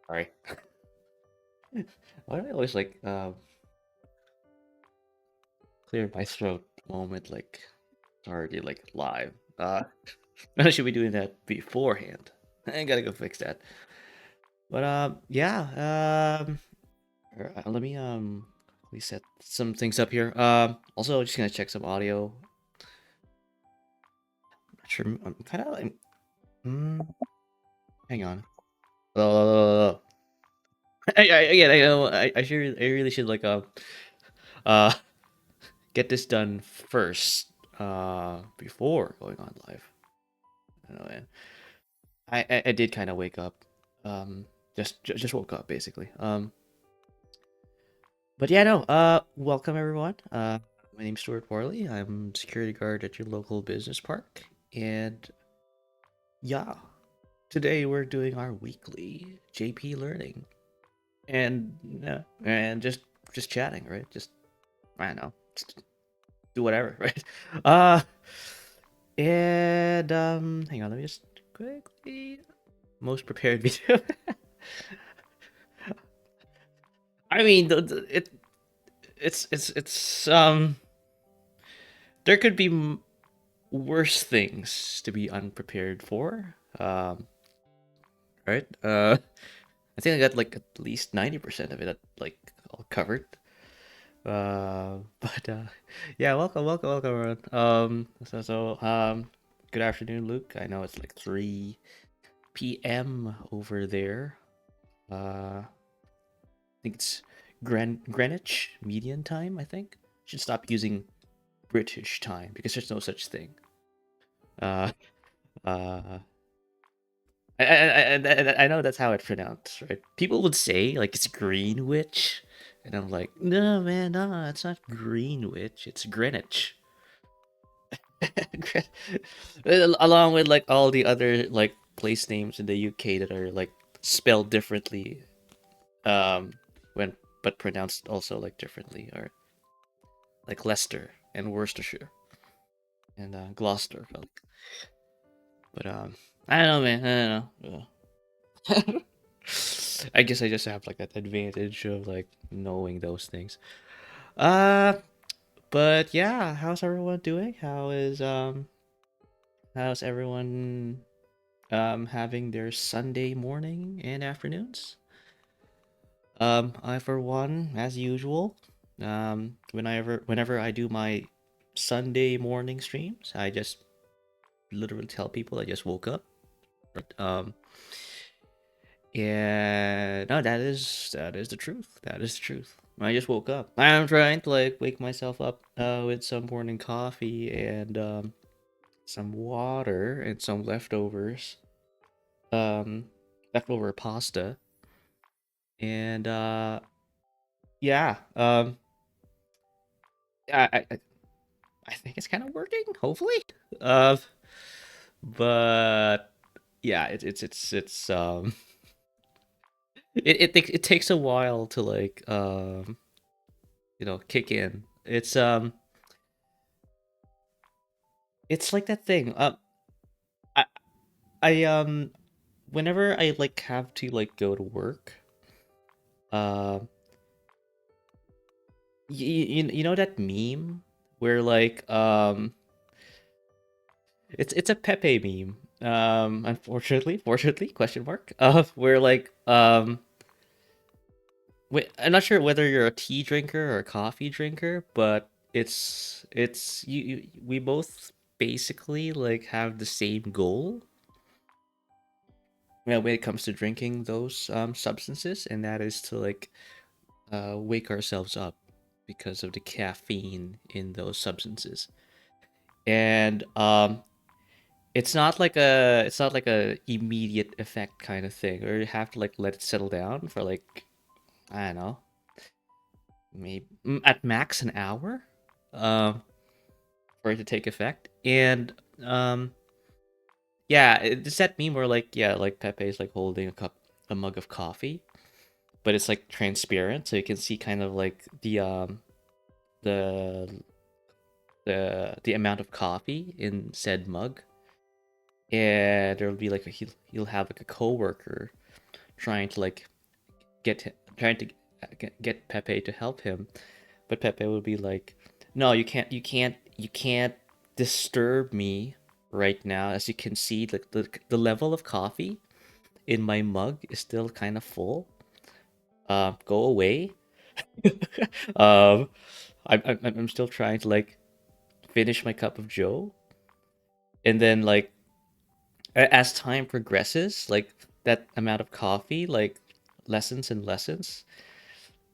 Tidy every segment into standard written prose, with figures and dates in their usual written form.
Sorry. Why do I always like clear my throat moment like it's already like live? I should be doing that beforehand. I gotta go fix that. But yeah. Let me set some things up here. Also just gonna check some audio. Not sure. I'm kind of like. Hang on. Oh. I know. I really should like uh get this done first before going on live. I don't know, man. I did kind of wake up. Just woke up basically. But yeah, no. Welcome everyone. My name's Stuart Worley. I'm security guard at your local business park, and yeah, today we're doing our weekly JP learning, and yeah, and just chatting, right? Just I don't know, just do whatever, right? Uh, and hang on, let me just quickly most prepared video. I mean, it's there could be worse things to be unprepared for. Right? I think I got like at least 90% of it like all covered. But yeah, welcome everyone. Good afternoon, Luke. I know it's like 3 p.m. over there. I think it's Greenwich Median Time, I think. Should stop using British time because there's no such thing. Uh, uh, I know that's how it's pronounced, right? People would say like it's Greenwich, and I'm like, no, man, no, it's not Greenwich, it's Greenwich. Along with like all the other like place names in the UK that are like spelled differently, um, when but pronounced also like differently, or like Leicester and Worcestershire and Gloucester. But I don't know, man. I don't know. I guess I just have like that advantage of like knowing those things. Uh, but yeah, how's everyone doing? How's everyone having their Sunday morning and afternoons? I for one, as usual, whenever I do my Sunday morning streams, I just literally tell people I just woke up. Right? Yeah, no, that is the truth. That is the truth. I just woke up. I'm trying to like wake myself up with some morning coffee and some water and some leftovers. Um Leftover pasta. And yeah, I I, I I think it's kind of working, hopefully. Uh but yeah, it's it takes a while to like kick in. It's like that thing. I I whenever I like have to like go to work, uh, you know that meme where like it's a Pepe meme. Unfortunately, fortunately, question mark. Where like wait, I'm not sure whether you're a tea drinker or a coffee drinker, but we both basically like have the same goal, when it comes to drinking those substances, and that is to like wake ourselves up because of the caffeine in those substances. And it's not like a immediate effect kind of thing, or you have to like let it settle down for like I don't know, maybe at max an hour, um, for it to take effect. And um, yeah, it's that meme where like yeah, like Pepe is like holding a mug of coffee, but it's like transparent, so you can see kind of like the the amount of coffee in said mug. And there'll be like he'll have like a coworker trying to like trying to get Pepe to help him, but Pepe would be like, "No, you can't disturb me right now. As you can see, the level of coffee in my mug is still kind of full. Go away." um, I'm still trying to like finish my cup of Joe, and then like as time progresses, like that amount of coffee like lessens and lessens,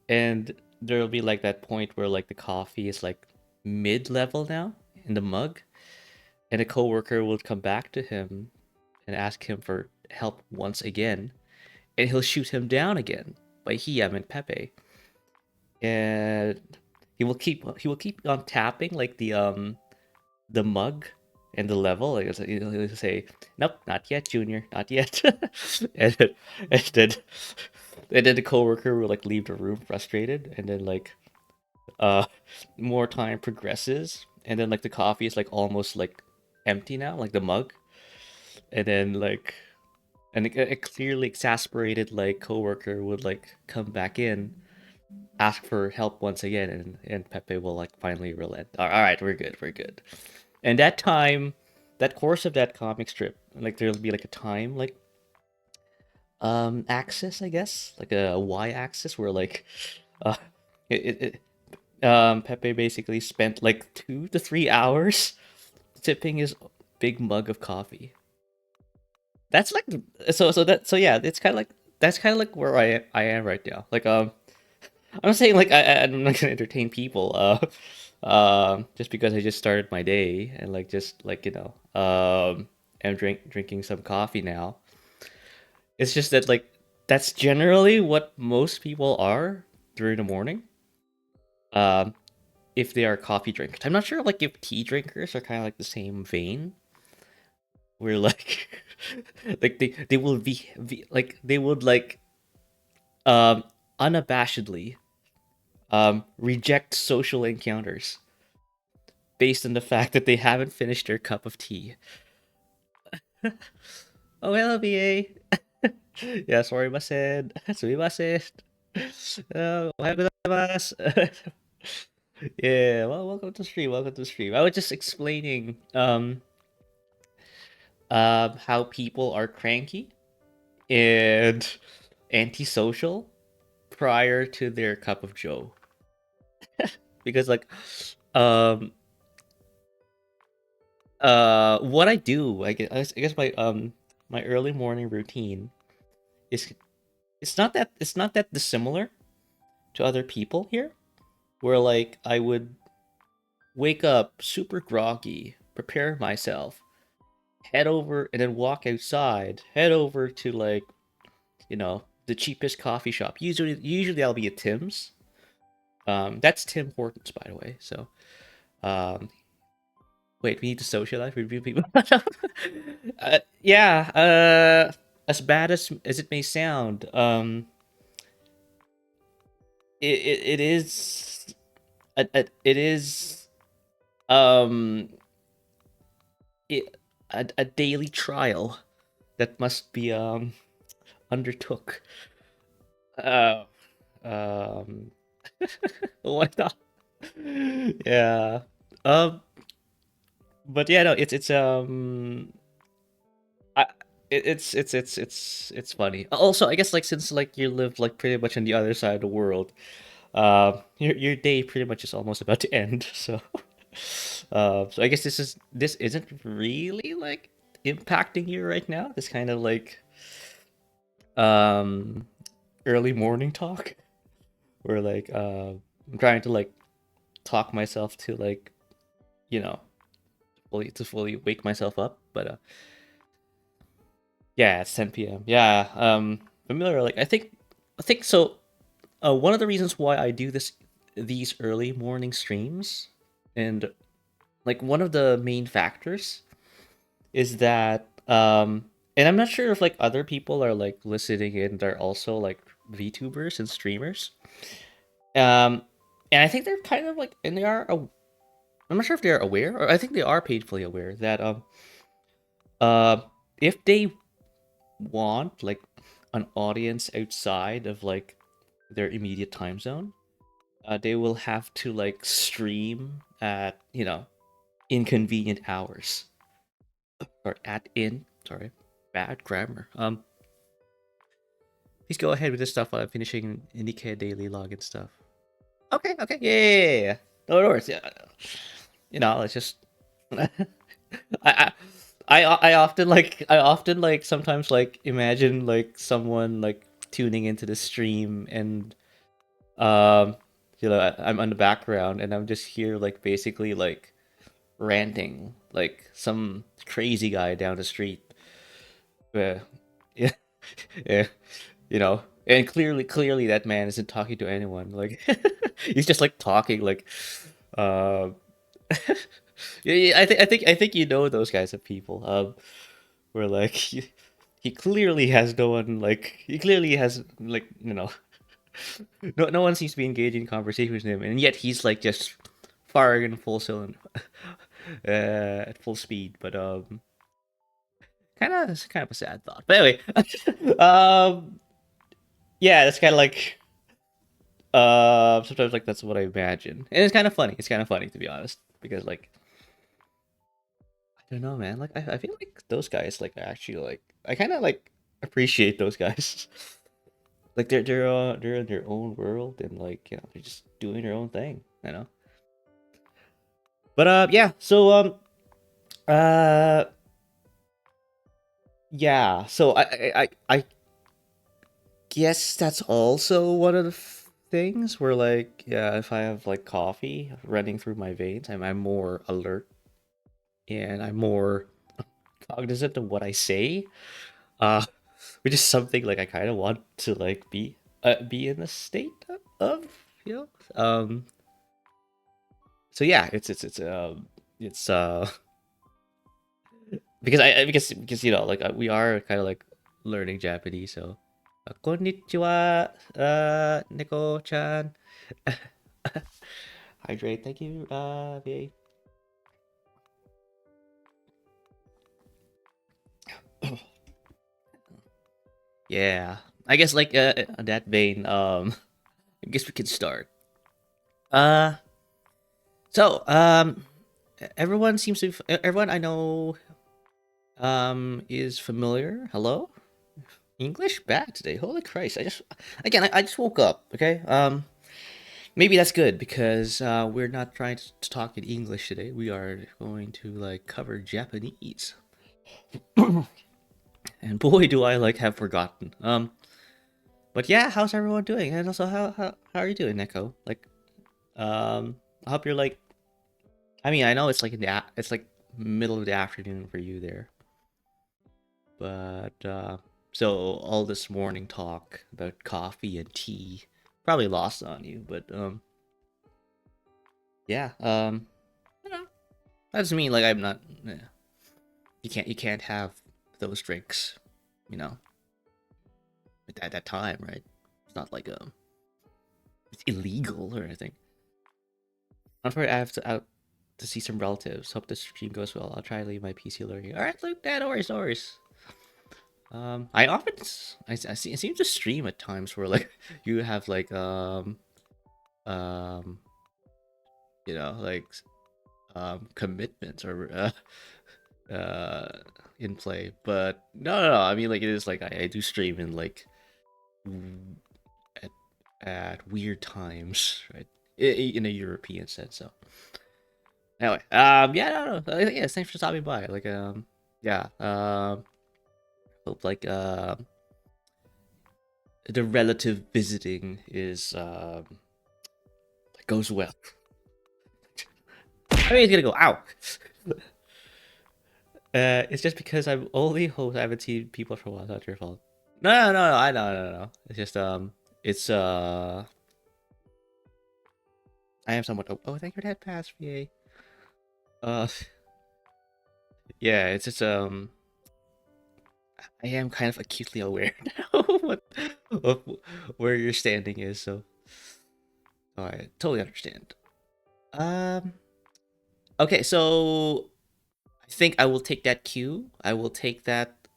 and there'll be like that point where like the coffee is like mid level now in the mug, and a coworker will come back to him and ask him for help once again, and he'll shoot him down again. By he, I meant Pepe, and he will keep on tapping like the mug and the level. Like he'll say, "Nope, not yet, Junior, not yet." and then, and then and then the coworker will like leave the room frustrated, and then like uh more time progresses, and then like the coffee is like almost like empty now, like the mug, and then like a clearly exasperated like coworker would like come back in, ask for help once again, and Pepe will like finally relent. All right, we're good, we're good. And that time, that course of that comic strip, like there'll be like a time like axis, I guess, like a y axis where like uh Pepe basically spent like 2 to 3 hours sipping his big mug of coffee. That's like so yeah, it's kind of like that's kind of like where I am right now. Like I'm saying like I'm not gonna entertain people just because I just started my day and like just like I'm drinking some coffee now. It's just that like that's generally what most people are during the morning. Um, if they are coffee drinkers, I'm not sure like if tea drinkers are kind of like the same vein. Where like like they will be like they would like um unabashedly reject social encounters based on the fact that they haven't finished their cup of tea. Oh, hello, BA. Yeah, sorry, masen. Sumimasen. Ohayou gozaimasu. Yeah, well, welcome to stream. Welcome to stream. I was just explaining how people are cranky and antisocial prior to their cup of Joe, because like um what I do, I guess my early morning routine is it's not that dissimilar to other people here, where like I would wake up super groggy, prepare myself, head over and then walk outside, head over to like, the cheapest coffee shop. Usually I'll be at Tim's. That's Tim Hortons, by the way. So um wait, we need to socialize, review people. Yeah, as bad as it may sound, it is it is um it, a daily trial that must be undertook. Uh, um, what not? Yeah. Um, but yeah, no, I, it's funny. Also, I guess like since like you live like pretty much on the other side of the world, your day pretty much is almost about to end. So, so I guess this isn't really like impacting you right now. This kind of like um early morning talk, where like I'm trying to like talk myself to like you know fully wake myself up. But yeah, it's 10 p.m. Yeah, familiar. Like I think so. One of the reasons why I do these early morning streams, and like one of the main factors is that and I'm not sure if like other people are like listening in, they're also like VTubers and streamers. Um and I think they're kind of like, and I'm not sure if they're aware, or I think they are painfully aware that uh if they want like an audience outside of like their immediate time zone, they will have to like stream at inconvenient hours or at in sorry, bad grammar. Please go ahead with this stuff while I'm finishing Indicate daily login stuff. Okay, okay, yeah. No worries. Yeah, it's just I, I often sometimes like imagine like someone like tuning into the stream and um I'm on the background and I'm just here like basically like ranting like some crazy guy down the street. Yeah, yeah, yeah, and clearly that man isn't talking to anyone. Like he's just like talking like uh yeah, I think those guys of people. Where like he clearly has no one like he clearly has like no one seems to be engaging in conversation with him, and yet he's like just firing in full cylinder at full speed. But kind of a sad thought. But anyway, yeah, that's kind of like sometimes like that's what I imagine, and it's kind of funny. It's kind of funny to be honest, because like I don't know, man. Like I feel like those guys like actually like I kind of like appreciate those guys. Like they're in their own world and like they're just doing their own thing, you know. But yeah, so uh yeah, so I guess that's also one of the things where like yeah, if I have like coffee running through my veins, I'm more alert and I'm more cognizant of what I say. Uh which is something like I kind of want to like be in the state of, you know. So yeah, it's because like we are kind of like learning Japanese, so konnichiwa, Neko-chan. Hydrate, thank you, VA. Yeah, I guess like on that vein, I guess we can start. Uh, so everyone seems to everyone I know is familiar. Hello, English bad today. Holy Christ! I just woke up. Okay. Maybe that's good because we're not trying to talk in English today. We are going to like cover Japanese. And boy, do I like have forgotten. But yeah, how's everyone doing? And also, how are you doing, Neko? Like, I hope you're like. I mean, I know it's like it's like middle of the afternoon for you there, but so all this morning talk about coffee and tea probably lost on you, but yeah, you know, that doesn't mean like I'm not. You can't have those drinks, you know, at that time, right? It's not like it's illegal or anything. I'm afraid I have to out to see some relatives. Hope the stream goes well. I'll try to leave my PC learning. All right, Luke. Yeah, no worries, no worries. I often I seem to stream at times where like you have like um like commitments or in play, but no. I mean like it is like I do stream in like at weird times, right? In a European sense. So anyway, yeah, no. Yeah, thanks for stopping by. Like, yeah, hope like the relative visiting is goes well. I mean, it's gonna go out. It's just because I'm only hope I haven't seen people for a while. It's not your fault. No. I know, no. It's just it's I am somewhat. Oh, thank you for that pass, VA. Uh, yeah, it's just I am kind of acutely aware now of where your standing is, so I totally understand. Um, okay, so I think I will take that cue. I will take that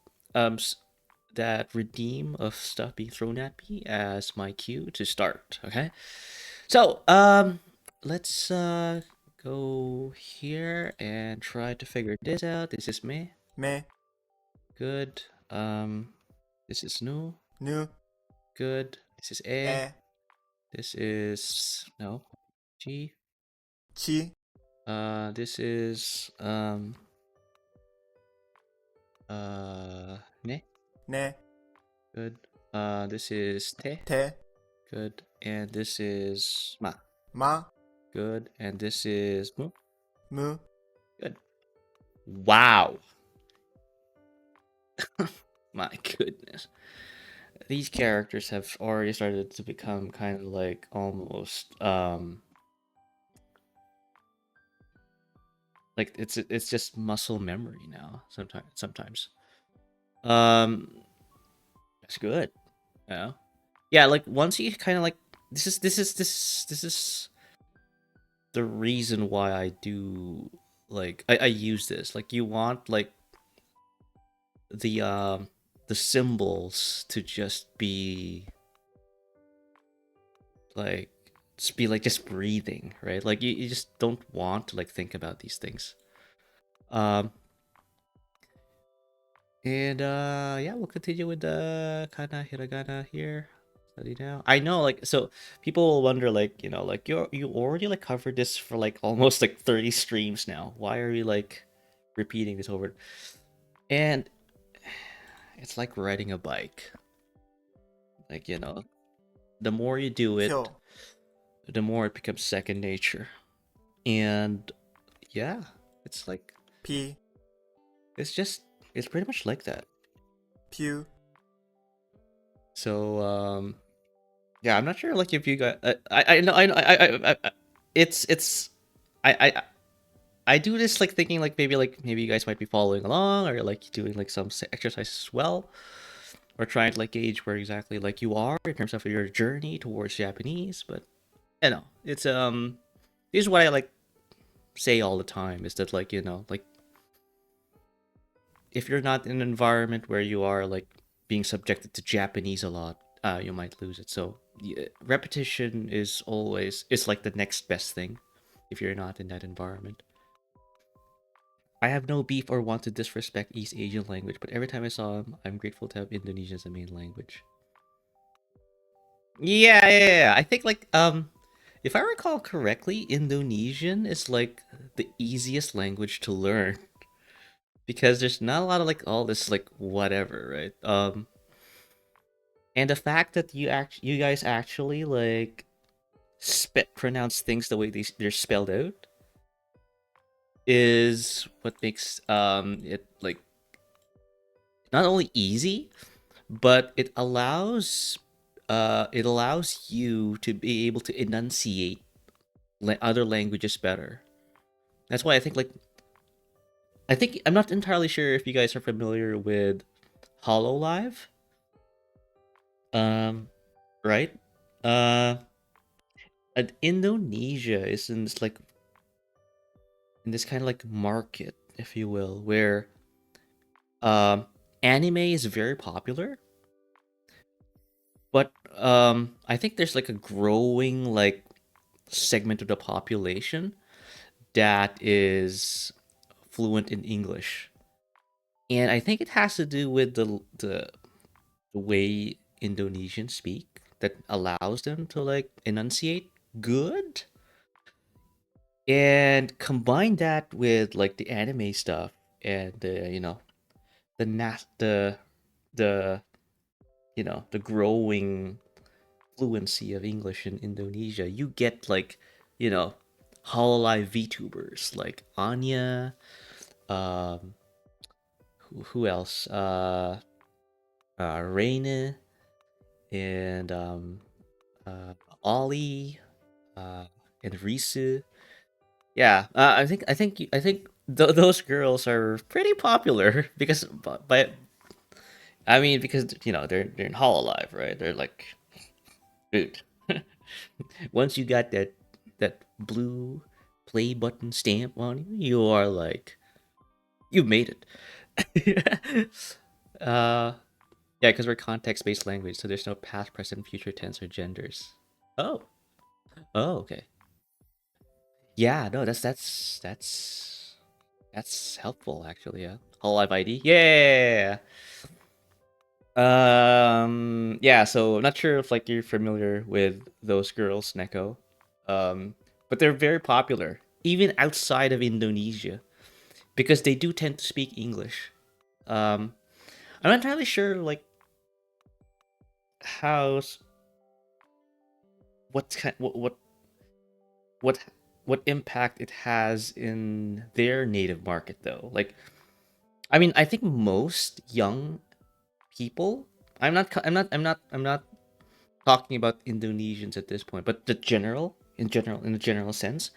that redeem of stuff being thrown at me as my cue to start. Okay. So, let's go here and try to figure this out. This is me. Me, Good. This is new. nu, Good. This is A. e, This is no. G. chi, This is ne. ne, Good. This is te. te, Good. And this is ma. ma, Good. And this is mu. mu, Good. Wow. My goodness. These characters have already started to become kind of like almost like it's just muscle memory now sometimes. That's good. You know? Yeah, like once you kind of like this is the reason why I do like I use this. Like you want like the symbols to just be like just breathing, right? Like you just don't want to like think about these things. Um and yeah, we'll continue with the kana hiragana here. Study now. I know like so people will wonder like, you know, like you already like covered this for like almost like 30 streams now. Why are you like repeating this over? And it's like riding a bike. Like, you know, the more you do it, pyo, the more it becomes second nature. And yeah, it's like pi, it's pretty much like that. pew, So yeah, I'm not sure like if you got I know it's I I do this like thinking like maybe you guys might be following along or like doing like some exercise as well or trying to like gauge where exactly like you are in terms of your journey towards Japanese, but you know, it's this is what I like say all the time is that like, you know, like if you're not in an environment where you are like being subjected to Japanese a lot, you might lose it. So yeah, repetition is always it's like the next best thing if you're not in that environment. I have no beef or want to disrespect East Asian language, but every time I saw him, I'm grateful to have Indonesian as a main language. Yeah. I think like if I recall correctly, Indonesian is like the easiest language to learn because there's not a lot of like all this like whatever, right? And the fact that you guys actually like pronounce things the way they're spelled out is what makes it like not only easy, but it allows you to be able to enunciate other languages better. That's why I think I'm not entirely sure if you guys are familiar with Hololive. Um, right? Uh, and Indonesia is in this kind of like market, if you will, where um anime is very popular, but I think there's like a growing like segment of the population that is fluent in English. And I think it has to do with the way Indonesians speak that allows them to like enunciate good and combine that with like the anime stuff and the you know the you know the growing fluency of English in Indonesia, you get like you know hololive VTubers like Anya, um, who else? Reine and uh, Ollie, uh, and Risu. Yeah, I think those girls are pretty popular because by I mean because you know they're in Hololive, right? They're like, dude, once you got that blue play button stamp on you, you are like you've made it. uh, Yeah, because we're context-based language, so there's no past, present, future tense, or genders. Oh. Oh, okay. Yeah, no, that's helpful actually. Yeah. Whole life ID. Yeah. Yeah, so I'm not sure if like you're familiar with those girls, Neko. But they're very popular, even outside of Indonesia, because they do tend to speak English. Um, I'm not entirely sure like how what kind what what impact it has in their native market though. Like, I mean, I think most young people. I'm not talking about Indonesians at this point, but in the general sense,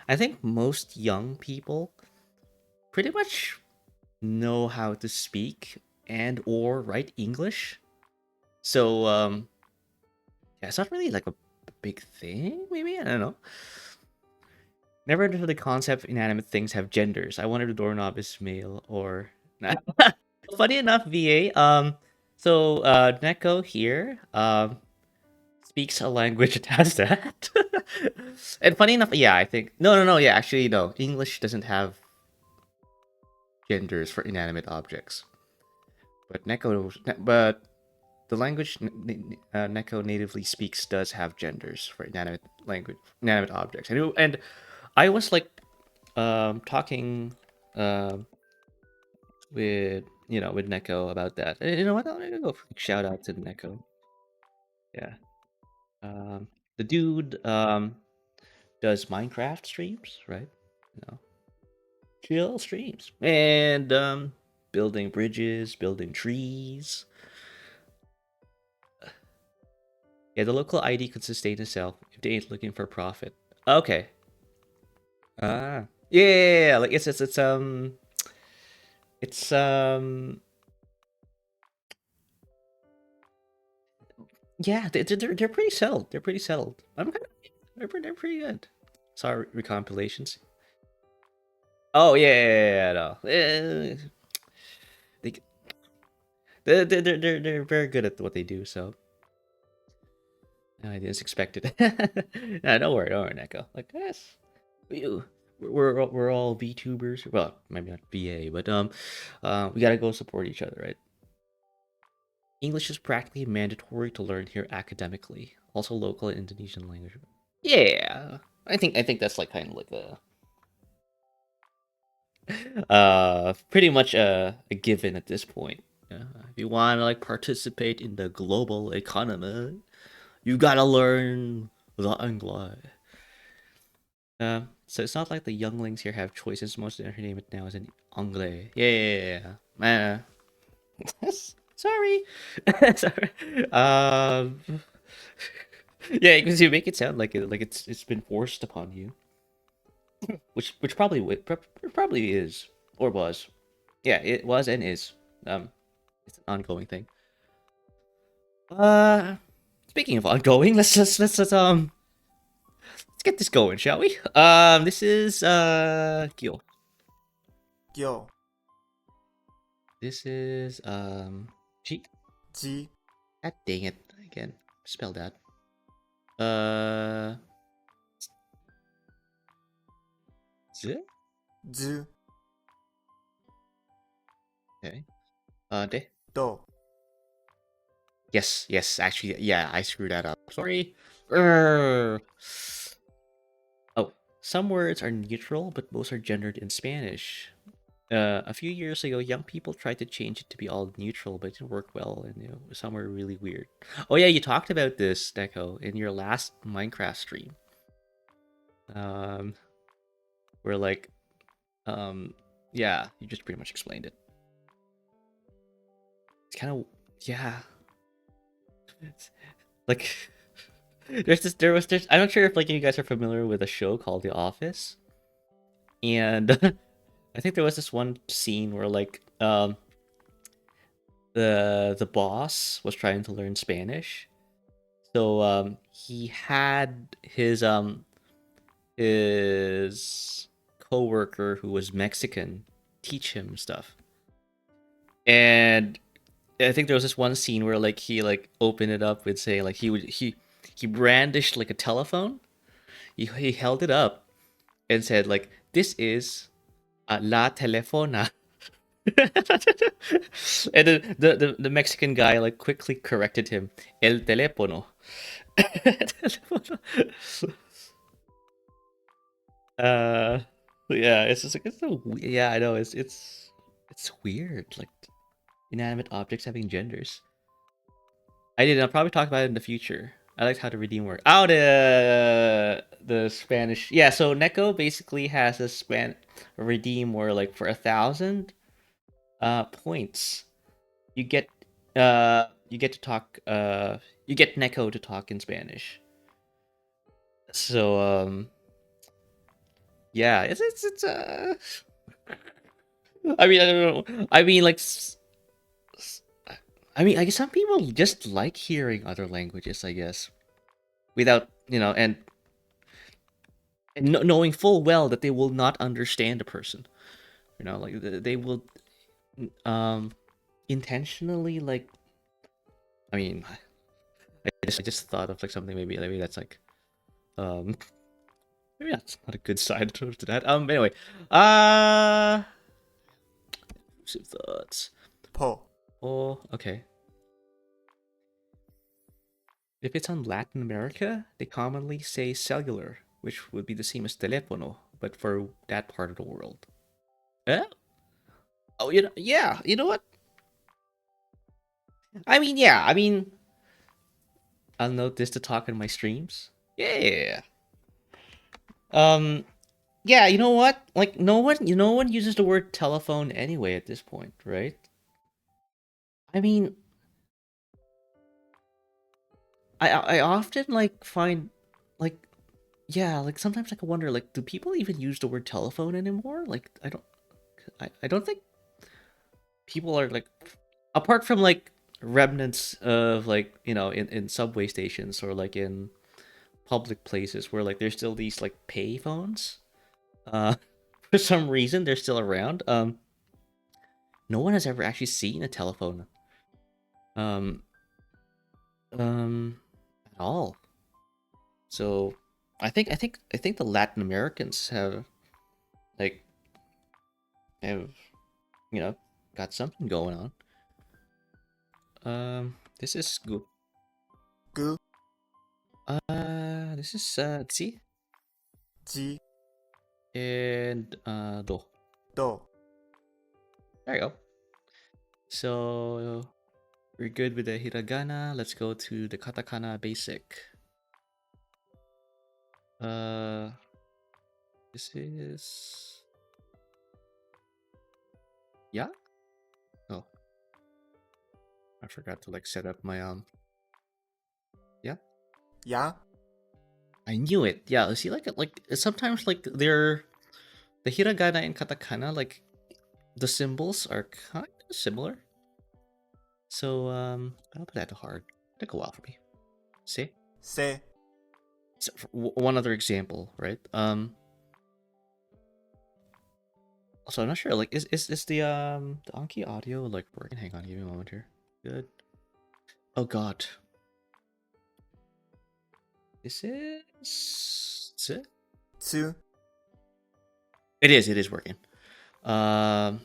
I think most young people pretty much know how to speak and or write English. So yeah, it's not really like a big thing. Maybe I don't know. Never understood the concept inanimate things have genders. I wonder if the doorknob is male or not. Funny enough, VA. So Neko here. Speaks a language that has that. And funny enough, yeah, I think no, yeah, actually no. English doesn't have genders for inanimate objects, but the language Neko natively speaks does have genders for inanimate objects. And I was like talking with with Neko about that. And you know what? I'm gonna go for a shout out to Neko. Yeah. Um, the dude does Minecraft streams, right? No, chill streams and building bridges, building trees. Yeah, the local ID could sustain itself if they ain't looking for profit. Okay. Ah. Yeah, like it's yeah, they're pretty settled. They're pretty settled. They're pretty good. Sorry, recompilations. Oh yeah, no. They they're very good at what they do. So I didn't expect it. Nah, don't worry, Neko. Like yes, we we're all VTubers. Well, maybe not VA, but we gotta go support each other, right? English is practically mandatory to learn here academically. Also, local and Indonesian language. Yeah, I think that's like kind of like a pretty much a given at this point. If you want to like participate in the global economy, you gotta learn the English. So it's not like the younglings here have choices. Most of the entertainment now is in Anglais. Yeah. Sorry. Sorry. Yeah, because you make it sound like it's been forced upon you, which probably is or was. Yeah, it was and is. It's an ongoing thing. Uh, Speaking of ongoing, let's get this going, shall we? This is Gil. Yo. This is G. G. God dang it again. Spell that. Uh, Z. Z. Okay. De. Do. Yes. Actually, yeah, I screwed that up. Sorry. Urgh. Oh, some words are neutral, but most are gendered in Spanish. A few years ago, young people tried to change it to be all neutral, but it didn't work well, and some were really weird. Oh yeah, you talked about this, Deco, in your last Minecraft stream. Um, where like, yeah, you just pretty much explained it. It's kind of, yeah, it's, like, there's. I'm not sure if like you guys are familiar with a show called The Office, and I think there was this one scene where like, the boss was trying to learn Spanish. So he had his coworker who was Mexican teach him stuff. And I think there was this one scene where like he like opened it up with saying like he brandished like a telephone. He held it up and said like this is la telefona. And then the Mexican guy like quickly corrected him. El teléfono. uh yeah, it's just like it's so yeah, I know it's weird like inanimate objects having genders. I did. I'll probably talk about it in the future. I liked how the redeem worked. Oh, the Spanish. Yeah, so Neko basically has a redeem where like for 1,000 points, you get you get to talk you get Neko to talk in Spanish. So yeah, it's I mean I don't know. I mean like I mean I guess some people just like hearing other languages, I guess. Without, and knowing full well that they will not understand a person. Like they will um intentionally like. I mean, I just thought of like something maybe that's like um maybe that's not a good side to that. Anyway, uh, some thoughts. po, Oh, okay. If it's on Latin America, they commonly say cellular, which would be the same as telefono, but for that part of the world. Eh? Oh, yeah. You know what? I mean, yeah. I mean, I'll note this to talk in my streams. Yeah. Um. Yeah. You know what? Like, no one uses the word telephone anyway at this point, right? I mean, I often like find, like, yeah, like sometimes I can wonder, like, do people even use the word telephone anymore? Like, I don't think people are like, apart from like remnants of like in subway stations or like in public places where like there's still these like pay phones. Uh, for some reason they're still around. No one has ever actually seen a telephone. Um, at all. So, I think the Latin Americans like have you know got something going on. This is good. gu, This is Tsi ji, and Do. do, There you go. So we're good with the hiragana. Let's go to the katakana basic. Uh, this is yeah. Oh, I forgot to like set up my yeah. ya, I knew it. Yeah, see, like sometimes like the hiragana and katakana like the symbols are kind of similar. So I'll put that to hard. It took a while for me. See, se, so, one other example, right? Also, I'm not sure. Like, is the Anki audio like working? Hang on, give me a moment here. Good. Oh God, this is it. tsu, It is. It is working. Um.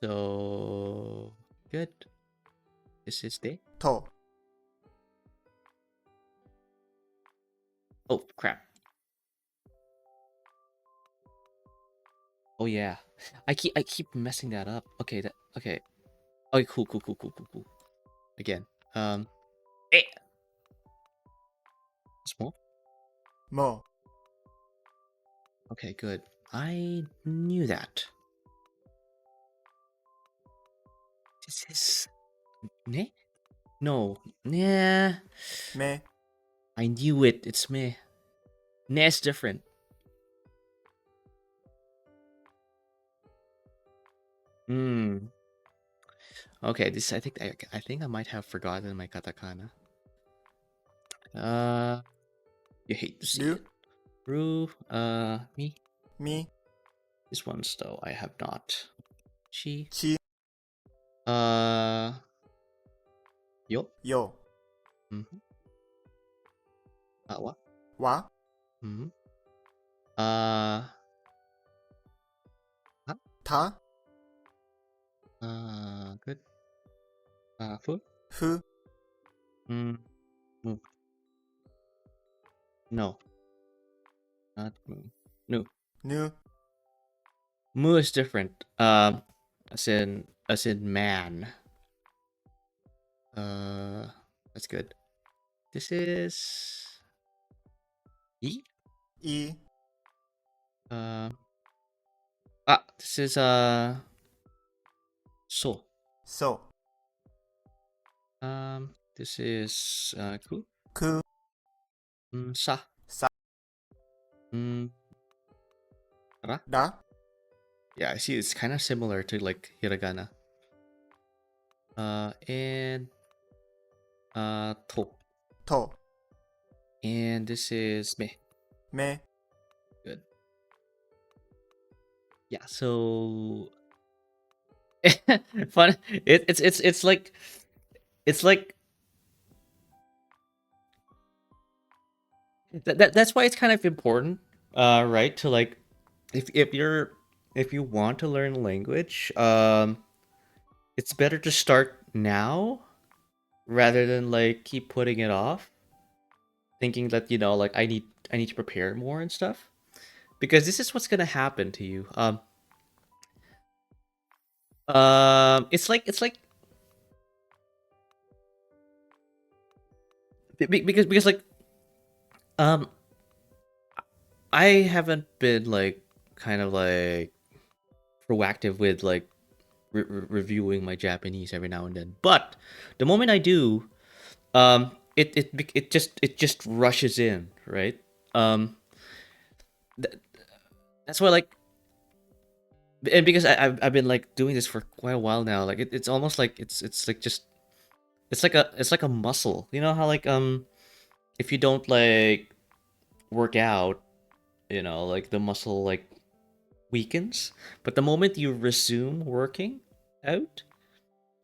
So good. This is day. to, Oh crap. Oh yeah. I keep messing that up. Okay. Okay. Okay. Cool. Again. Eh. Small. mo, Okay. Good. I knew that. This is ne. No. Nah. me, I knew it. It's me. Nah, different. Hmm. Okay. This I think I might have forgotten my katakana. Uh. You hate to see ru, it. Ru. Me. mi, This one's though I have not. Chi. chi, Uh, yo. Yo. Mm-hmm. What? Wa. Mm-hmm. Uh, huh? Ta. Good. Food. Fu. Mm, moo. No, not moo. No, Nu. moo is different. As in man. Uh, that's good. This is e. I. Uh, this is so. So. This is ku. Ku. Sa. Sa. Mm, ra. Da. Yeah, I see. It's kind of similar to like hiragana. And to. To. And this is me. Me. Good. Yeah. So fun. It's like that's why it's kind of important, right? To like, if you want to learn language, it's better to start now rather than like keep putting it off, thinking that like I need to prepare more and stuff, because this is what's gonna happen to you. It's like because like um I haven't been like kind of like proactive with like reviewing my Japanese every now and then. But the moment I do, it just rushes in, right? Um, th- that's why like, and because I've been like doing this for quite a while now. Like it's almost like it's like just it's like a muscle. You know how like if you don't like work out, like the muscle like weakens. But the moment you resume working out,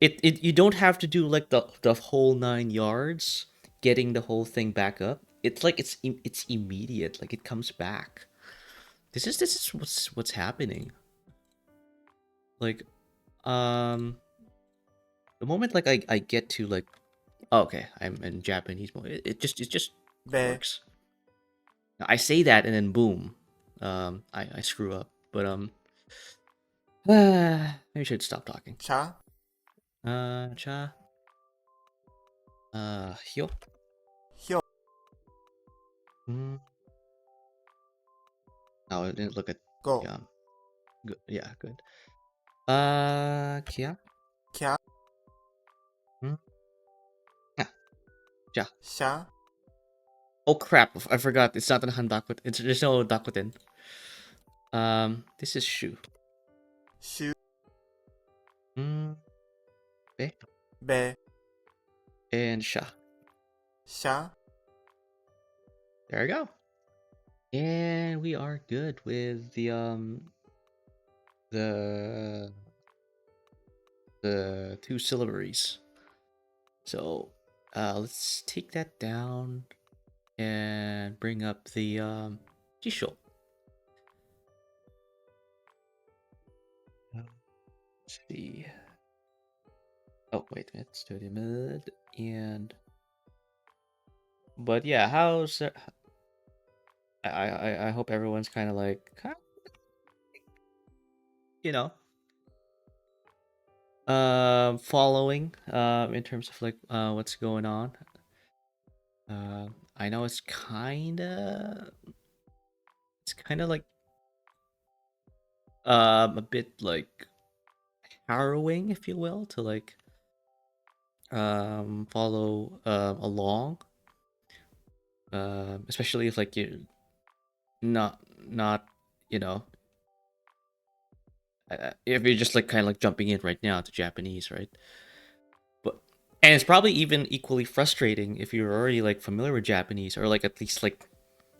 it you don't have to do like the whole 9 yards getting the whole thing back up. It's like it's immediate, like it comes back. This is what's happening. Like um the moment like I get to like, oh, okay, I'm in Japanese mode, it just Be. works. Now, I say that and then boom, I screw up. But maybe I should stop talking. Cha. Cha. Hyo. Hyo. Mm. Oh, I didn't look at. Go. Yeah, good. Yeah, good. Kia. Kya. Hmm? Yeah, ja. Sha. Oh crap! I forgot. It's not an handakut. There's no dakutin. This is shu. Shu. Mm, be Be. and sha. Sha. There we go. And we are good with the the two syllabaries. So let's take that down and bring up the jisho. Let's see. Oh wait a minute, study mode and. But yeah, how's I hope everyone's kind of like you know following in terms of like what's going on. I know it's kind of like a bit like harrowing, if you will, to like follow along, especially if like you not you know if you're just like kind of like jumping in right now to Japanese, right? But and it's probably even equally frustrating if you're already like familiar with Japanese, or like at least like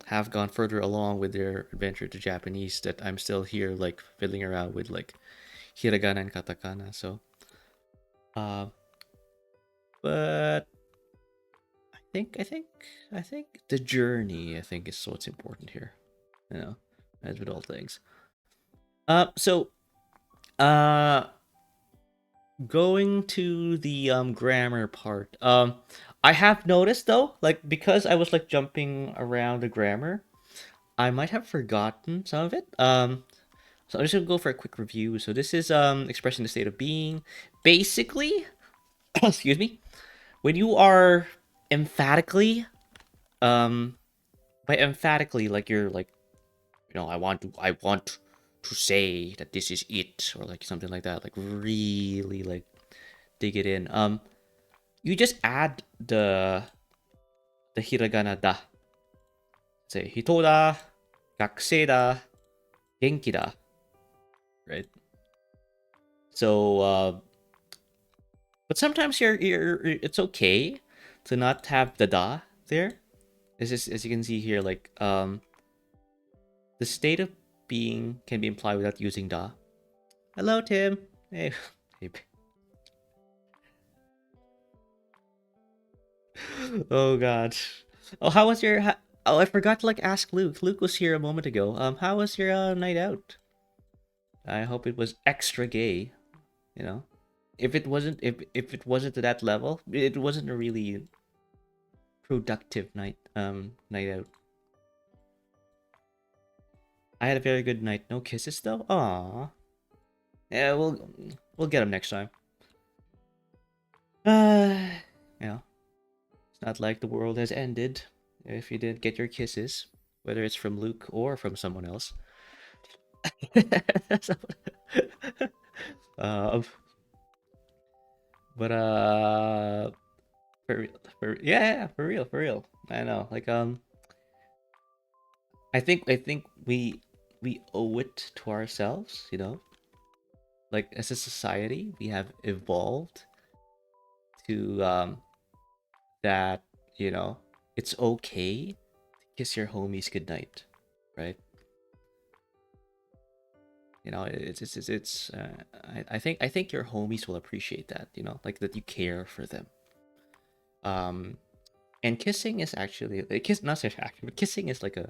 have gone further along with their adventure to Japanese, that I'm still here like fiddling around with like hiragana and katakana. So Uh, but I think the journey, I think, is what's important here. You know, as with all things. So uh, going to the grammar part. I have noticed though, like because I was like jumping around the grammar, I might have forgotten some of it. So I'm just gonna go for a quick review. So this is expressing the state of being. Basically, excuse me, when you are emphatically, um, by emphatically, like you're like, I want to say that this is it, or like something like that, like really like dig it in. You just add the hiragana da. Say hito da, gakusei da, genki da, right? So, but sometimes it's okay to not have the da there. As you can see here, like the state of being can be implied without using da. Hello, Tim. Hey, hey. Oh God. Oh, how was your? Oh, I forgot to like ask Luke. Luke was here a moment ago. How was your night out? I hope it was extra gay. You know, if it wasn't to that level, it wasn't a really productive night out. I had a very good night. No kisses though. Aw. Yeah, we'll get them next time. Uh, you know, it's not like the world has ended if you didn't get your kisses, whether it's from Luke or from someone else. So- um, but yeah, for real. I know. Like I think we owe it to ourselves. You know, like as a society, we have evolved to that you know it's okay to kiss your homies goodnight, right? You know, I think your homies will appreciate that. You know, like that you care for them. Um, and kissing is actually kiss not actually, but kissing is like a.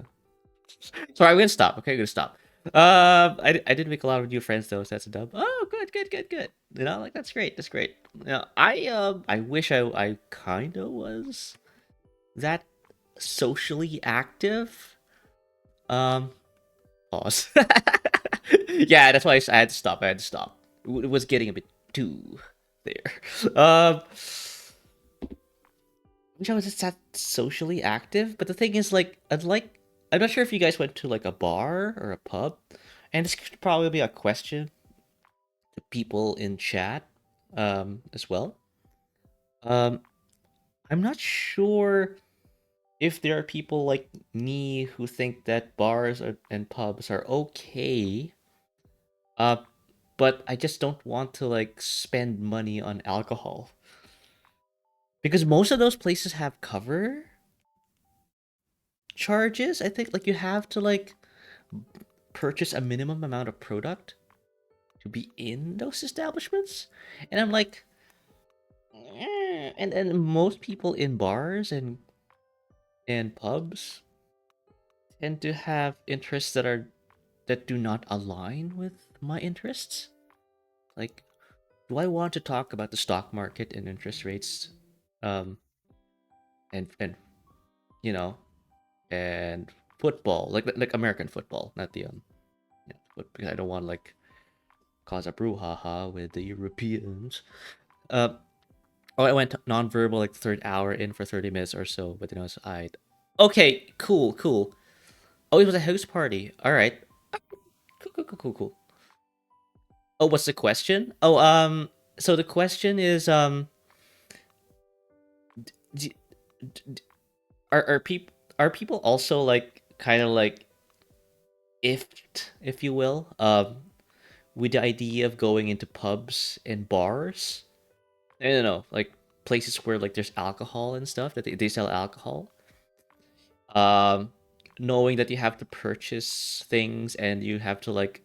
Sorry, I'm gonna stop. Okay, I'm gonna stop. I did make a lot of new friends though, so that's a dub. Oh, good, good, good, good. You know, like that's great. That's great. You know, I wish I kind of was that socially active. Um, pause. Yeah, that's why I had to stop. I had to stop. It was getting a bit too there. Wish I was just that socially active. But the thing is, like, I'm not sure if you guys went to like a bar or a pub, and this could probably be a question to people in chat, as well. Um, I'm not sure if there are people like me who think that and pubs are okay. Uh, but I just don't want to like spend money on alcohol because most of those places have cover charges. I think like you have to like purchase a minimum amount of product to be in those establishments, and I'm like, and most people in bars and pubs tend to have interests that do not align with my interests. Like, do I want to talk about the stock market and interest rates, um, and you know, and football, like American football, not the because I don't want to like cause a brouhaha with the Europeans. Uh, oh, I went non-verbal like third hour in for 30 minutes or so, but then I was I. Okay, cool, cool. Oh, it was a house party. All right, cool, cool, cool, cool, cool. Oh, what's the question? Oh, so the question is, d- d- are people also like kind of like if you will, with the idea of going into pubs and bars? I don't know, like places where like there's alcohol and stuff that they sell alcohol. Um, knowing that you have to purchase things and you have to like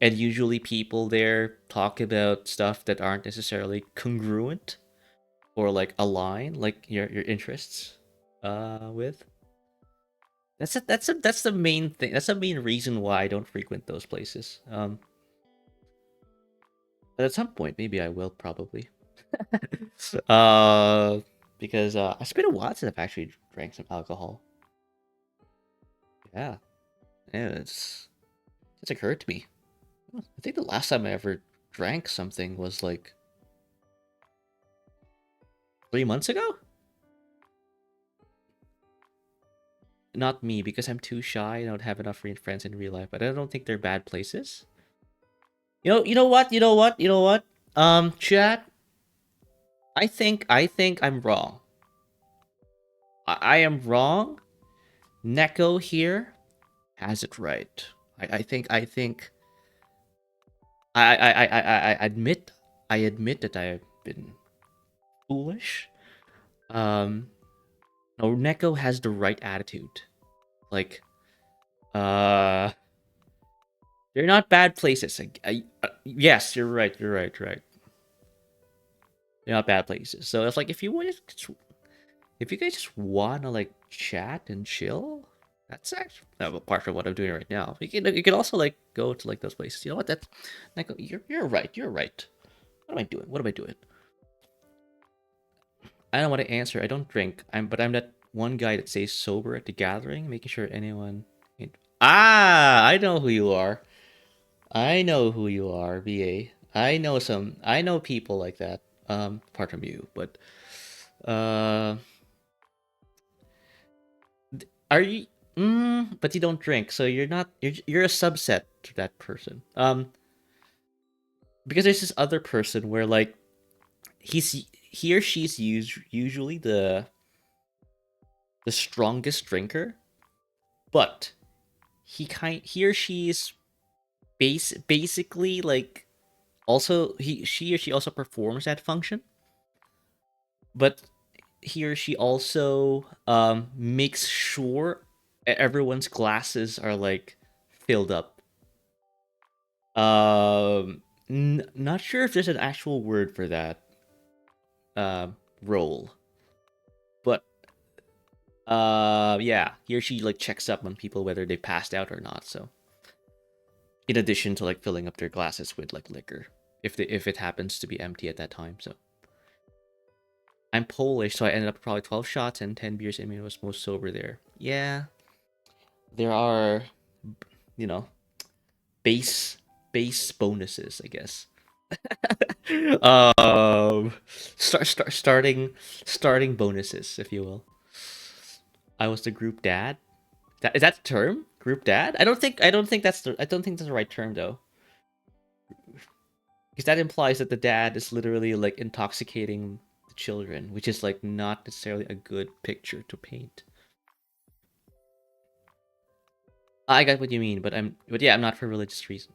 and usually people there talk about stuff that aren't necessarily congruent or like align like your interests with. That's the main thing. That's the main reason why I don't frequent those places. But at some point maybe I will probably. uh because it's been a while since I've actually drank some alcohol. Yeah. Yeah, it's occurred to me. I think the last time I ever drank something was like 3 months ago. Not me, because I'm too shy. I don't have enough friends in real life, but I don't think they're bad places. You know what? Chat. I think I'm wrong. I am wrong. Neko here has it right. I think I admit that I have been foolish. Um, no, Neko has the right attitude. Like, uh, they're not bad places. Yes, you're right. You're right. You're right. They're not bad places. So it's like if you guys just wanna like chat and chill, that's actually apart from what I'm doing right now. You can also like go to like those places. You know what? That's like you're right. You're right. What am I doing? What am I doing? I don't want to answer. I don't drink. I'm that one guy that stays sober at the gathering, making sure anyone. Ah, I know who you are. I know who you are, VA. I know some. I know people like that. Apart from you, but uh, are you? But you don't drink, so you're not. You're a subset to that person. Because there's this other person where like he or she's usually the strongest drinker, but he or she's basically like also she or she also performs that function, but he or she also makes sure everyone's glasses are like filled up. Not sure if there's an actual word for that role, but yeah, he or she like checks up on people whether they passed out or not. So in addition to like filling up their glasses with like liquor, if it happens to be empty at that time. So I'm Polish, so I ended up probably 12 shots and 10 beers in me. Was most sober there. Yeah, there are, you know, base base bonuses, I guess. um, starting bonuses, if you will. I was the group dad. Is that the term? Group dad? I don't think that's the right term though. Because that implies that the dad is literally like intoxicating the children, which is like not necessarily a good picture to paint. I get what you mean, but yeah, I'm not for religious reasons.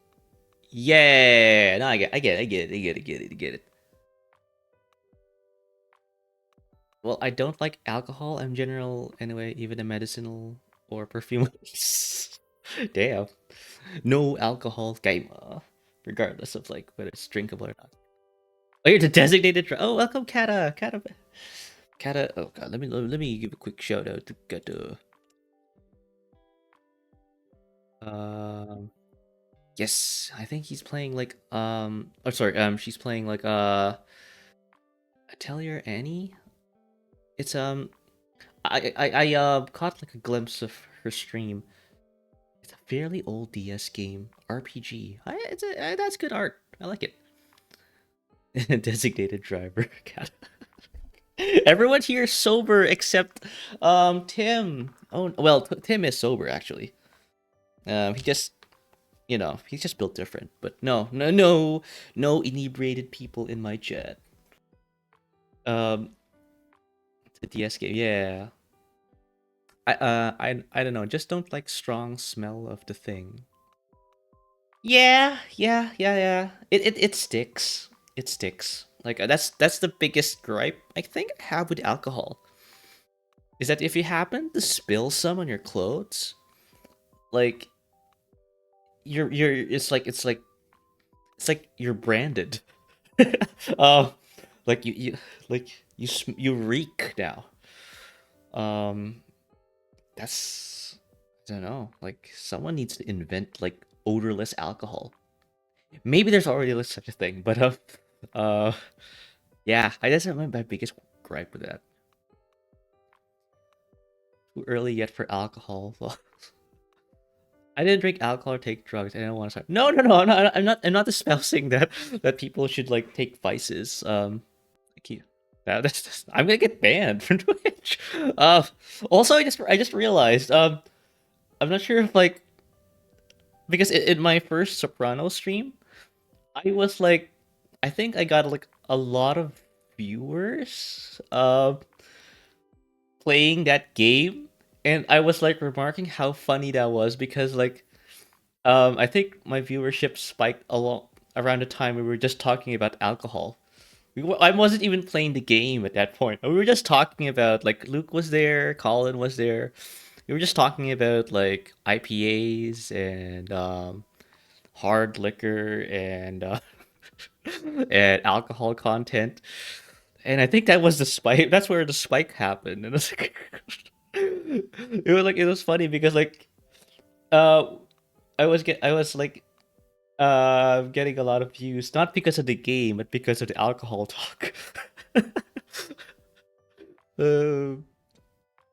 Yeah, no, I get it. Well, I don't like alcohol in general anyway, even the medicinal or perfume. Damn, no alcohol game, regardless of like whether it's drinkable or not. Oh, you're the designated. Oh, welcome, Kata. Oh god, let me give a quick shout out to Kata. Um, yes, I think he's playing like Oh, sorry. She's playing like Atelier Annie. It's I caught like a glimpse of her stream. It's a fairly old DS game RPG. That's good art. I like it. Designated driver. God. Everyone here is sober except Tim. Oh well, Tim is sober actually. He just he's just built different. But no inebriated people in my chat. It's a DS game. Yeah. I don't know. Just don't like strong smell of the thing. Yeah. It sticks. It sticks. Like that's the biggest gripe I think I have with alcohol. Is that if you happen to spill some on your clothes, like you're it's like It's like you're branded. uh, like you reek now. Um, that's I don't know. Like someone needs to invent like odorless alcohol. Maybe there's already such a thing, but uh, yeah, I guess that's my biggest gripe with that. Too early yet for alcohol. Well, I didn't drink alcohol or take drugs. I don't want to start. No, no, no. I'm not espousing that people should like take vices. I'm gonna get banned from Twitch. Also, I just realized. I'm not sure if like because in my first Soprano stream, I was like, I think I got like a lot of viewers playing that game, and I was like remarking how funny that was because like I think my viewership spiked along around the time we were just talking about alcohol. I wasn't even playing the game at that point. We were just talking about like Luke was there, Colin was there. We were just talking about like IPAs and hard liquor and and alcohol content. And I think that was the spike. That's where the spike happened. And it's like, it was funny because like uh I was like getting a lot of views not because of the game but because of the alcohol talk. uh,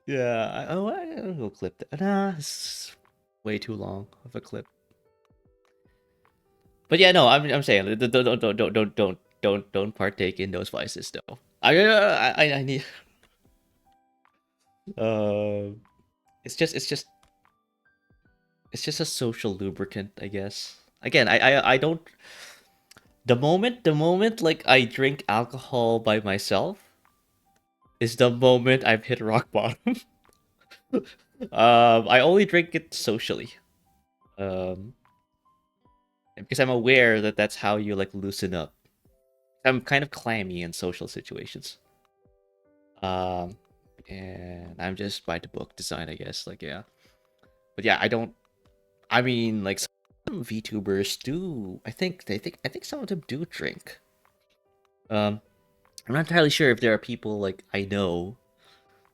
yeah, I will clip that. Nah, it's way too long of a clip. But yeah, no, I'm saying don't partake in those vices though. I need uh it's just a social lubricant, I guess. Again, I don't the moment like I drink alcohol by myself is the moment I've hit rock bottom. I only drink it socially. Um, because I'm aware that that's how you like loosen up. I'm kind of clammy in social situations. Um, and I'm just by the book design, I guess. Like yeah, but yeah, I don't. I mean, like some VTubers do. I think some of them do drink. Um, I'm not entirely sure if there are people like I know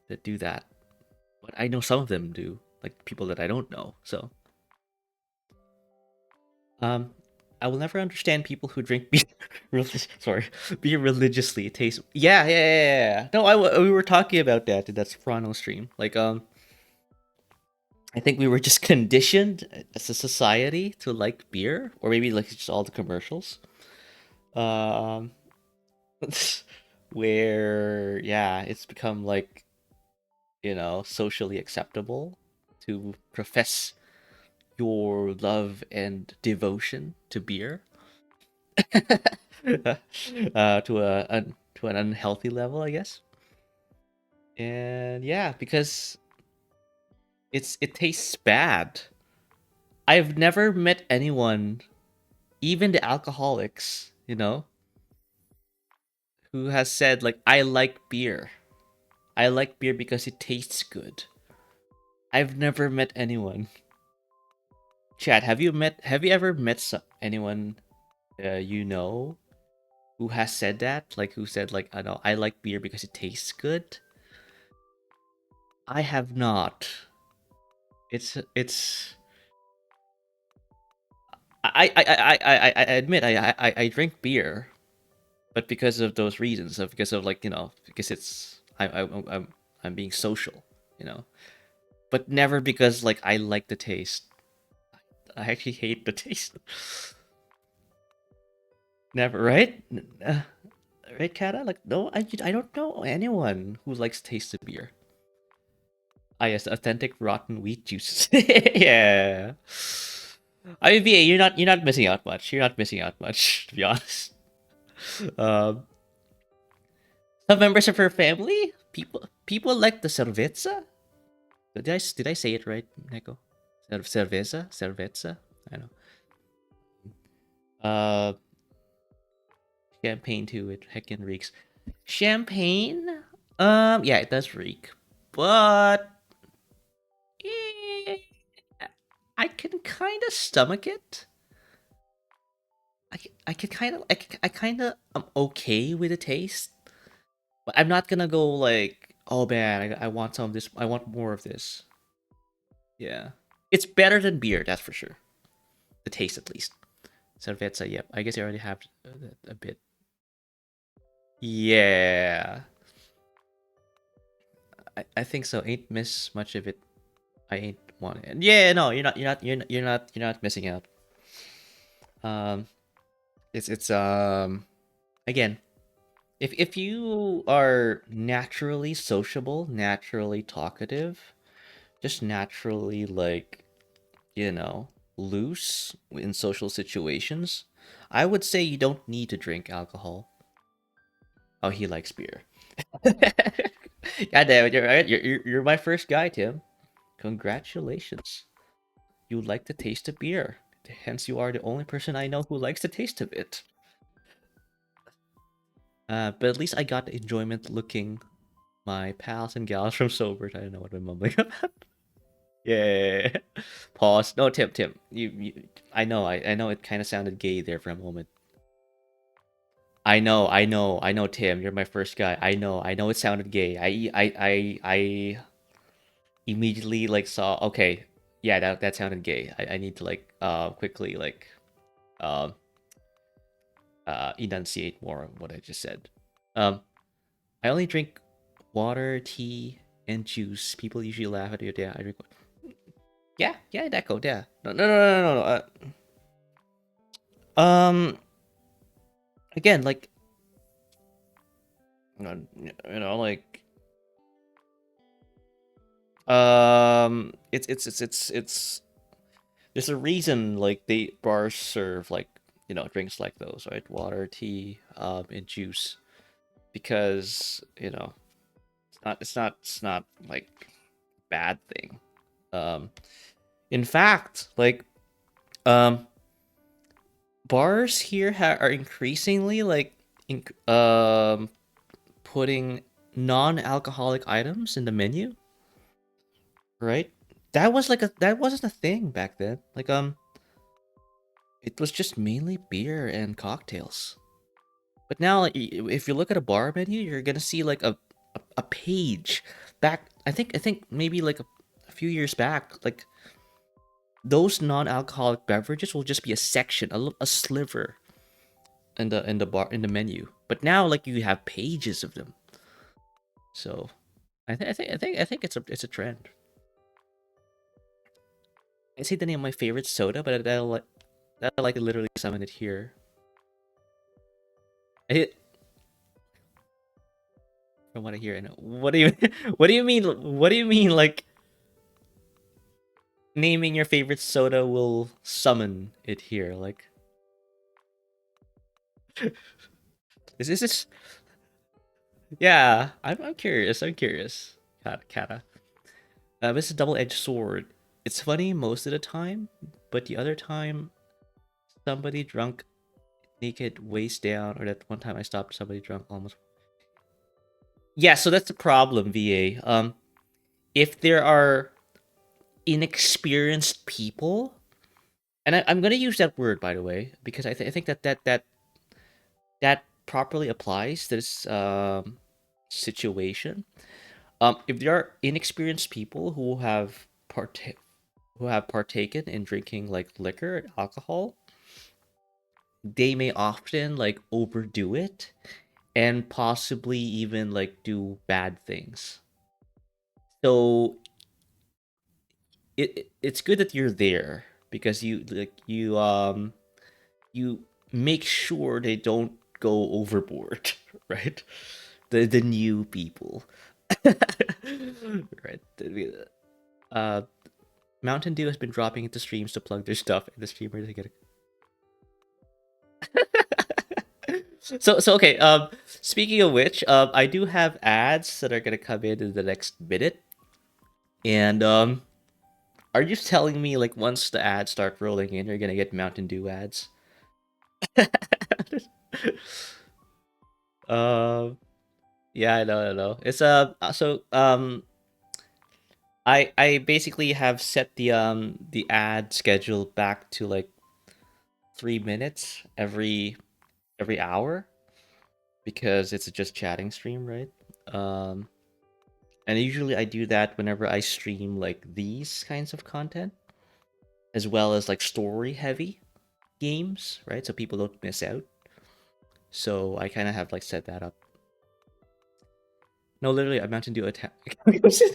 that do that, but I know some of them do. Like people that I don't know. So um, I will never understand people who drink beer. Sorry, beer religiously. It tastes. Yeah, yeah, yeah, yeah. Yeah. No, we were talking about that in that Soprano stream. Like I think we were just conditioned as a society to like beer, or maybe like just all the commercials. Um, where yeah, it's become like socially acceptable to profess your love and devotion to beer, to an unhealthy level, I guess. And yeah, because it tastes bad. I've never met anyone, even the alcoholics, who has said like I like beer. I like beer because it tastes good. I've never met anyone. Chad, have you ever met anyone who has said that? Like who said like I know I like beer because it tastes good? I have not. It's I admit I drink beer, but because of those reasons, because of like because it's I'm being social, you know, but never because like I like the taste. I actually hate the taste. Never, right? Right, Kata? Like no, I don't know anyone who likes taste of beer. Ah, yes, authentic rotten wheat juice. Yeah. I mean, VA, you're not missing out much. You're not missing out much, to be honest. Um, some members of her family, people like the cerveza. Did I say it right, Neko? Cerveza. I know. Uh, champagne too. It heckin' reeks. Champagne. Yeah, it does reek, but eh, I can kind of stomach it. I could kind of I kind of am okay with the taste, but I'm not gonna go like, oh man, I want some of this. I want more of this. Yeah, it's better than beer, that's for sure. The taste, at least. Cerveza, yep. I guess I already have a bit. Yeah, I think so. Ain't miss much of it. I ain't want it. Yeah, no, you're not missing out. Um, it's again, if you are naturally sociable, naturally talkative, just naturally like, you know, loose in social situations, I would say you don't need to drink alcohol. Oh, he likes beer. God damn it, you're right. You're my first guy, Tim. Congratulations. You like the taste of beer. Hence, you are the only person I know who likes the taste of it. But at least I got the enjoyment looking my pals and gals from sober. I don't know what I'm mumbling about. Yeah. Pause. No, Tim. I know. It kind of sounded gay there for a moment. I know, Tim. You're my first guy. I know. It sounded gay. I immediately like saw. Okay, yeah, that sounded gay. I need to like quickly like um enunciate more on what I just said. Um, I only drink water, tea, and juice. People usually laugh at you. Yeah, I drink. Yeah, that go. Yeah. No. Um, again, like like it's there's a reason like they bars serve like drinks like those, right? Water, tea, and juice, because it's not like bad thing. Um, in fact, like um bars here are increasingly like putting non-alcoholic items in the menu, right? That wasn't a thing back then. Like it was just mainly beer and cocktails. But now, like, if you look at a bar menu, you're gonna see like a page back. I think maybe like a few years back, like those non-alcoholic beverages will just be a section, a sliver in the bar in the menu. But now, like you have pages of them. So I think it's a trend. I say the name of my favorite soda, but that I like literally summon it here. I hit from what I hear. And what do you what do you mean? What do you mean? Like naming your favorite soda will summon it here? Like is this? Yeah, I'm curious. I'm curious. Kata. This is a double-edged sword. It's funny most of the time, but the other time, somebody drunk naked waist down, or that one time I stopped somebody drunk almost. Yeah, so that's the problem, VA. If there are inexperienced people, and I'm gonna use that word by the way because I think that properly applies to this situation. If there are inexperienced people who have partaken in drinking like liquor and alcohol, they may often like overdo it and possibly even like do bad things. So it's good that you're there because you make sure they don't go overboard, right? The new people, right? Uh, Mountain Dew has been dropping into streams to plug their stuff, and the streamers get it. So okay. Speaking of which, I do have ads that are gonna come in the next minute, and are you telling me like once the ads start rolling in, you're gonna get Mountain Dew ads? um, yeah, I know. It's so I basically have set the ad schedule back to like 3 minutes every hour because it's a just chatting stream, right? Um, and usually I do that whenever I stream like these kinds of content, as well as like story heavy games, right? So people don't miss out. So I kind of have like set that up. No, literally, I'm Mountain Dew attack. So,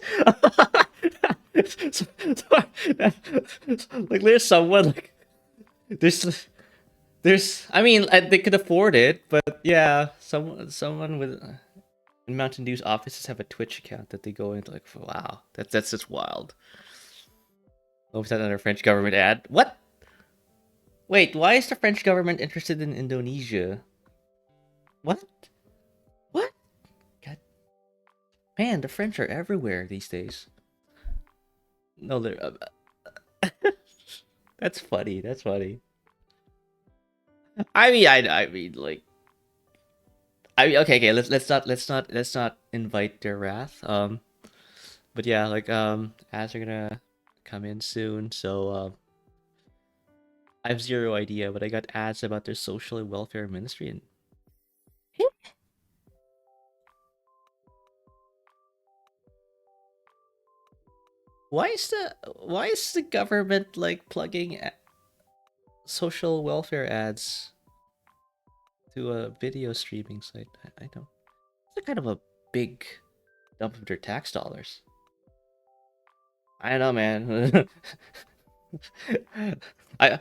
like, there's someone like there's. I mean, they could afford it, but yeah, someone with in Mountain Dew's offices have a Twitch account that they go into. Like, wow, that's just wild. Oh, was that another French government ad? What? Wait, why is the French government interested in Indonesia? What? What? God, man, the French are everywhere these days. No, they're. That's funny. That's funny. I mean, like, okay. Let's not invite their wrath. But yeah, like, ads are gonna come in soon, so I have zero idea, but I got ads about their social and welfare ministry, and why is the government like plugging social welfare ads to a video streaming site? I don't. It's a kind of a big dump of their tax dollars. I don't know, man. I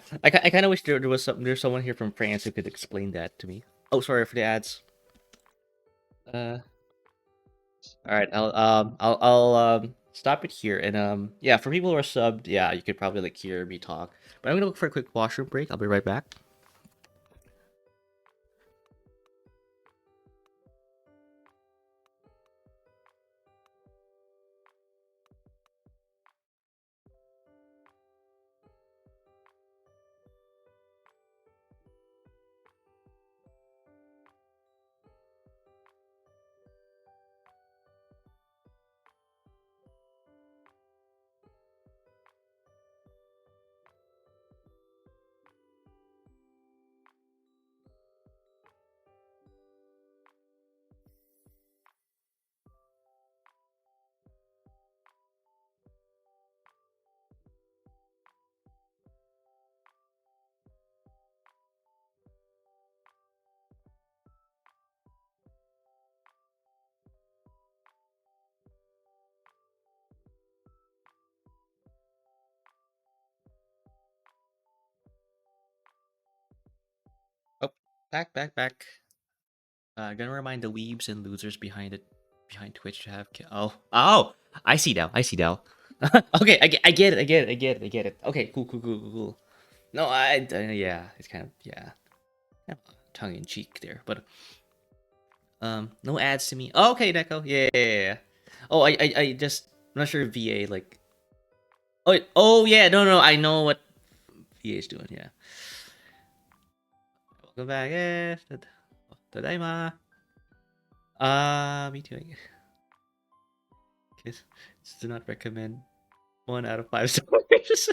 kind of wish there's someone here from France who could explain that to me. Oh, sorry for the ads. Uh, all right, I'll stop it here, and yeah, for people who are subbed, yeah, you could probably like hear me talk, but I'm gonna look for a quick washroom break. I'll be right back. Oh, back. Gonna remind the weebs and losers behind Twitch to have. Oh, I see now. I see now. Okay, I get it. I get it. Okay, cool. No, yeah, it's kind of yeah, tongue in cheek there, but no ads to me. Oh, okay, Neko. Yeah. Oh, I just I'm not sure if VA like. Oh yeah, no, I know what VA is doing. Yeah. Welcome back. Yeah. Tadaima. Me too. I guess. Just do not recommend 1 out of 5 stars.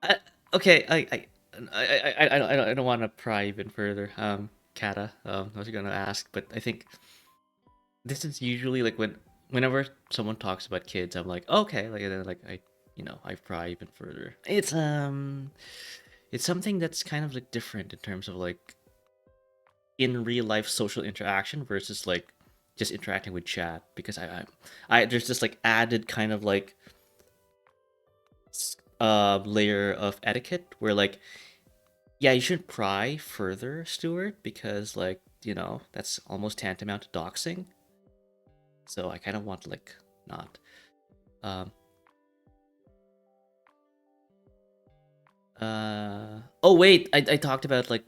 I, okay, I don't want to pry even further. Kata, I was gonna ask, but I think this is usually like whenever someone talks about kids, I'm like, okay, like and then like I pry even further. It's something that's kind of like different in terms of like in real life social interaction versus like just interacting with chat because I there's this like added kind of like layer of etiquette where like yeah you shouldn't pry further, Stuart, because like that's almost tantamount to doxing. So I kind of want to like not. Um. Oh wait, I talked about like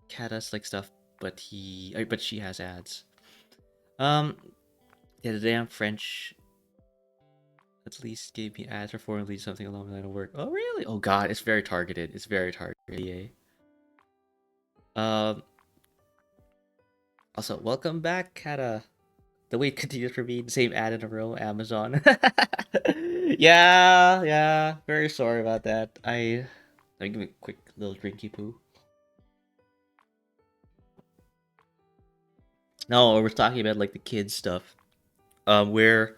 Kata's like stuff, but she has ads. Um. Yeah, the damn French at least gave me ads for formally something along the line of work. Oh really? Oh god, it's very targeted. It's very targeted. Um. Also, welcome back, Kata. The wait continues for me. The same ad in a row. Amazon. Yeah. Very sorry about that. Let me give me a quick little drinky poo. No, we're talking about like the kids stuff. Where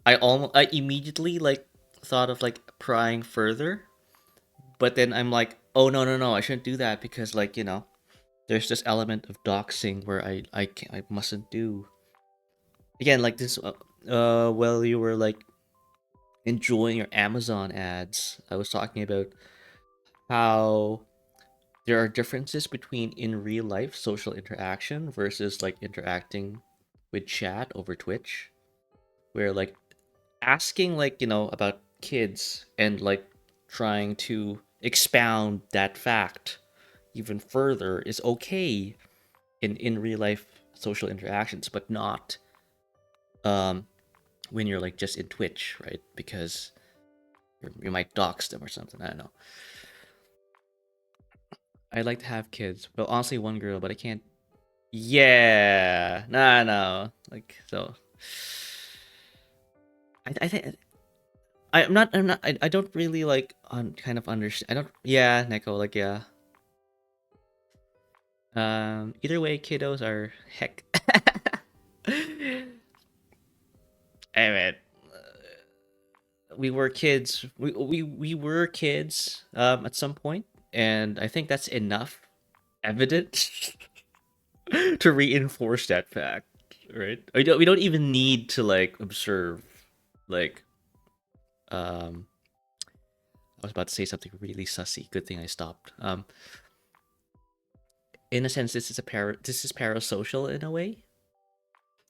I immediately like thought of like prying further, but then I'm like, oh no, I shouldn't do that because like there's this element of doxing where I mustn't do again like this. While you were like enjoying your Amazon ads, I was talking about how there are differences between in real life social interaction versus like interacting with chat over Twitch, where like asking like about kids and like trying to expound that fact even further is okay in real life social interactions, but not um when you're like just in Twitch, right? Because you might dox them or something. I don't know. I'd like to have kids, but honestly, one girl, but I can't. Yeah, nah, no, like so. I think I don't really like kind of understand. I don't. Yeah, Neko, like yeah. Either way, kiddos are heck. I mean, we were kids. We were kids at some point, and I think that's enough evidence to reinforce that fact, right? We don't even need to like observe, like um. I was about to say something really sussy. Good thing I stopped. In a sense, this is parasocial in a way.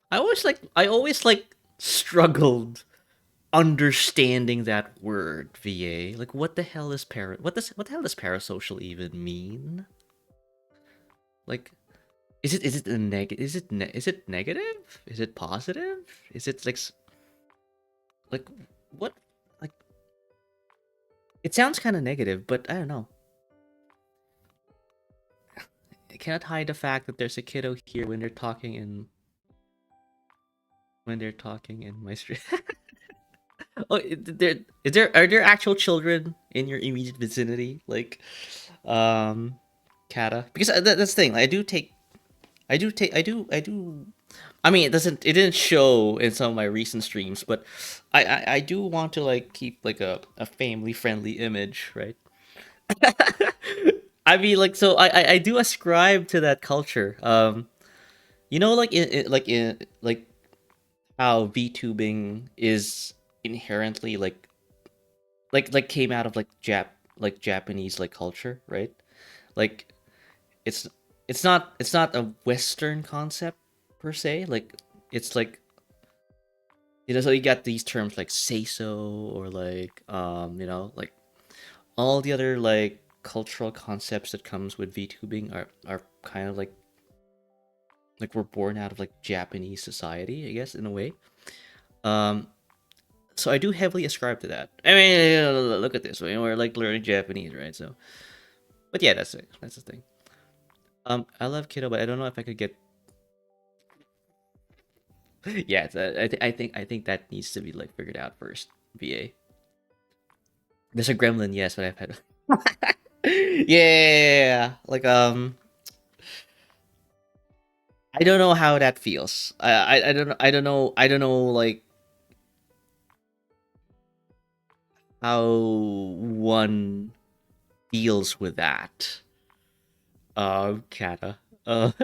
I always like struggled understanding that word, VA. Like what the hell is what the hell does parasocial even mean? Like is it a is it negative? Is it positive? Is it like what like it sounds kind of negative, but I don't know. I cannot hide the fact that there's a kiddo here when they're talking in my street. Oh, are there actual children in your immediate vicinity, like, um, Kata? Because that's the thing. I do. I mean, it didn't show in some of my recent streams, but I do want to like keep like a family friendly image, right? I mean, like, so I do ascribe to that culture. Like like how VTubing is inherently like came out of like Japanese like culture, right? Like it's it's not a Western concept per se. Like it's like so you got these terms like seiso or like like all the other like cultural concepts that comes with VTubing are kind of like we're born out of like Japanese society, I guess, in a way. Um, so I do heavily ascribe to that. I mean, look at this. We're like learning Japanese, right? So, but yeah, that's it. That's the thing. I love Kiddo, but I don't know if I could get. Yeah, I think that needs to be like figured out first. VA. There's a gremlin, yes, but I've had. Yeah, like I don't know how that feels. I don't know like how one deals with that. Kata. But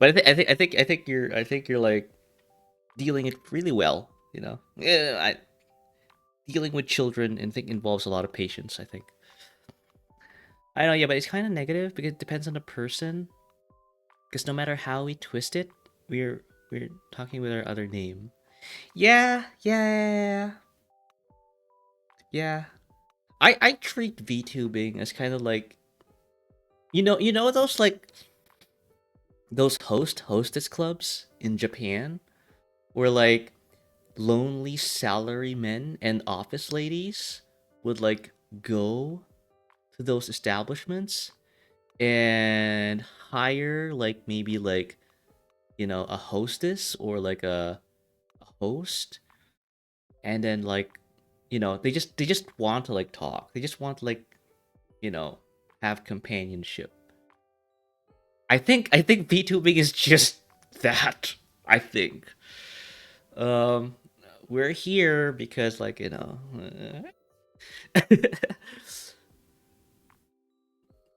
I think you're like dealing it really well. Yeah, dealing with children and think involves a lot of patience. I think. I know, yeah, but it's kind of negative because it depends on the person. Because no matter how we twist it, we're talking with our other name. Yeah, yeah, yeah. I treat VTubing as kind of like those like those hostess clubs in Japan where like lonely salarymen and office ladies would like go to those establishments and hire like maybe like a hostess or like a host, and then like they just want to like talk, they just want to like you know, have companionship. I think VTubing is just that. I think. Um, we're here because, like, uh,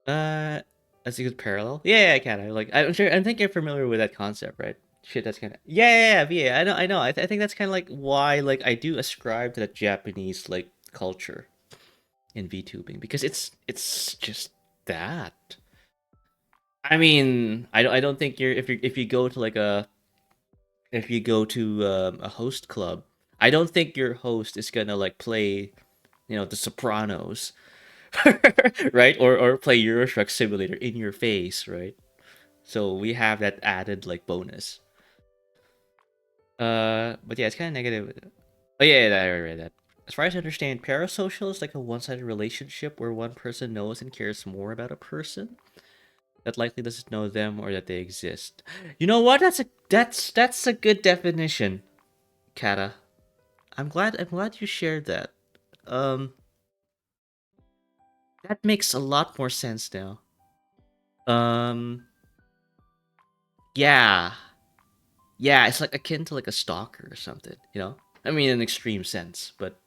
that's a good parallel. Yeah, I kind of like. I'm sure. I think you're familiar with that concept, right? Shit, that's kind of yeah. I know, I know. I think that's kind of like why like I do ascribe to that Japanese like culture in VTubing because it's just that. I mean, I don't think you're if you go to like a if you go to a host club, I don't think your host is gonna like play The Sopranos, right? Or play Euro Truck Simulator in your face, right? So we have that added like bonus. But yeah, it's kind of negative. Oh yeah, I already read that. As far as I understand, parasocial is like a one-sided relationship where one person knows and cares more about a person that likely doesn't know them or that they exist. You know what? That's a good definition, Kata. I'm glad you shared that. Um, that makes a lot more sense now. Um, yeah, yeah, it's like akin to like a stalker or something. I mean, in an extreme sense, but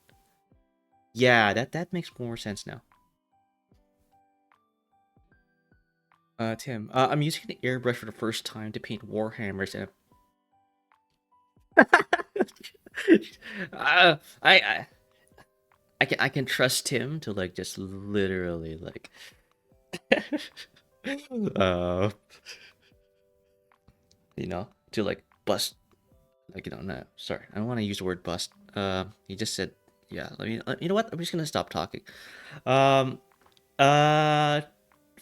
yeah, that makes more sense now. Tim, I'm using an airbrush for the first time to paint warhammers, and I I can trust Tim to like just literally like uh to like bust like no, sorry, I don't want to use the word bust. He just said yeah. Let me. You know what? I'm just gonna stop talking. Um. Uh.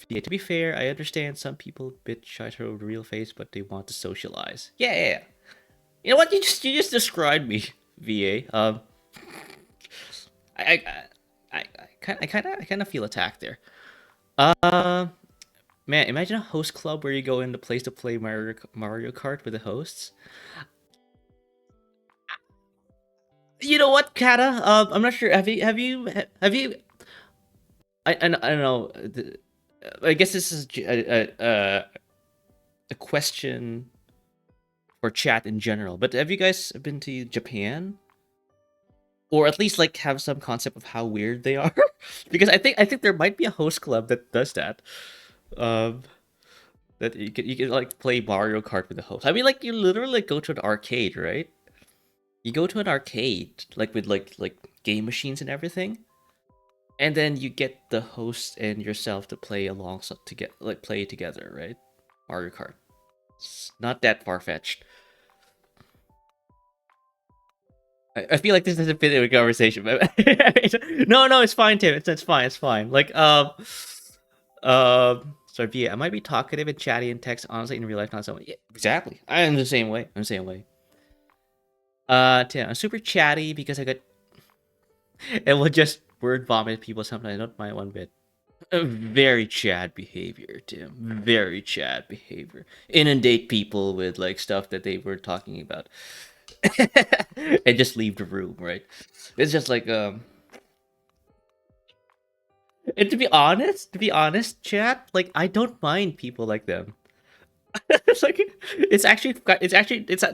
Yeah. To be fair, I understand some people a bit shy to show the real face, but they want to socialize. Yeah. Yeah. Yeah. You know what? You just described me, VA. I I kind of feel attacked there. Um. Man, imagine a host club where you go into place to play Mario Kart with the hosts. You know what, Kata? I'm not sure. Have you? I don't know. I guess this is a question for chat in general. But have you guys been to Japan, or at least like have some concept of how weird they are? Because I think there might be a host club that does that. Um, that you can like play Mario Kart with the host. I mean, like you literally like, go to an arcade, right? You go to an arcade like with like game machines and everything, and then you get the host and yourself to play along to get like play together, right? Mario Kart. It's not that far fetched. I feel like this is a bit of a conversation, but no, no, it's fine, Tim. It's fine. It's fine. Like sorry, yeah, I might be talkative and chatty in text. Honestly, in real life, not so. Yeah, exactly. I'm the same way. I'm the same way. Tim, I'm super chatty because I got and will just word vomit people sometimes. I don't mind one bit. Very Chad behavior, Tim. Very Chad behavior. Inundate people with like stuff that they were talking about, and just leave the room. Right? It's just like And to be honest, Chad, like I don't mind people like them. It's like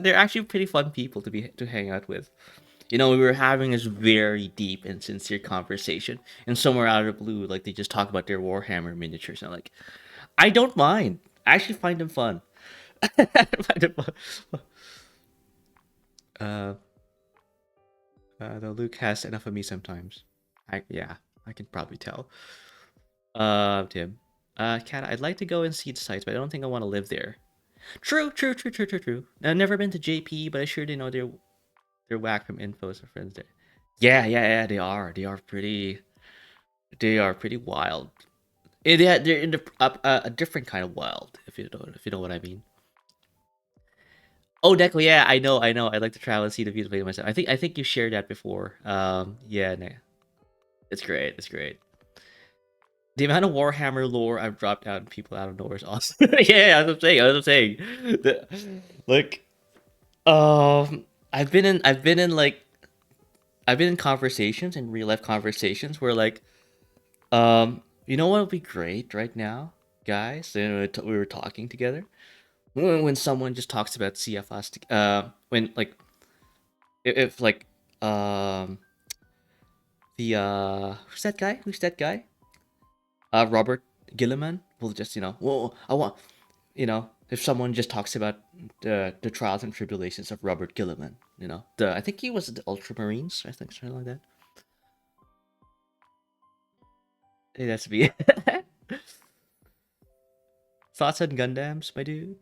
they're actually pretty fun people to hang out with. We were having this very deep and sincere conversation, and somewhere out of the blue, like they just talk about their Warhammer miniatures, and I'm like, I don't mind. I actually find them fun. I find them fun. Uh, though Luke has enough of me sometimes. Yeah, I can probably tell. Tim. Kat, I'd like to go and see the sites, but I don't think I want to live there. True, true, true, true, true, true. I've never been to JP, but I sure do know they're whack from infos of friends there. Yeah, yeah, yeah, they are. They are pretty wild. They're in a different kind of wild, if you know what I mean. Oh, Deco, yeah, I know. I'd like to travel and see the views of myself. I think you shared that before. Yeah, no, it's great. It's great. The amount of Warhammer lore I've dropped out and people out of nowhere is awesome. Yeah, as I'm saying, as I'm saying. Like, I've been in conversations, in real life conversations, where like, You know what would be great right now, guys? We were talking together. When someone just talks about CFS, when like if like um the who's that guy? Who's that guy? Robert Gilliman will just well I want if someone just talks about the trials and tribulations of Robert Gilliman, I think he was the Ultramarines, I think something like that. Hey, that's me. Thoughts on Gundams, my dude?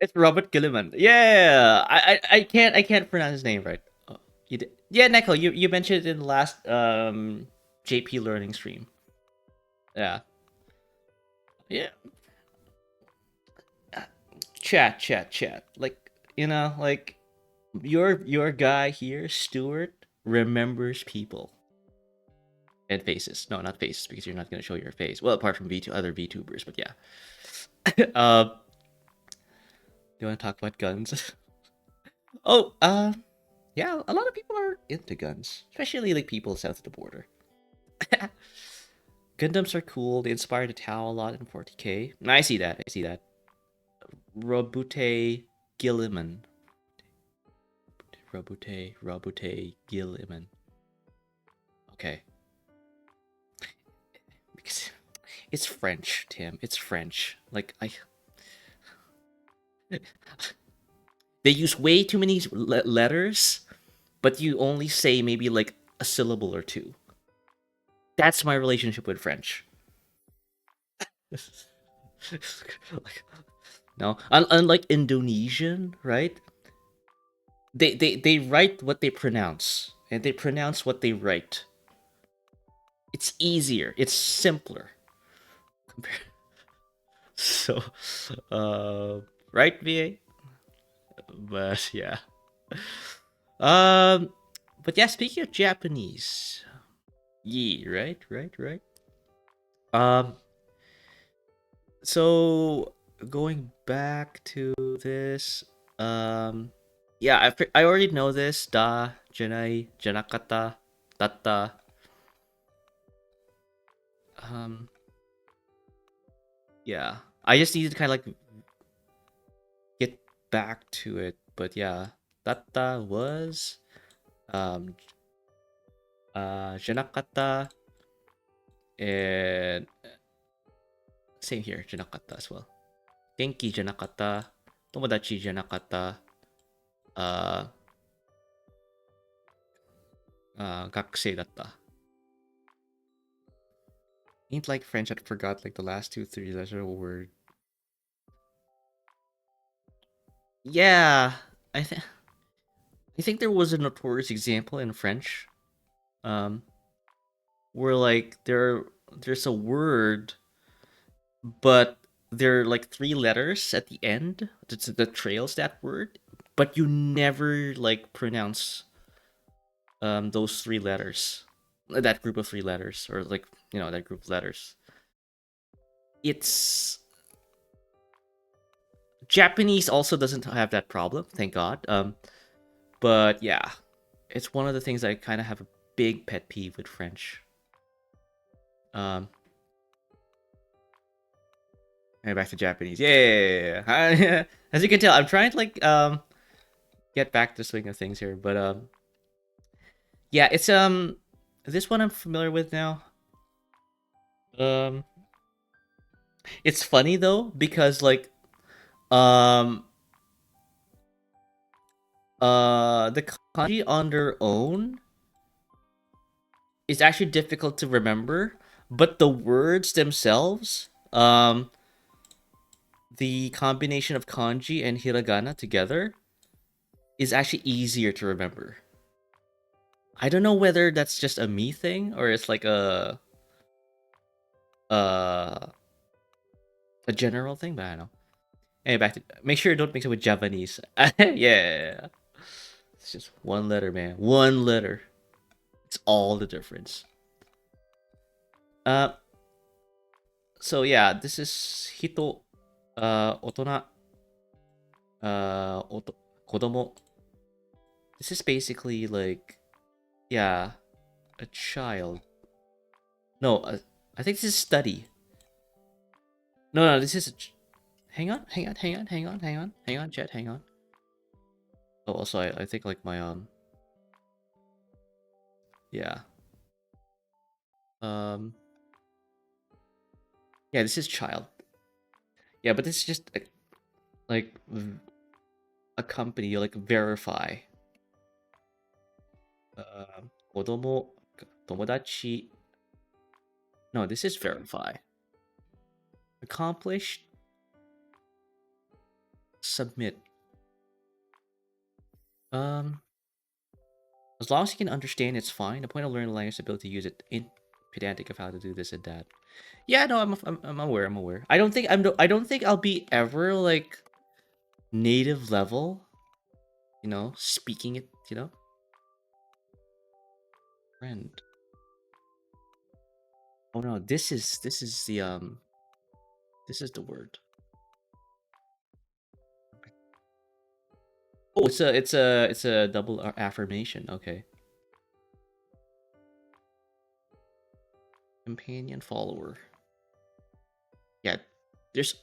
It's Robert Gilliman. Yeah, I can't pronounce his name right. Oh, you did. Yeah, Neko, you mentioned it in the last JP learning stream. Yeah, yeah. Uh, chat. Like like your guy here, Stuart, remembers people and faces. No, not faces because you're not gonna show your face. Well, apart from other VTubers, but yeah. Do you want to talk about guns? Oh, yeah, a lot of people are into guns, especially like people south of the border. Gundams are cool. They inspire the Tau a lot in 40k. I see that. I see that. Robute Gilliman. Robute Gilliman. Okay. Because it's French, Tim. It's French. Like they use way too many letters, but you only say maybe like a syllable or two. That's my relationship with French. Like, no, unlike Indonesian, right? They write what they pronounce, and they pronounce what they write. It's easier. It's simpler. So, uh, right, VA? But yeah. Um, but yeah. Speaking of Japanese, right. Um, so going back to this, yeah, I already know this. Da, janai, janakata, datta. Um, yeah, I just needed to kind of like get back to it, but yeah, datta was um janakata and same here, janakata as well. Genki janakata, tomodachi janakata, uh, gakusei datta. Ain't like French, I forgot like the last two, three letters of a word. Yeah, I think I think there was a notorious example in French, um, where like there's a word, but there are like three letters at the end that trails that word, but you never like pronounce those three letters, that group of three letters, or like that group of letters. It's Japanese also doesn't have that problem, thank God. But yeah, it's one of the things I kind of have a big pet peeve with French. Um, and back to Japanese. Yeah. As you can tell, I'm trying to like get back to the swing of things here, but yeah, it's this one I'm familiar with now. Um, it's funny though because like um the kanji on their own is actually difficult to remember, but the words themselves, the combination of kanji and hiragana together is actually easier to remember. I don't know whether that's just a me thing or it's like uh, a general thing, but I don't know. Anyway, back to make sure you don't mix it with Japanese. Yeah, it's just one letter, man. One letter. It's all the difference. Uh, so yeah, this is hito, otona, kodomo. This is basically like, yeah, a child. No, I think this is study. No, no, this is. Hang on, hang on, hang on, hang on, hang on, hang on, chat, hang on. Oh, also, I think like my yeah, um, yeah, this is child. Yeah, but this is just like a company. You like verify. 子供、友達. No, this is verify. Accomplished. Submit. Um, as long as you can understand, it's fine. The point of learning language is the ability to use it in pedantic of how to do this and that. Yeah, no, I'm aware. I'm aware. I don't think I'll be ever like native level. You know, speaking it. You know, friend. Oh no, this is the word. Oh, it's a double affirmation. Okay, companion follower. Yeah, there's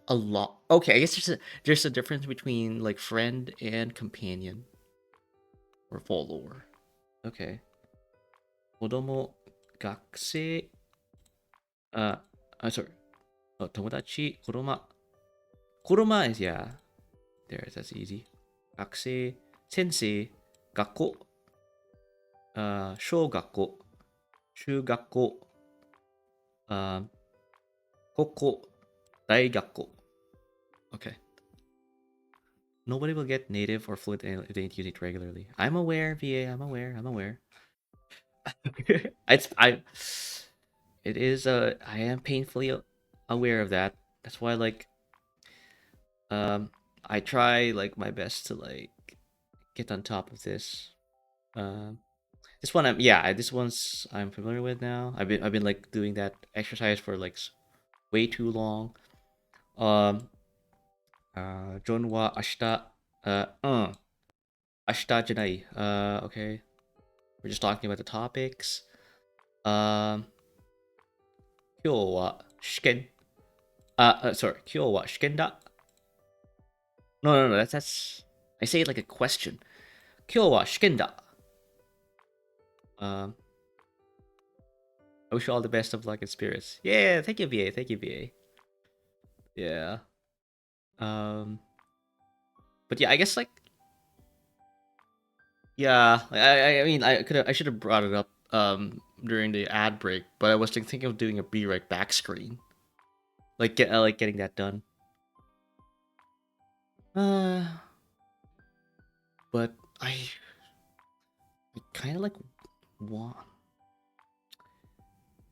a lot. Okay, I guess there's a difference between like friend and companion or follower. Okay. 子供、学生、sorry. Oh, 友達、子供 is yeah. There, that's easy. 学生、先生、学校、小学校、中学校、高校、大学校. Okay. Nobody will get native or fluent if they use it regularly. I'm aware, VA. I'm aware. I'm aware. it's I. It is. I am painfully aware of that. That's why, like, I try like my best to like get on top of this. Um, this one, this one's I'm familiar with now. I've been like doing that exercise for like way too long. Um, ジョンは明日、明日じゃない。Okay. We're just talking about the topics. 今日は試験。sorry. 今日は試験だ。No, no, no. That's. I say it like a question. 今日は試験だ. Um, I wish you all the best of luck and spirits. Yeah, thank you, BA. Thank you, BA. Yeah. Um, but yeah, I guess like yeah, I mean I should have brought it up during the ad break, but I was thinking of doing a be right back screen, like getting that done. Uh, but I kind of like want.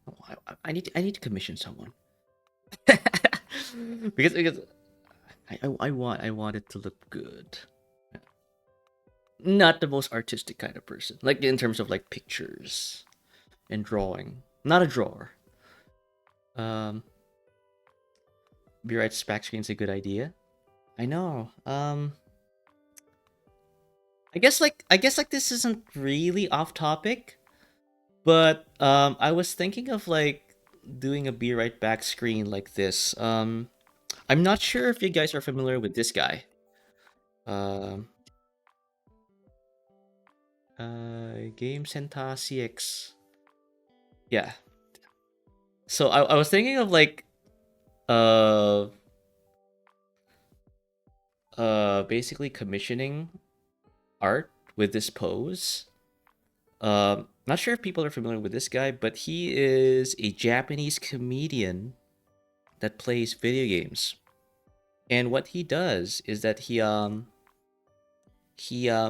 Oh, I need to commission someone because I want it to look good. Not the most artistic kind of person, like in terms of like pictures and drawing. Not a drawer. Um, be right back screen's a good idea. I know. I guess like this isn't really off topic, but I was thinking of like doing a be right back screen like this. I'm not sure if you guys are familiar with this guy. Um, Game Center CX. Yeah. So I was thinking of like uh basically commissioning art with this pose. Not sure if people are familiar with this guy, but he is a Japanese comedian that plays video games. And what he does is that he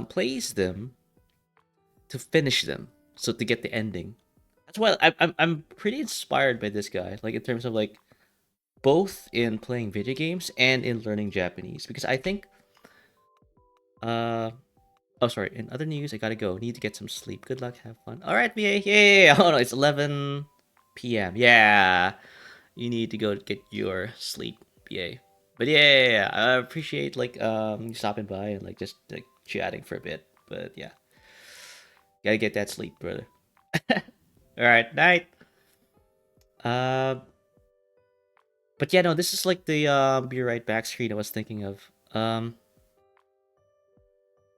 plays them to finish them, so to get the ending. That's why I'm pretty inspired by this guy, like in terms of like both in playing video games and in learning Japanese, because I think uh oh sorry, in other news, I gotta go. Need to get some sleep. Good luck, have fun. All right, BA. Yeah. Oh no, it's 11 p.m. Yeah, you need to go get your sleep, BA. But yeah, I appreciate like you stopping by and like just like chatting for a bit. But yeah, gotta get that sleep, brother. All right, night. Uh, but yeah, no, this is like the be right back screen I was thinking of.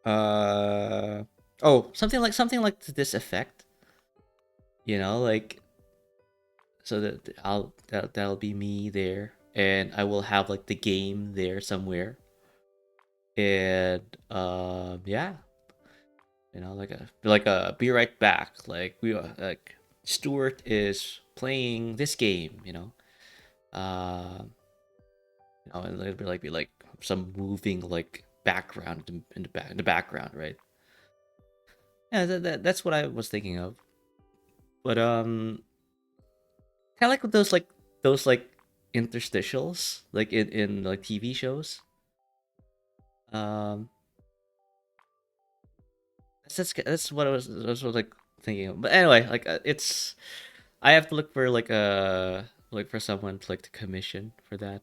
Uh, oh, something like to this effect. Like so that that'll be me there, and I will have like the game there somewhere, and yeah, like a be right back. Like Stuart is playing this game. Uh, and it'll be like some moving like background in the background, right? Yeah, that's what I was thinking of. But kind of like with those interstitials, like in like TV shows. Um, that's what I was like thinking of. But anyway, like it's I have to look for like for someone to like to commission for that.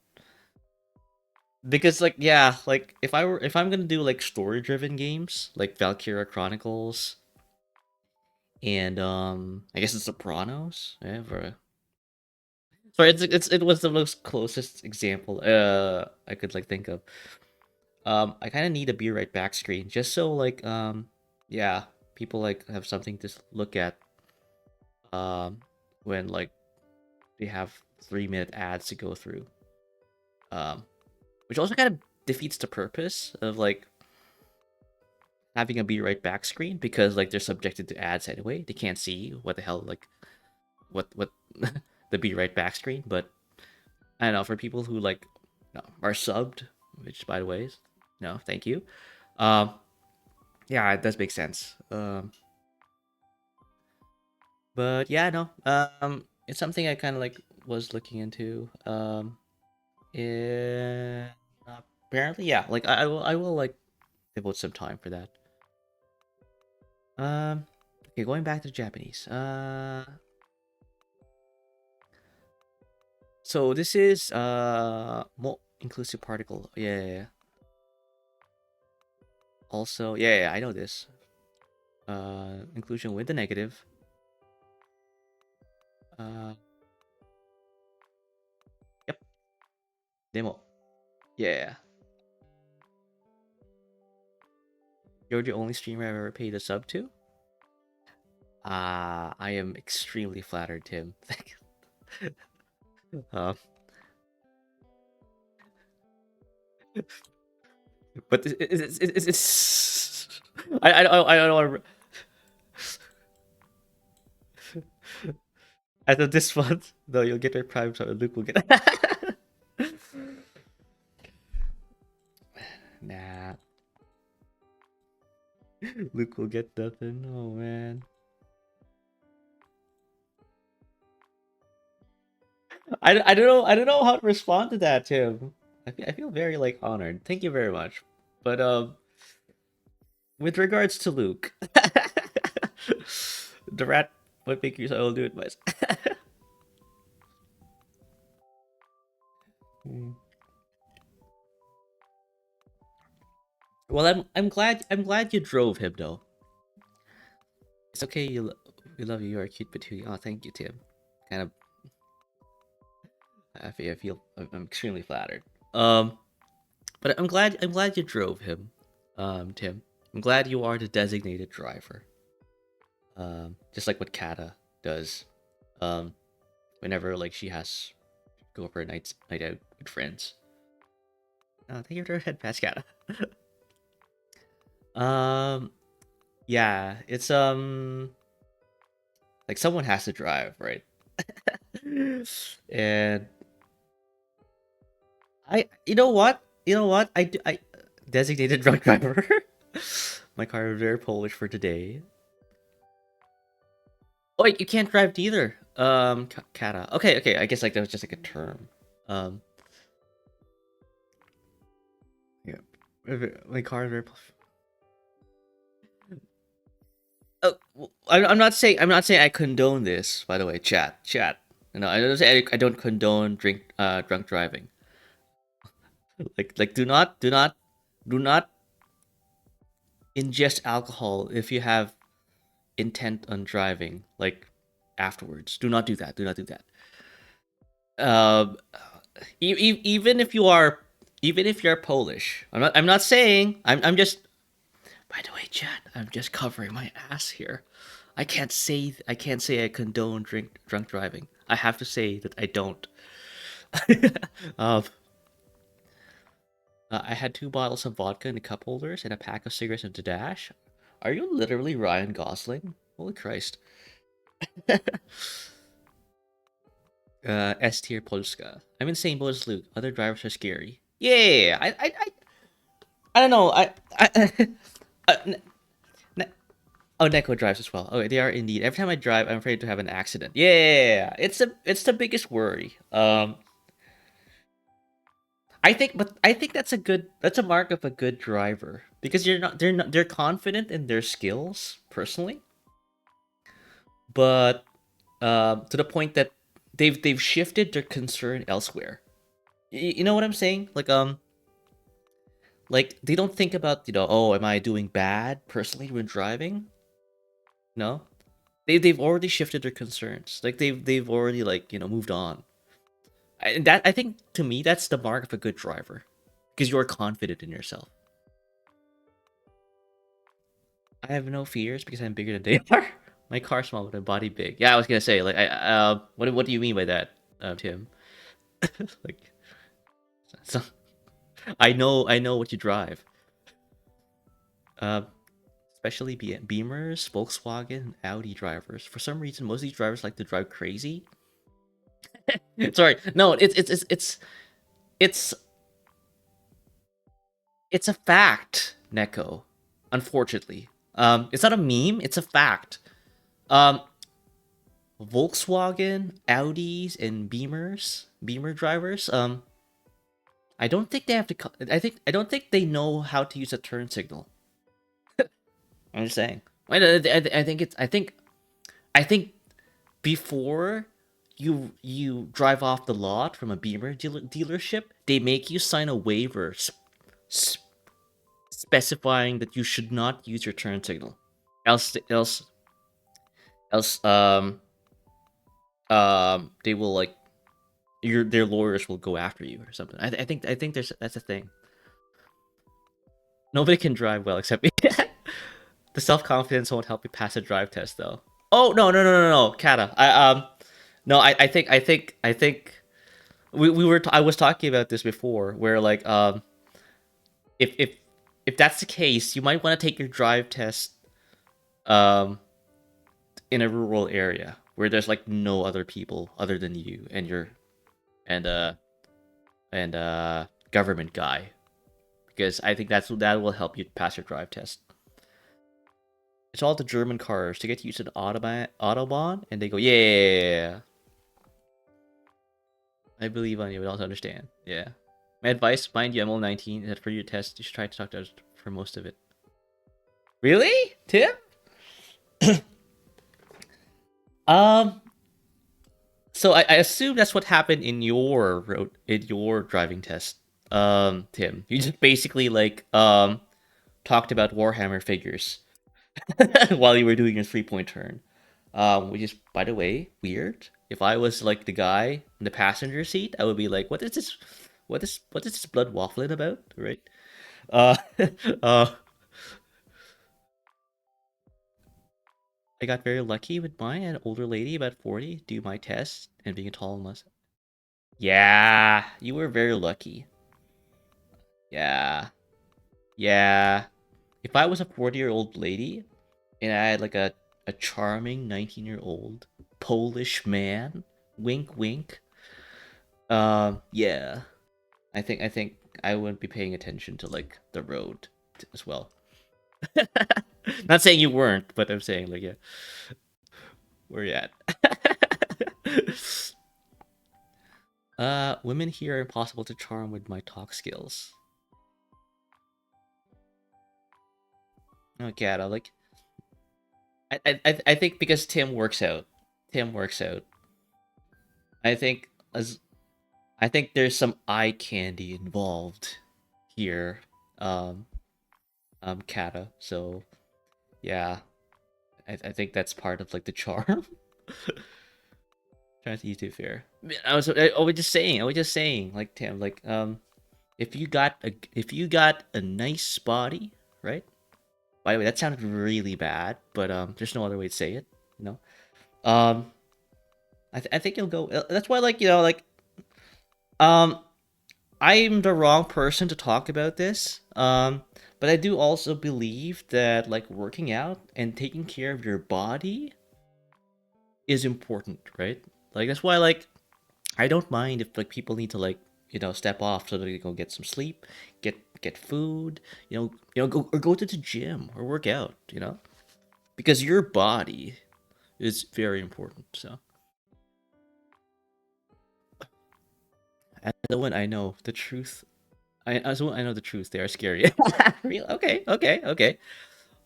Because like yeah, like if I'm gonna do like story driven games like Valkyria Chronicles and I guess it's Sopranos. Yeah, sorry, it was the most closest example I could like think of. I kind of need a be right back screen just so like yeah, people like have something to look at um when like they have 3-minute ads to go through. Um, which also kind of defeats the purpose of like having a be right back screen because like they're subjected to ads anyway. They can't see what the hell like what the be right back screen. But I don't know, for people who like are subbed, which by the way is no, thank you. Um, yeah, it does make sense. But yeah, no, it's something I kind of like was looking into. And apparently, yeah, like I will like devote some time for that. Okay, going back to Japanese. So this is more inclusive particle. Yeah, yeah, yeah. Also, yeah, yeah, I know this. Inclusion with the negative. Uh, yep. Demo. Yeah. You're the only streamer I've ever paid a sub to. I am extremely flattered, Tim. Thank you. But it's I don't want to. As of this month, though, you'll get your prime, so Luke will get. Nah, Luke will get nothing. Oh man, I don't know how to respond to that, Tim. I feel very like honored. Thank you very much. But with regards to Luke, the rat would make you so I will do it myself. Hmm. Well, I'm glad you drove him though. It's okay. We love you. You are cute patootie. Oh, thank you, Tim. Kind of. I feel I'm extremely flattered. Um, but I'm glad you drove him, Tim. I'm glad you are the designated driver. Just like what Kata does. Um, whenever like she has to go for a night out with friends. Thank you for your head pass, Kata. um, yeah, it's like someone has to drive, right? And you know what? I designated drunk driver. My car is very Polish for today. Oh, wait, you can't drive neither. Kata. Okay, okay. I guess like that was just like a term. Um, yeah. My car is very. Oh, I'm not saying I condone this. By the way, chat. I don't say I don't condone drunk driving. Like do not ingest alcohol if you have intent on driving. Like afterwards, do not do that. Do not do that. Um, even if you are, even if you're Polish, I'm not saying. I'm just. By the way, chat. I'm just covering my ass here. I can't say I condone drunk driving. I have to say that I don't. um, I had 2 bottles of vodka in the cup holders and a pack of cigarettes in the dash. Are you literally Ryan Gosling? Holy Christ. S tier Polska. I'm in the same boat as Luke. Other drivers are scary. Yeah, I don't know. Uh, n- oh, Neko drives as well. Okay, they are indeed. Every time I drive, I'm afraid to have an accident. Yeah, it's the biggest worry. I think that's a mark of a good driver because they're confident in their skills personally, but to the point that they've shifted their concern elsewhere. You know what I'm saying? Like they don't think about, oh, am I doing bad personally when driving? No, they've already shifted their concerns. Like they've already, like, moved on. And that, I think, to me, that's the mark of a good driver because you're confident in yourself. I have no fears because I'm bigger than they are. My car's small, but my body big. Yeah, I was gonna say, like, what do you mean by that, Tim? Like, so, I know what you drive. Uh, Especially Beamers, Volkswagen, and Audi drivers. For some reason, most of these drivers like to drive crazy. Sorry, no, it's it's a fact, Neko. Unfortunately, it's not a meme. It's a fact. Um, Volkswagen, Audis, and Beamer drivers. I don't think they have to. I don't think they know how to use a turn signal. I'm just saying. I think it's. I think before you drive off the lot from a dealership, they make you sign a waiver s- specifying that you should not use your turn signal. Else, they will, like, their lawyers will go after you or something. I think that's a thing. Nobody can drive well except me. The self confidence won't help you pass a drive test though. Oh, no, Kata. No, I think I was talking about this before, where, like, if if if that's the case, you might want to take your drive test um in a rural area where there's, like, no other people other than you and your and government guy, because I think that will help you pass your drive test. It's all the German cars to get used to the autobahn, and they go, yeah, I believe on you, but also understand. Yeah. My advice, mind you, I'm only 19, is that for your test, you should try to talk to us for most of it. Really, Tim? Um. So I assume that's what happened in your driving test, Tim. You just basically, like, talked about Warhammer figures while you were doing your 3 point turn. Which is, by the way, weird. If I was, like, the guy in the passenger seat, I would be like, "What is this? What is this blood waffling about?" Right? Uh, uh, I got very lucky with mine. An older lady, about 40, do my test and being a tall mus. Yeah, you were very lucky. Yeah, yeah. If I was a 40-year-old lady and I had, like, a charming 19-year-old Polish man, wink, wink. Yeah. I think I wouldn't be paying attention to, like, the road as well. Not saying you weren't, but I'm saying, like, yeah, where you at? Women here are impossible to charm with my talk skills. Okay, I like. I think because Tim works out. Tim works out. I think as I think there's some eye candy involved here. Um, Kata. So yeah, I think that's part of, like, the charm. Trying to YouTube fair. I was just saying, like Tim, like if you got a nice body, right? By the way, that sounded really bad, but there's no other way to say it, you know. Um, I think you'll go. That's why, like um, I'm the wrong person to talk about this. But I do also believe that like working out and taking care of your body is important, right? Like that's why like I don't mind if like people need to like step off so that they go get some sleep, get food, go to the gym or work out, because your body is very important. So as the one I know the truth, as the one I know the truth, they are scary. Real? Okay, okay, okay.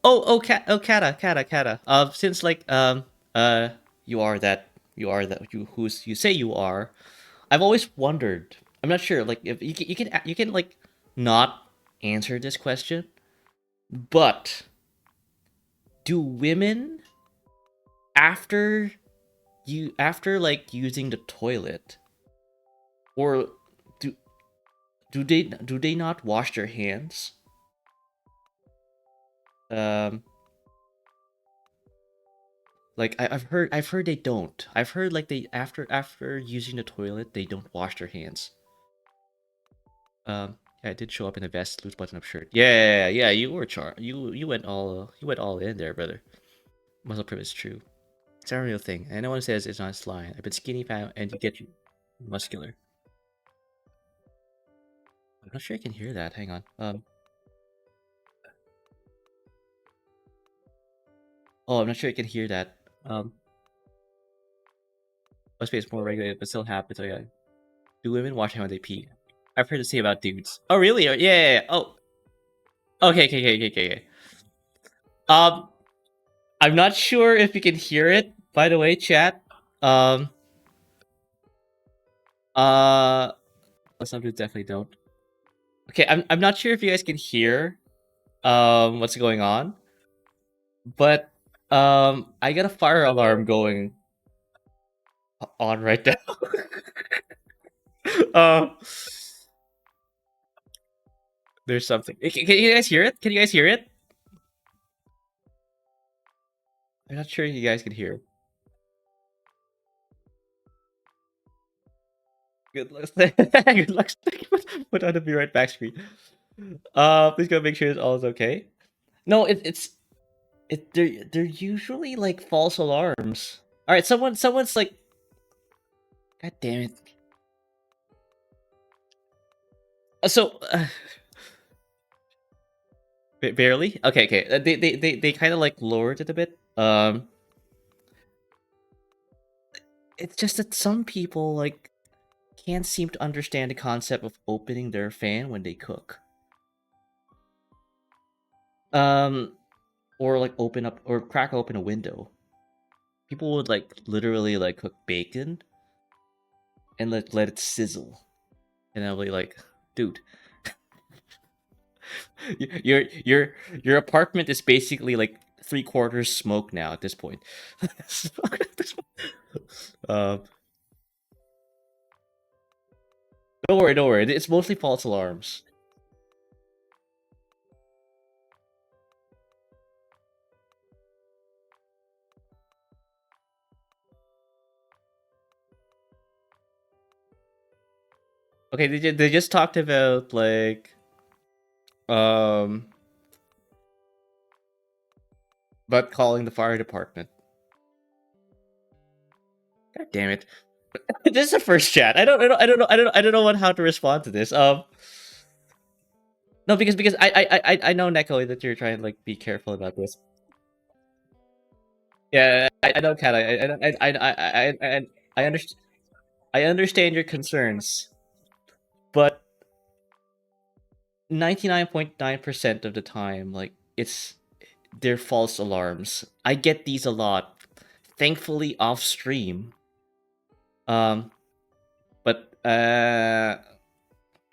Kata. Since like uh you are that you say you are. I've always wondered. I'm not sure. Like if you can like not answer this question, but do women after after like using the toilet or do do they not wash their hands? Um, like I've heard they don't. I've heard like they after using the toilet they don't wash their hands. Yeah, it did show up in a vest, loose button-up shirt. Yeah. You were you went all in there, brother. Muscle prep is true. It's not a real thing. And no one says it's not a lie. I've been skinny fat and you get muscular. I'm not sure I can hear that. Hang on. Oh, I'm not sure I can hear that. Must be it's more regulated, but still happens. Oh yeah. Do women wash how they pee? I've heard to say about dudes. Oh really? Oh, yeah. Oh. Okay. Um, I'm not sure if you can hear it. By the way, chat. Um. Uh. Some dudes definitely don't. Okay. I'm not sure if you guys can hear what's going on, but I got a fire alarm going on right now. um there's something. Can you guys hear it? Can you guys hear it? I'm not sure you guys can hear. Good luck. Good luck. Put on the be right back screen. Please go make sure it's all is okay. No, they're usually like false alarms. All right, someone's like, God damn it. So barely. Okay. They kind of like lowered it a bit. It's just that some people like can't seem to understand the concept of opening their fan when they cook. Um, or like open up or crack open a window. People would like literally like cook bacon and let it sizzle, and I'll be like, dude, your apartment is basically like three-quarters smoke now at this point. um, don't worry. It's mostly false alarms. Okay, they just talked about like um about calling the fire department. God damn it. This is the first chat. I don't know how to respond to this. No, because I know Neko that you're trying to like be careful about this. Yeah, I know, Kat. I understand. I understand your concerns, but 99.9% of the time, like they're false alarms. I get these a lot. Thankfully, off stream. Um, but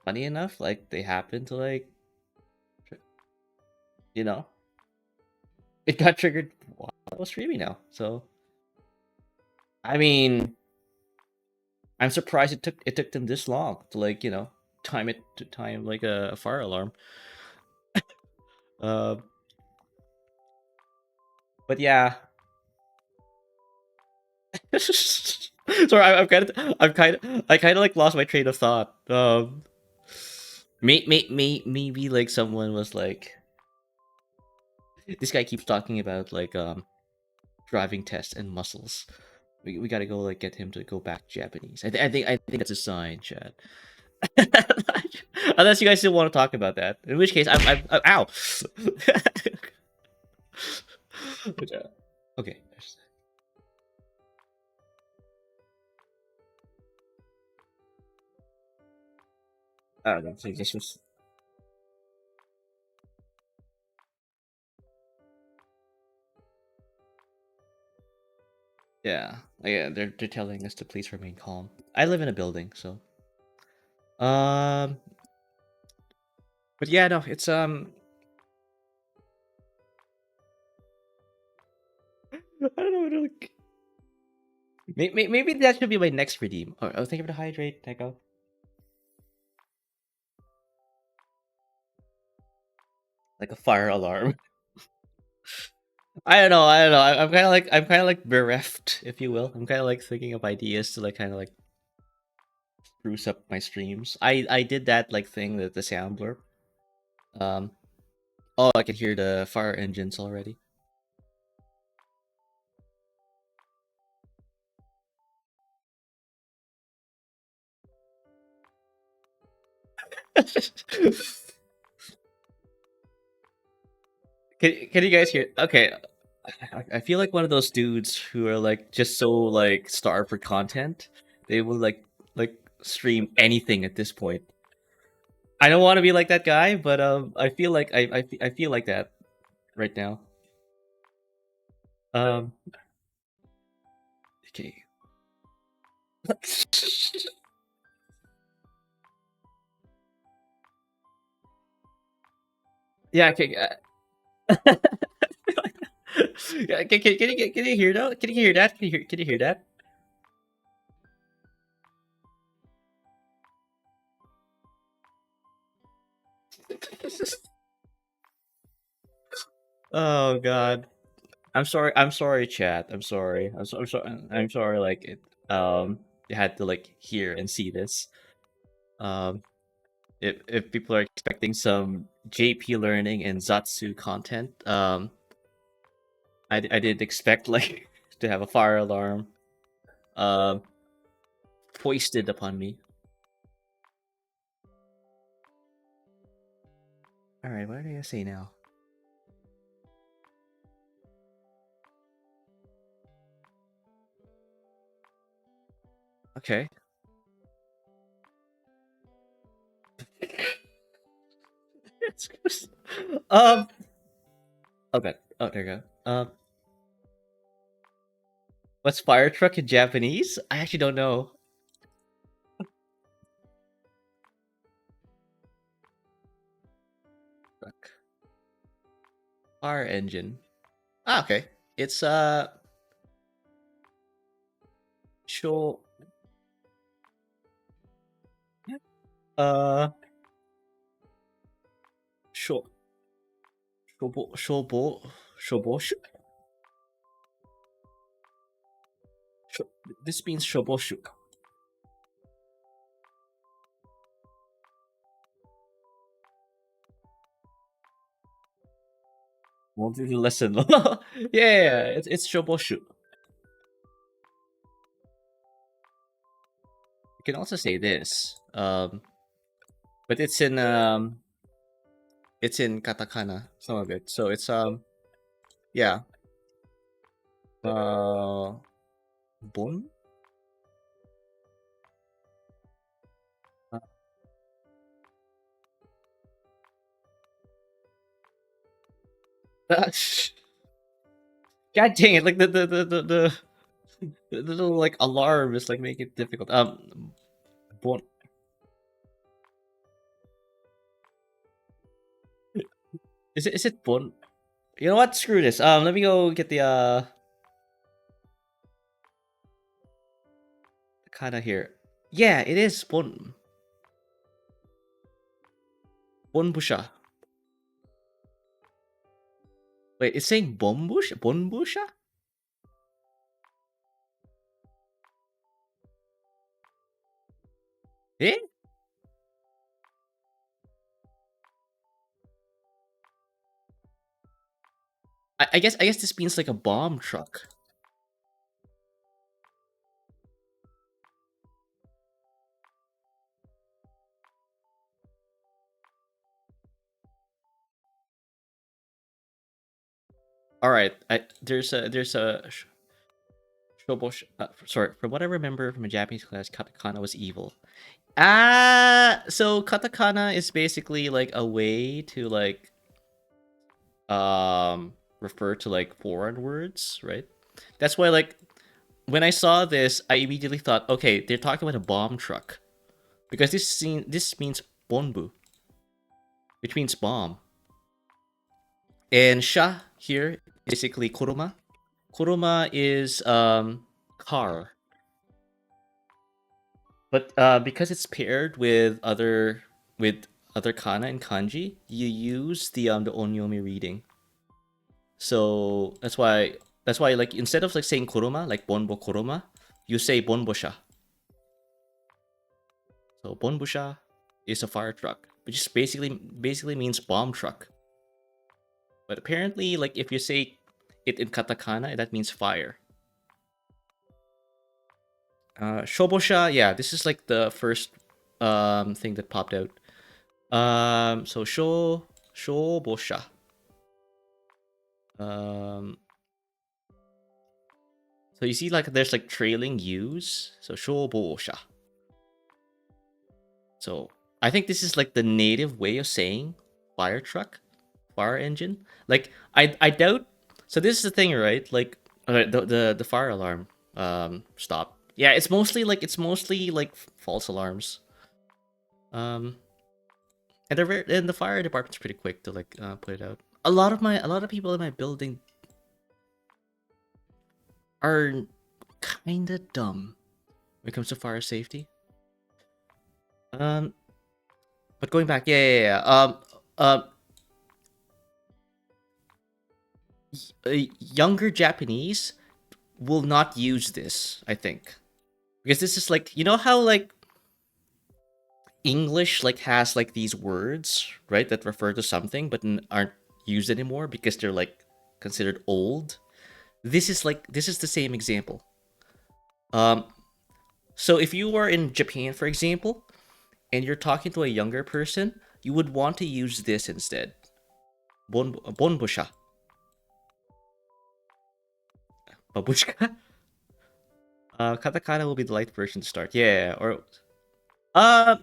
funny enough, like they happen to like you know it got triggered while I was streaming now. So I mean, I'm surprised it took them this long to like time like a fire alarm. Uh, but yeah. Sorry, I kind of like lost my train of thought. Maybe like someone was like, this guy keeps talking about like driving tests and muscles. We gotta go like get him to go back Japanese. I think that's a sign, Chad. Unless you guys still want to talk about that, in which case I'm ow. Okay. I don't know. So this was yeah. They're telling us to please remain calm. I live in a building, so um. But yeah, no, it's I don't know. Like, maybe that should be my next redeem. Or I was thinking of the hydrate, Neko. Like a fire alarm. I don't know. I'm kind of like bereft, if you will. I'm kind of like thinking of ideas to like kind of like spruce up my streams. I did that like thing that the sound blurb. Um. Oh, I can hear the fire engines already. Can you guys hear? Okay, I feel like one of those dudes who are like just so like starved for content. They will like stream anything at this point. I don't want to be like that guy, but I feel like I feel like that right now. Um, okay. Yeah, okay. Yeah, can you hear that? Can you hear that? Can you hear that? Oh God. I'm sorry, chat. I'm sorry. Like it. You had to like hear and see this. Um, if people are expecting some JP learning and Zatsu content, I didn't expect like to have a fire alarm um foisted upon me. All right, what are you gonna say now? Okay. um. Okay. Oh, there you go. What's fire truck in Japanese? I actually don't know. Truck. Fire engine. Ah, okay. It's sure. Uh, sure. Shobo. Shobo. Sho- this means shoboshu. Won't do the lesson. Yeah, it's shoboshu. You can also say this. But it's in katakana, some of it. So it's yeah. Uh bon? Uh, God dang it, like the little like alarm is like making it difficult. Bon. Is it bon? You know what? Screw this. Let me go get the kind of here. Yeah, it is bonbusha. Wait, it's saying bonbusha? Eh? I guess this means like a bomb truck. All right, there's a shobosh. Sorry, from what I remember from a Japanese class, katakana was evil. So katakana is basically like a way to like refer to like foreign words, right? That's why like when I saw this, I immediately thought, okay, they're talking about a bomb truck because this means bonbu, which means bomb, and sha here basically kuruma. Kuruma is car, but because it's paired with other kana and kanji, you use the onyomi reading. So that's why like instead of like saying kuruma like bonbo kuruma, you say bonbosha. So bonbusha is a fire truck, which is basically means bomb truck. But apparently, like if you say it in katakana, that means fire. Shobosha, yeah, this is like the first thing that popped out. So shobosha. Um, so you see like there's like trailing U's. So shobosha. So I think this is like the native way of saying fire truck, fire engine. Like I doubt. So this is the thing, right? Like the fire alarm stop. Yeah, it's mostly like false alarms. Um, and and the fire department's pretty quick to like put it out. A lot of people in my building are kind of dumb when it comes to fire safety. Um, but going back, yeah. Uh, Younger Japanese will not use this, I think. Because this is like, you know how like English like has like these words, right, that refer to something but aren't used anymore because they're like considered old. This is the same example. Um so if you are in Japan, for example, and you're talking to a younger person, you would want to use this instead. Bonbusha. Babushka. Katakana will be the light version to start. Yeah, or uh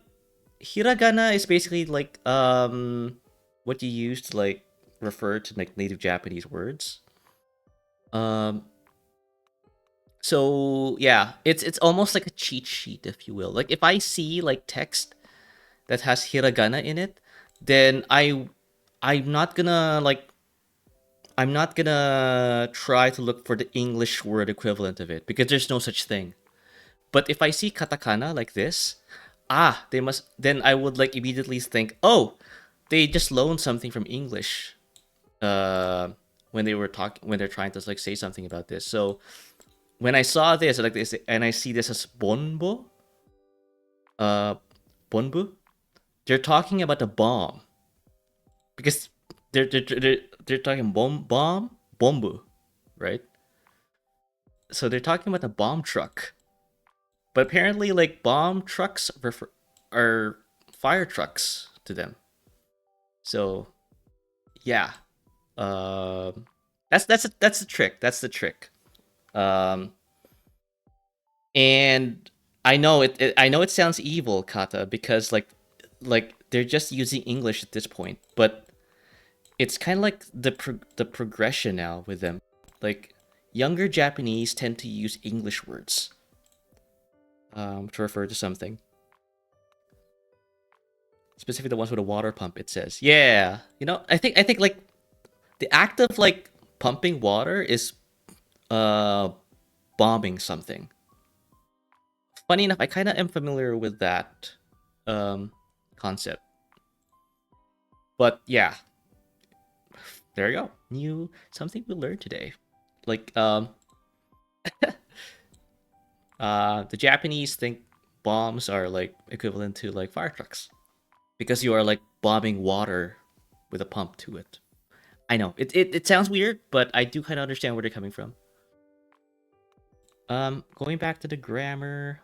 hiragana is basically like what you use to like refer to like native Japanese words. Um so yeah, it's almost like a cheat sheet, if you will. Like if I see like text that has hiragana in it, then I'm not gonna like I'm not gonna try to look for the English word equivalent of it because there's no such thing. But if I see katakana like this, they must. Then I would like immediately think, oh, they just loaned something from English. When they were talking, when they're trying to like say something about this. So when I saw this, like this, and I see this as bonbo, uh, bonbu, they're talking about the bomb because they're talking bombu, right? So they're talking about the bomb truck. But apparently, like bomb trucks are fire trucks to them. So yeah, um, that's the trick. That's the trick. Um, and I know it sounds evil, Kata, because like they're just using English at this point, but it's kind of like the progression now with them. Like younger Japanese tend to use English words to refer to something. Specifically the ones with a water pump, it says. Yeah. I think like the act of like pumping water is uh bombing something. Funny enough, I kind of am familiar with that um, concept. But yeah, there you go. New something we learned today. Like the Japanese think bombs are like equivalent to like fire trucks because you are like bombing water with a pump to it. I know it sounds weird, but I do kind of understand where they're coming from. Going back to the grammar.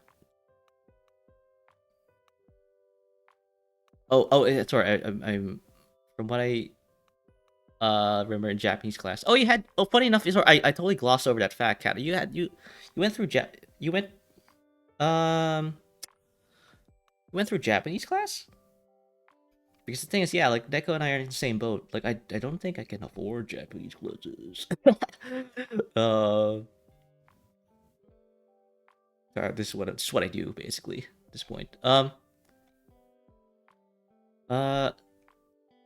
Sorry. I'm from what I remember in Japanese class. Oh, you had. Oh, funny enough, is I totally glossed over that fact, Kat. You went through you um went through Japanese class because the thing is, yeah, like Neko and I are in the same boat. Like I don't think I can afford Japanese classes. uh, this is what I do basically at this point. Uh,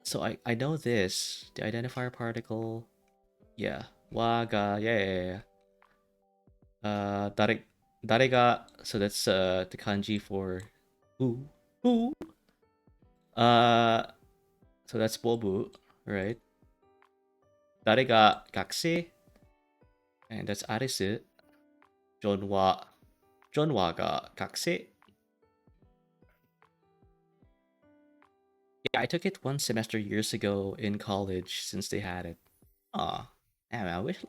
so I know this. The identifier particle. Yeah. Waga. Yeah, yeah, yeah. Dare, darega. So that's the kanji for who. Who. Uh, so that's bobu, right? Darega gakusei, and that's arisu. Jonwa. Jonwa ga gakusei. Yeah, I took it one semester years ago in college since they had it. Aw. Man, I wish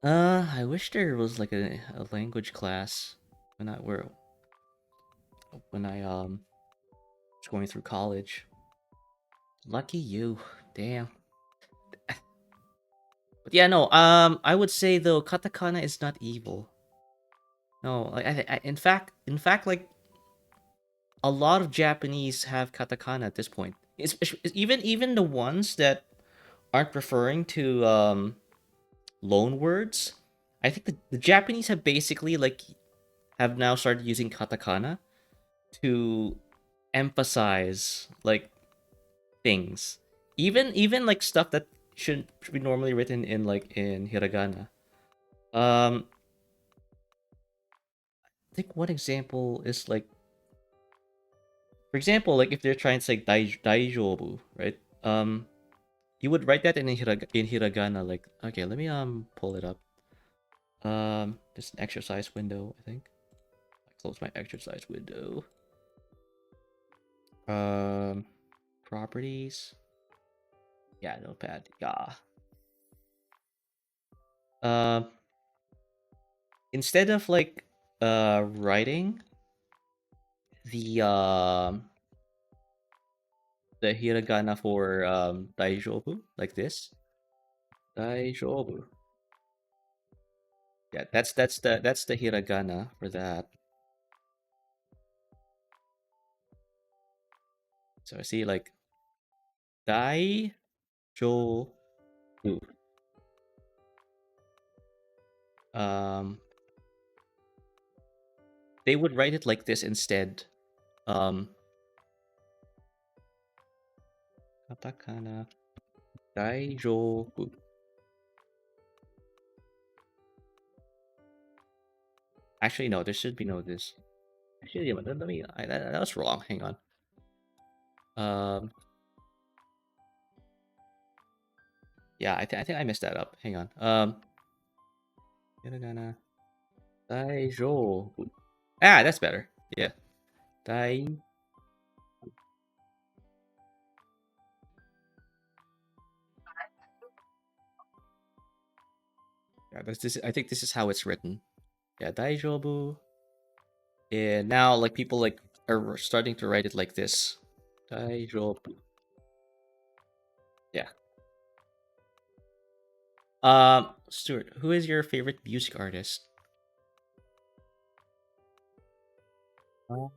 I wish there was like a language class when I was going through college. Lucky you. Damn. But yeah, no. I would say though, katakana is not evil. No, like in fact, like a lot of Japanese have katakana at this point. Even the ones that aren't referring to loan words. I think the Japanese have basically like have now started using katakana to emphasize like things. Even like stuff that should be normally written in like in hiragana. Um I think one example is like, for example, like if they're trying to say daijobu, right? You would write that in hiragana. Like, okay, let me pull it up. There's an exercise window. I think I close my exercise window. Um, properties. Yeah, notepad. Yeah. Um, instead of like writing the hiragana for daijobu like this. Daijobu. Yeah, that's the hiragana for that. So I see like daijobu. Um, they would write it like this instead. Um, katakana daijobu. Actually, no, there should be no this. Actually, yeah, let me. That was wrong. Hang on. Um, yeah, I think I messed that up. Hang on. Hiragana daijobu. Ah, that's better. Yeah, dai. Yeah, that's this. I think this is how it's written. Yeah, daijobu. And now, like people like are starting to write it like this. Daijobu. Yeah. Stuart, who is your favorite music artist? Oh.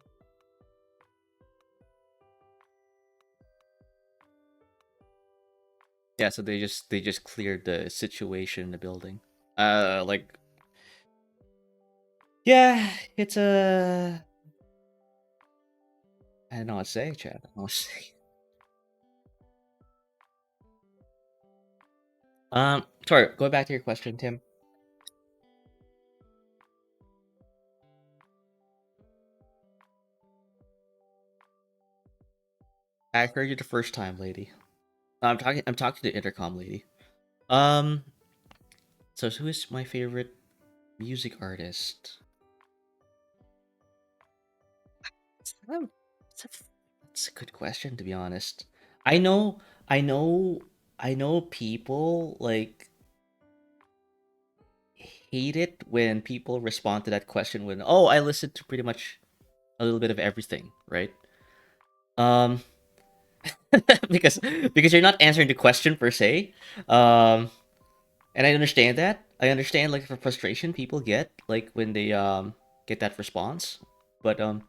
Yeah, so they just cleared the situation in the building. Like yeah, it's a I don't know what to say, Chad. I don't know what to say. Sorry, going back to your question, Tim. I heard you the first time, lady. I'm talking to the intercom lady. Um. So who is my favorite music artist? Um, That's a, that's a good question, to be honest. I know, I know, I know people like hate it when people respond to that question with, "Oh, I listen to pretty much a little bit of everything," right? Um, because you're not answering the question per se. Um, and I understand that. I understand like the frustration people get like when they get that response, but um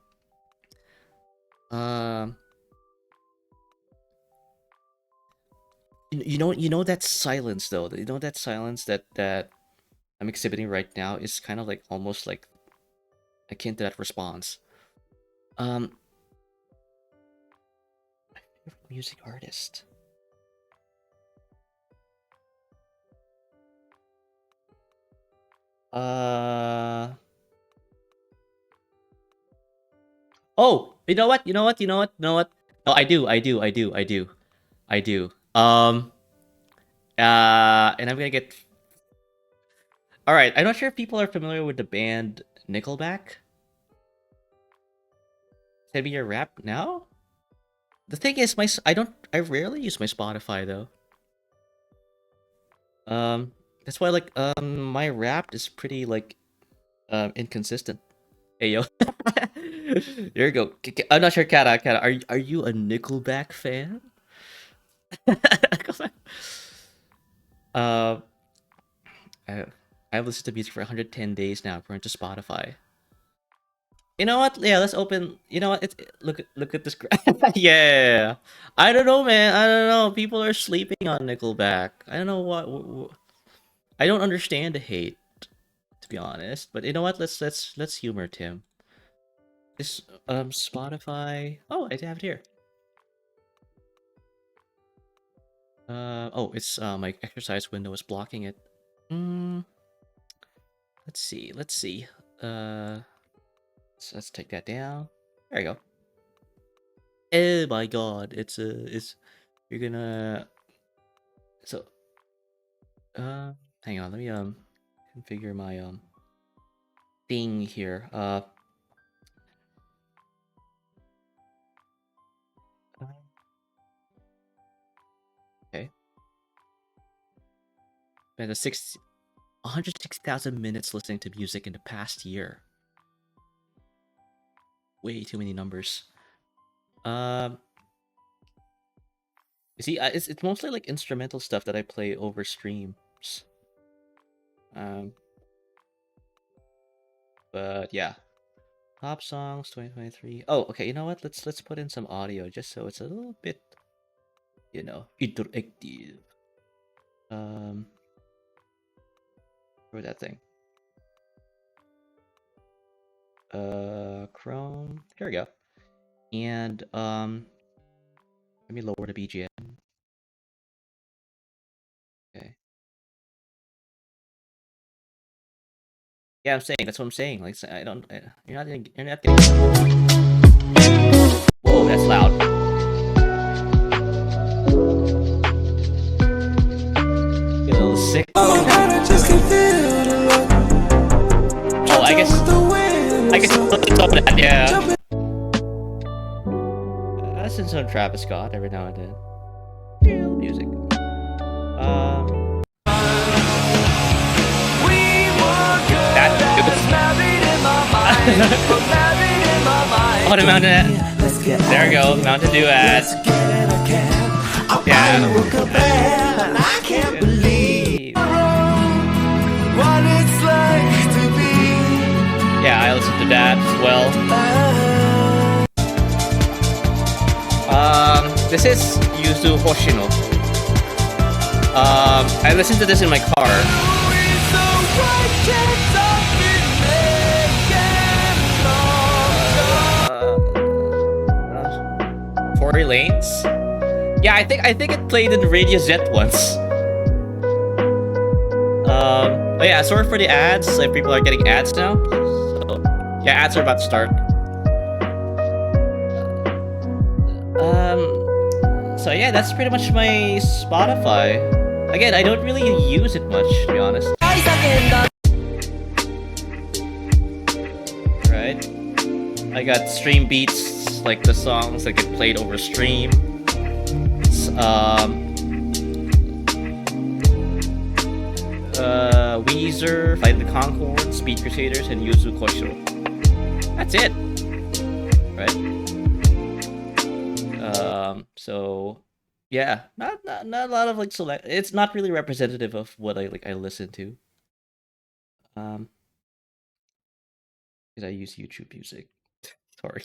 you know that silence though. You know that silence that I'm exhibiting right now is kind of like almost like akin to that response. Um, music artist. Uh. Oh, you know what? You know what? You know what? You know what? Oh, I do. I do. I do. I do. I do. And I'm gonna get. All right. I'm not sure if people are familiar with the band Nickelback. Send me your rap now. The thing is, I don't. I rarely use my Spotify though. That's why like my rap is pretty like inconsistent. Hey yo, there you go. I'm not sure, Kata. Are you a Nickelback fan? uh, I, I've listened to music for 110 days now, according to Spotify. You know what? Yeah, let's open. You know what? Look at this. Yeah, I don't know, man. I don't know. People are sleeping on Nickelback. I don't know what. I don't understand the hate, to be honest. But you know what? Let's humor Tim. This Spotify. Oh, I have it here. Oh, it's my exercise window is blocking it. Mm, let's see. Let's see. Let's take that down. There you go. Oh my god, it's you're gonna so hang on, let me configure my thing here. Okay. Spent 160,000 minutes listening to music in the past year. Way too many numbers. Um you see, it's mostly like instrumental stuff that I play over streams. Um but yeah. Pop songs 2023. Oh, okay, you know what? Let's put in some audio just so it's a little bit, interactive. Um where's that thing? Chrome. Here we go. And let me lower the BGM. Okay. Yeah, I'm saying that's what I'm saying. Like I don't you're not getting. Whoa, that's loud. Get a little sick. Oh, I guess it's up that, yeah. I listen to some Travis Scott every now and then. Music. Oh, the Mountain. There we go, Mountain Dew ad. Yeah. I can't believe what it's like to be. Yeah, I listen to that as well. This is Yuzu Hoshino. I listen to this in my car. Tory Lanes? Yeah, I think it played in Radio Z once. Oh yeah, sorry for the ads. Like people are getting ads now. So, yeah, ads are about to start. So yeah, that's pretty much my Spotify. Again, I don't really use it much, to be honest. Right? I got stream beats, like the songs that get played over stream. Um, Weezer, Flight of the Conchords, Speed Crusaders, and Yuzu Koshiro. That's it, right? So yeah, not a lot of like select. It's not really representative of what I listen to. Um, because I use YouTube Music. Sorry.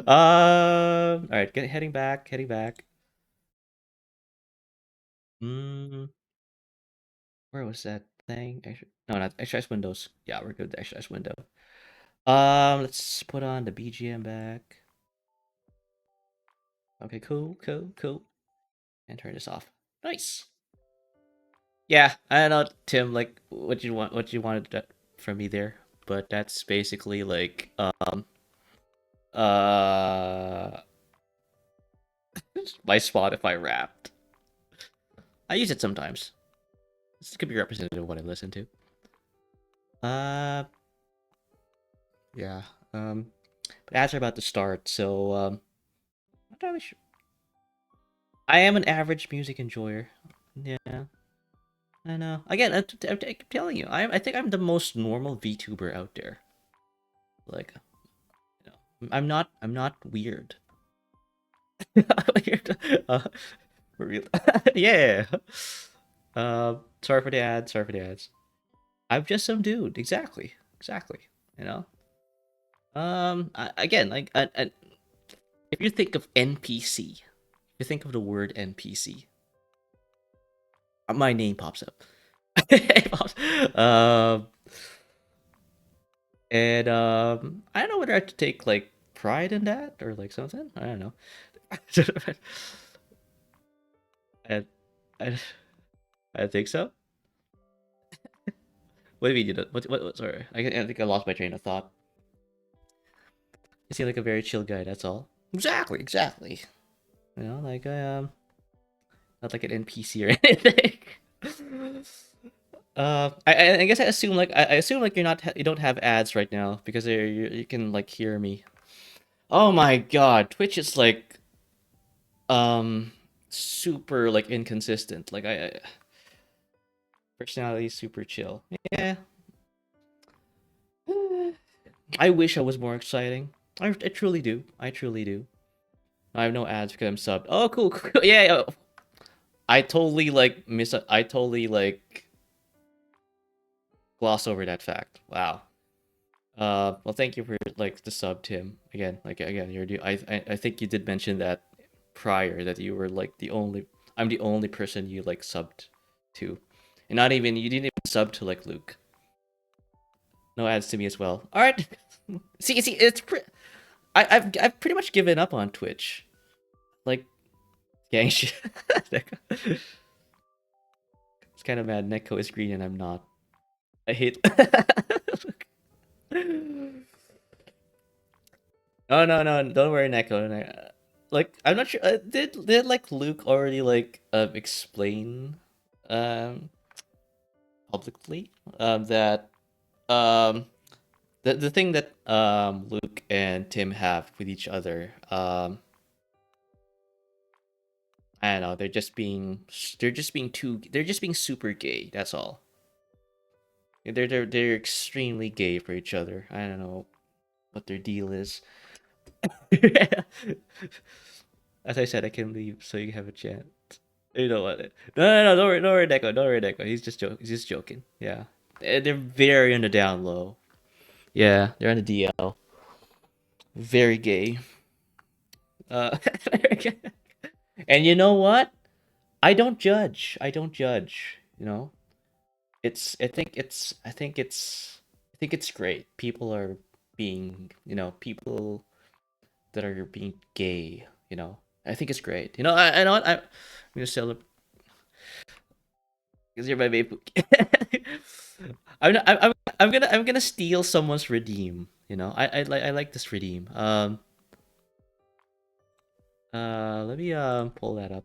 All right, heading back, heading back. Mm, where was that thing? No, not exercise windows. Yeah, we're good with the exercise window. Let's put on the BGM back. Okay, cool, cool, cool. And turn this off. Nice. Yeah, I don't know, Tim, like what you wanted from me there, but that's basically like uh my Spotify Wrapped. I use it sometimes. This could be representative of what I listen to. Uh, yeah. But ads are about to start, so not really sure. I am an average music enjoyer. Yeah, I know. Again, I'm telling you, I think I'm the most normal VTuber out there. Like, you know, I'm not weird. Weird. For real. Yeah. Sorry for the ads. Sorry for the ads. I'm just some dude. Exactly. Exactly. You know. Again, like, if you think of NPC, if you think of the word NPC, my name pops up. It pops- um, and I don't know whether I have to take like pride in that or like something. I don't know. I, I, I think so. What do you mean you don't? What? Sorry, I think I lost my train of thought. You seem like a very chill guy. That's all. Exactly. Exactly. You know, like not like an NPC or anything. I guess I assume like I assume like you don't have ads right now because you can like hear me. Oh my god, Twitch is like um super like inconsistent. Like I personality is super chill. Yeah. I wish I was more exciting. I truly do. I truly do. I have no ads because I'm subbed. Oh, cool, cool. Yeah, yeah. I totally like I totally like gloss over that fact. Wow. Well, thank you for like the sub, Tim. Again, I think you did mention that prior that you were like the only. I'm the only person you like subbed to, and not even you didn't even sub to like Luke. No ads to me as well. All right. See, I've pretty much given up on Twitch. Like, gang shit. It's kind of mad. Neko is green and I'm not. I hate. Oh no, don't worry, Neko. Like I'm not sure. Did like Luke already like explain um publicly that um the thing that Luke and Tim have with each other I don't know, they're just being super gay, that's all. They're extremely gay for each other. I don't know what their deal is. As I said, I can leave so you have a chance. You know what? No, don't worry, Neko. Don't worry, Neko. He's just joking. Yeah, they're very on the down low. Yeah, they're on the DL. Very gay. Uh, and you know what? I don't judge. I don't judge. You know, it's. I think it's great. People are being. You know, people that are being gay. You know, I think it's great. You know, I know what I'm gonna celebrate because you're my vape. I'm gonna steal someone's redeem. You know, I like this redeem. Let me pull that up.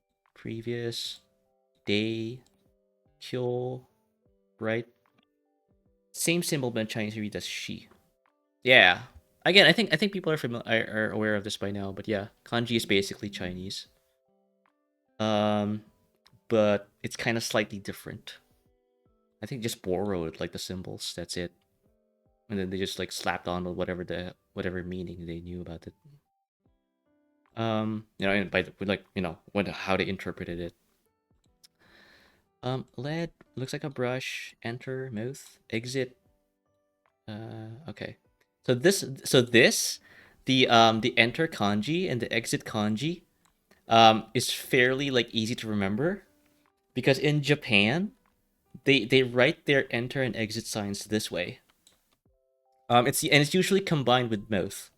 previous, day, kyo, right? Same symbol, but in Chinese we read as she. Yeah. Again, I think people are are aware of this by now, but yeah, kanji is basically Chinese. Um, but it's kind of slightly different. I think just borrowed like the symbols. That's it, and then they just like slapped on whatever meaning they knew about it. And by the, like when how they interpreted it. Lead looks like a brush. Enter mouth. Exit. Okay. So this, the enter kanji and the exit kanji, is fairly like easy to remember because in Japan they write their enter and exit signs this way. It's usually combined with mouth.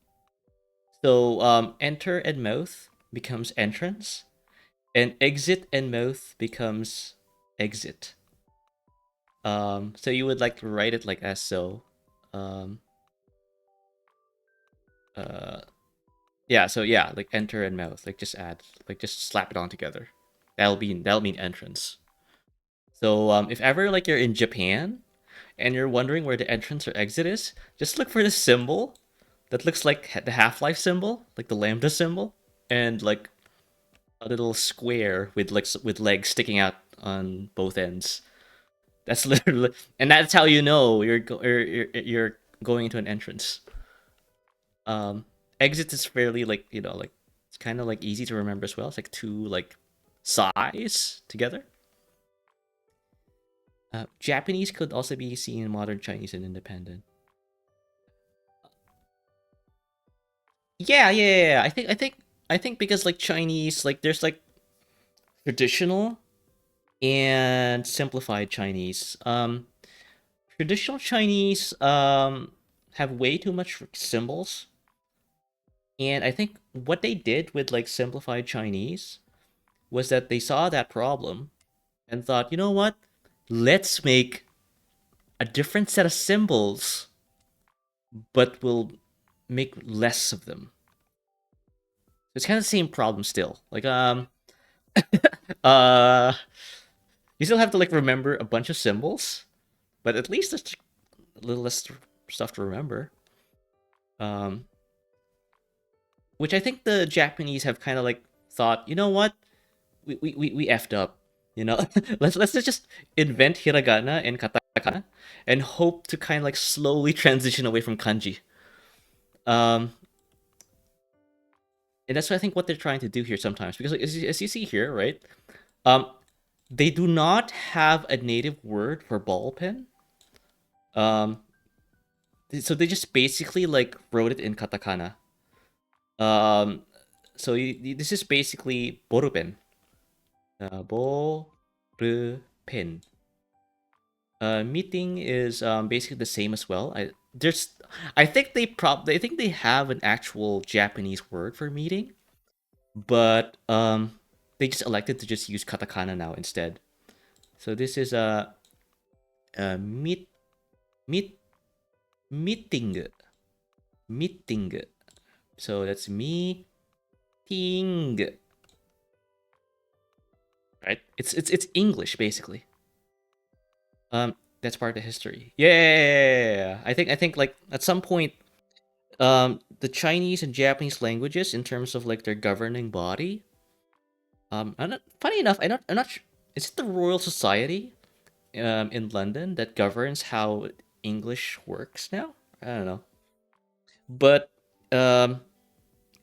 So enter and mouth becomes entrance, and exit and mouth becomes exit. So you would like write it like as so. Um, uh, yeah. So yeah, like enter and mouth, like just slap it on together. That'll mean entrance. So if ever like you're in Japan and you're wondering where the entrance or exit is, just look for this symbol that looks like the Half-Life symbol, like the lambda symbol, and like a little square with with legs sticking out on both ends. That's literally, and that's how you know you're going into an entrance. Exit is fairly like like it's kind of like easy to remember as well. It's like two like sides together. Japanese could also be seen in modern Chinese and independent. Yeah. I think because like Chinese, like there's like traditional and simplified Chinese. Traditional Chinese have way too much symbols, and I think what they did with like simplified Chinese was that they saw that problem and thought, you know what? Let's make a different set of symbols, but we'll make less of them. It's kind of the same problem still. Like uh you still have to like remember a bunch of symbols, but at least there's a little less stuff to remember. Um which I think the Japanese have kind of like thought, you know what? We effed up. You know, let's just invent hiragana and katakana and hope to kind of like slowly transition away from kanji. Um, and that's what I think what they're trying to do here sometimes because like, as you see here, right? Um, they do not have a native word for ball pen. Um, so they just basically like wrote it in katakana. Um, so this is basically borupen. Borupen. Meeting is basically the same as well. I think they have an actual Japanese word for meeting, but they just elected to just use katakana now instead. So this is a meet meeting meeting. So that's meeting, right? It's English basically. That's part of the history. Yeah, I think like at some point, the Chinese and Japanese languages in terms of like their governing body. Funny enough, I'm not. Is it the Royal Society, in London that governs how English works now? I don't know, but um,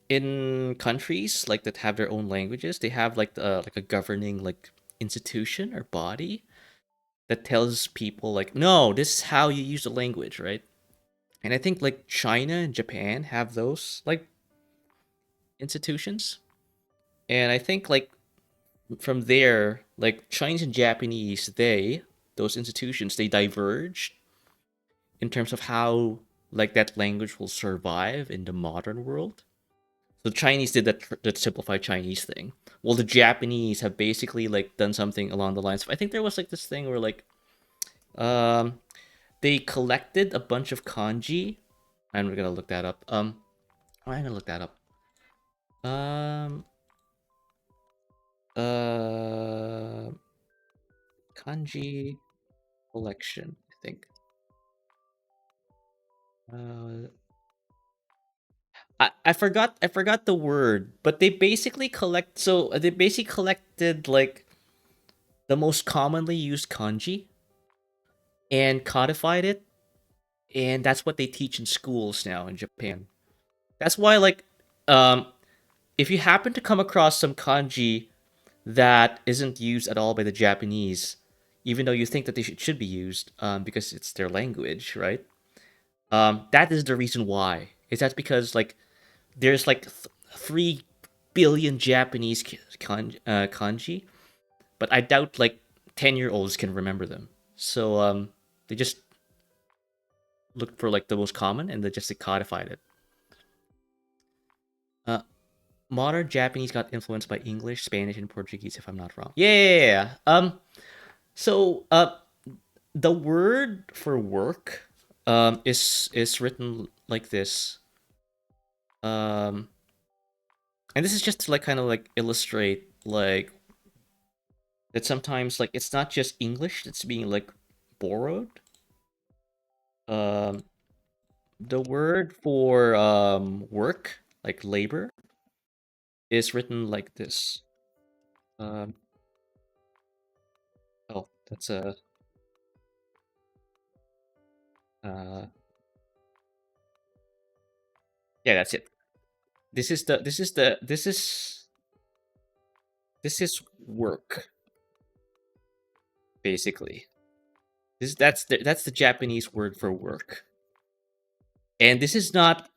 in countries like that have their own languages, they have like a governing like institution or body that tells people like, no, this is how you use the language, right? And I think like China and Japan have those like institutions. And I think like from there, like Chinese and Japanese, those institutions, they diverged in terms of how like that language will survive in the modern world. So the Chinese did that simplified Chinese thing. Well, the Japanese have basically like done something along the lines of, I think there was like this thing where like um they collected a bunch of kanji. I'm gonna look that up. I'm gonna look that up. Um Uh, kanji collection, I think. Uh, I forgot the word, but they basically collect. So they basically collected like the most commonly used kanji and codified it, and that's what they teach in schools now in Japan. That's why like um if you happen to come across some kanji that isn't used at all by the Japanese, even though you think that they should be used because it's their language, right? That is the reason why. Is that because like there's like 3 billion Japanese kanji, but I doubt like 10-year-olds can remember them. So they just looked for like the most common and they just codified it. Uh, Modern Japanese got influenced by English, Spanish, and Portuguese, if I'm not wrong. Yeah, yeah, yeah, yeah. So the word for work is written like this. Um, and this is just to like kind of like illustrate like that sometimes like it's not just English that's being like borrowed. Um, the word for work, like labor, is written like this. Um, oh, that's a uh, yeah, that's it. This is work basically. That's the Japanese word for work, and this is not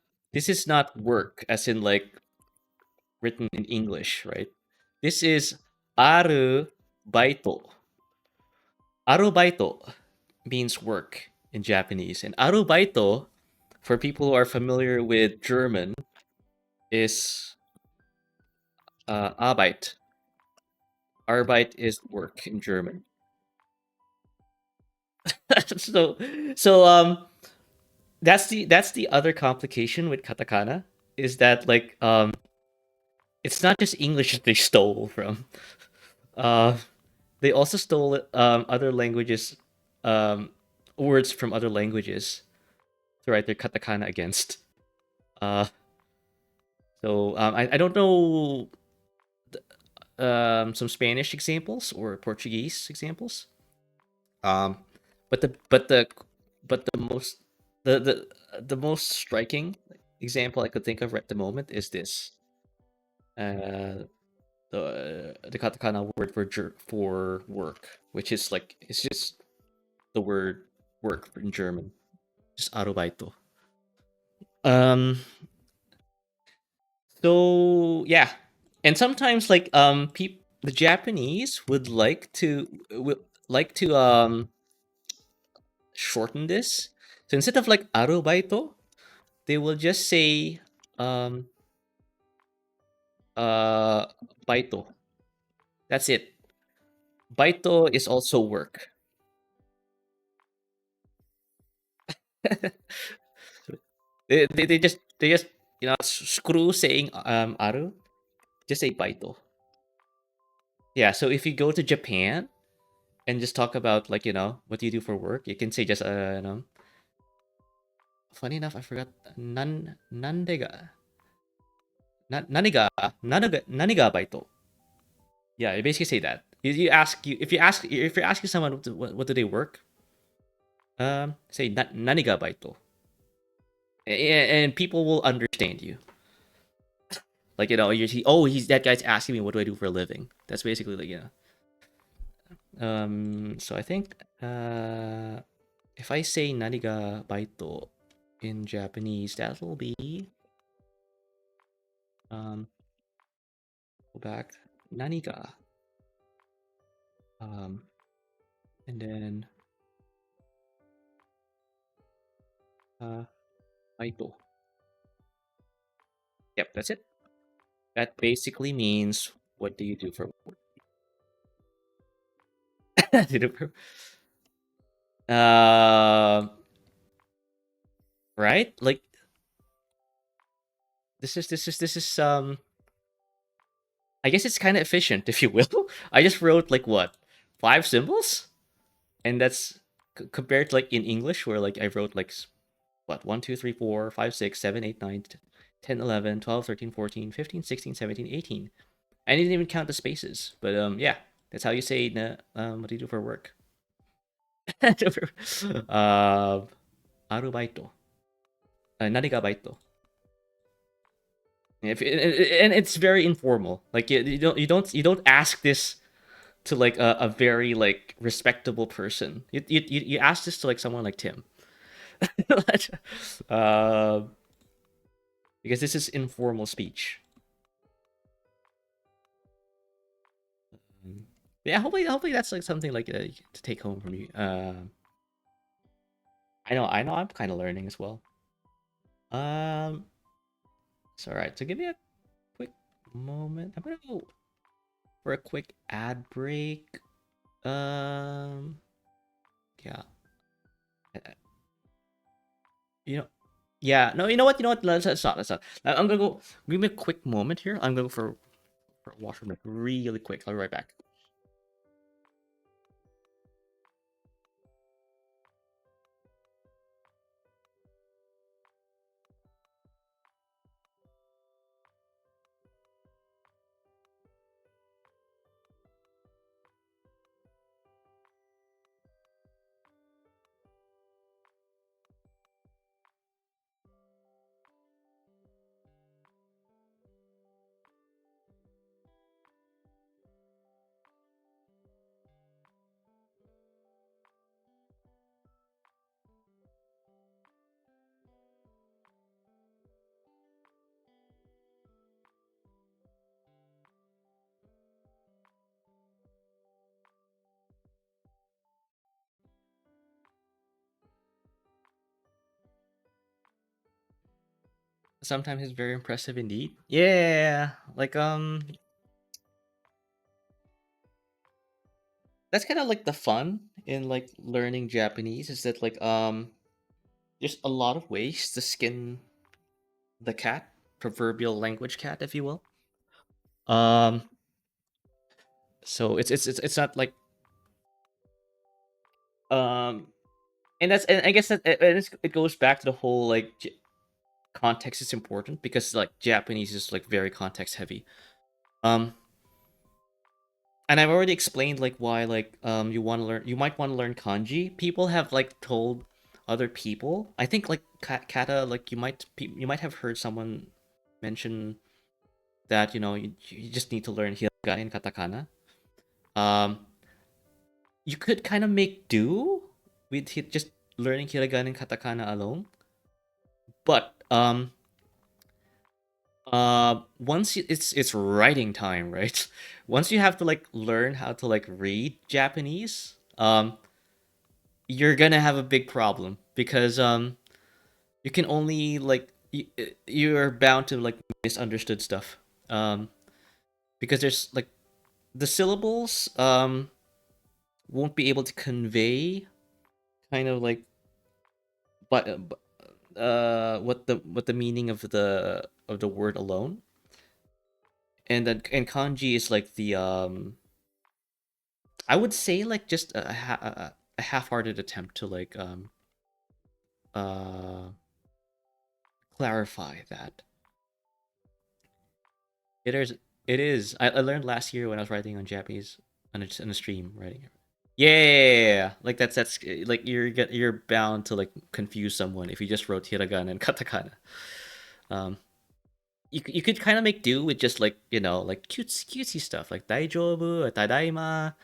work as in like written in English, right? This is aru baito. Arubaito means work in Japanese, and arubaito, for people who are familiar with German, is Arbeit. Arbeit is work in German. so so that's the other complication with katakana is that like it's not just English that they stole from. Uh, they also stole other languages, um, words from other languages to write their katakana against. Uh, I don't know some Spanish examples or Portuguese examples. Um, but the most striking example I could think of at the moment is this. The katakana word for work, which is like it's just the word work in German, just Arbeito. Um, so yeah, and sometimes like the Japanese would like to shorten this. So instead of like Arubaito, they will just say um uh baito. That's it. Baito is also work. They just screw saying aru, just say baito. Yeah, so if you go to Japan and just talk about like what do you do for work, you can say just funny enough I forgot nandega naniga baito. Yeah, you basically say that. If you're asking someone what do they work, say naniga baito, and people will understand you. Like you see, oh, he's that guy's asking me what do I do for a living. That's basically like So I think if I say naniga baito in Japanese, that will be go back naniga um and then baito. Yep, that's it. That basically means what do you do for work? uh, right? Like this is I guess it's kind of efficient, if you will. I just wrote like what, 5 symbols, and that's compared to like in English where like I wrote like what, 1 2 3 4 5 6 7 8 9 10 11 12 13 14 15 16 17 18. I didn't even count the spaces, but yeah, that's how you say na, what do you do for work? uh, アルバイト。何がバイト? If and it's very informal. Like you don't ask this to like a very like respectable person. You ask this to like someone like Tim. uh, because this is informal speech. Yeah, hopefully that's like something like to take home from you. I know I'm kind of learning as well. It's all right. So give me a quick moment. I'm gonna go for a quick ad break. Um, yeah. You know, yeah. No, you know what? You know what? Let's not. Let's not. I'm gonna go. Give me a quick moment here. I'm gonna go for a washroom break really quick. I'll be right back. Sometimes it's very impressive indeed. Yeah, like that's kind of like the fun in like learning Japanese is that like there's a lot of ways to skin the cat, proverbial language cat, if you will. Um, so it's not like um, and I guess that it goes back to the whole like context is important because like Japanese is like very context heavy. Um, and I've already explained like why like you might want to learn kanji. People have like told other people. I think like kata like you might have heard someone mention that you just need to learn hiragana and katakana. Um, you could kind of make do with just learning hiragana and katakana alone, but once it's writing time, right? Once you have to like learn how to like read Japanese, you're gonna have a big problem because you can only like you're bound to like misunderstood stuff. Because there's like the syllables won't be able to convey kind of like but what the meaning of the word alone. And then and kanji is like the I would say like just a half-hearted attempt to like uh clarify that. It is. It is. I learned last year when I was writing on Japanese on a stream writing. Yeah, like that's like you're bound to like confuse someone if you just wrote hiragana and katakana. Um, you could kind of make do with just like like cutesy stuff like daijoubu or tadaima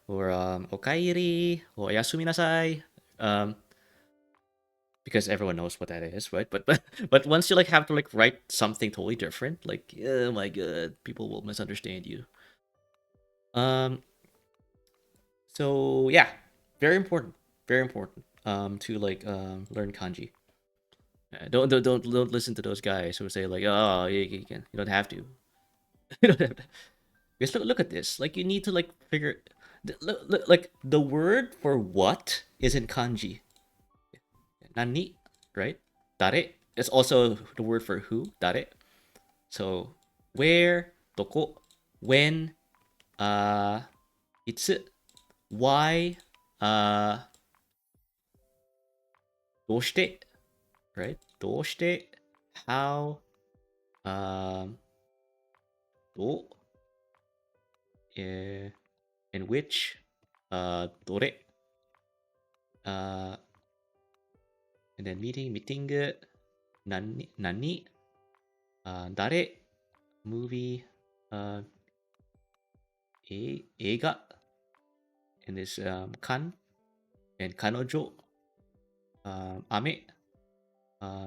or okairi or yasuminasai. Um, because everyone knows what that is, right? But once you like have to like write something totally different, like oh my god, people will misunderstand you. Um, so yeah, very important. To like learn kanji. Don't listen to those guys who say like, oh, you don't have to. You don't have to. Just look at this. Like you need to like figure. Like the word for what is in kanji. Nani, right? Dare. It's also the word for who. Dare. So where, doko. when, いつ、why, どうして、right? どうして、how, どう、and which, どれ、and then meeting, 何、誰、movie, 映画、and this, kan, and 彼女、雨、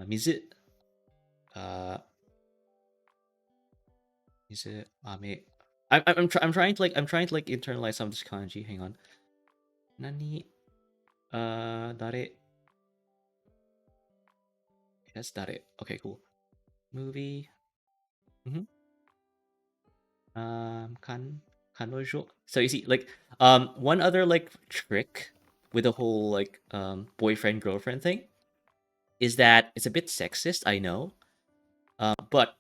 水、水、雨。I'm trying to like internalize some of this kanji. Hang on. Nani, dare. That's dare. Okay, cool. Movie. Mm-hmm. Kanojo. So you see, like, one other like trick with the whole like boyfriend girlfriend thing is that it's a bit sexist. I know, but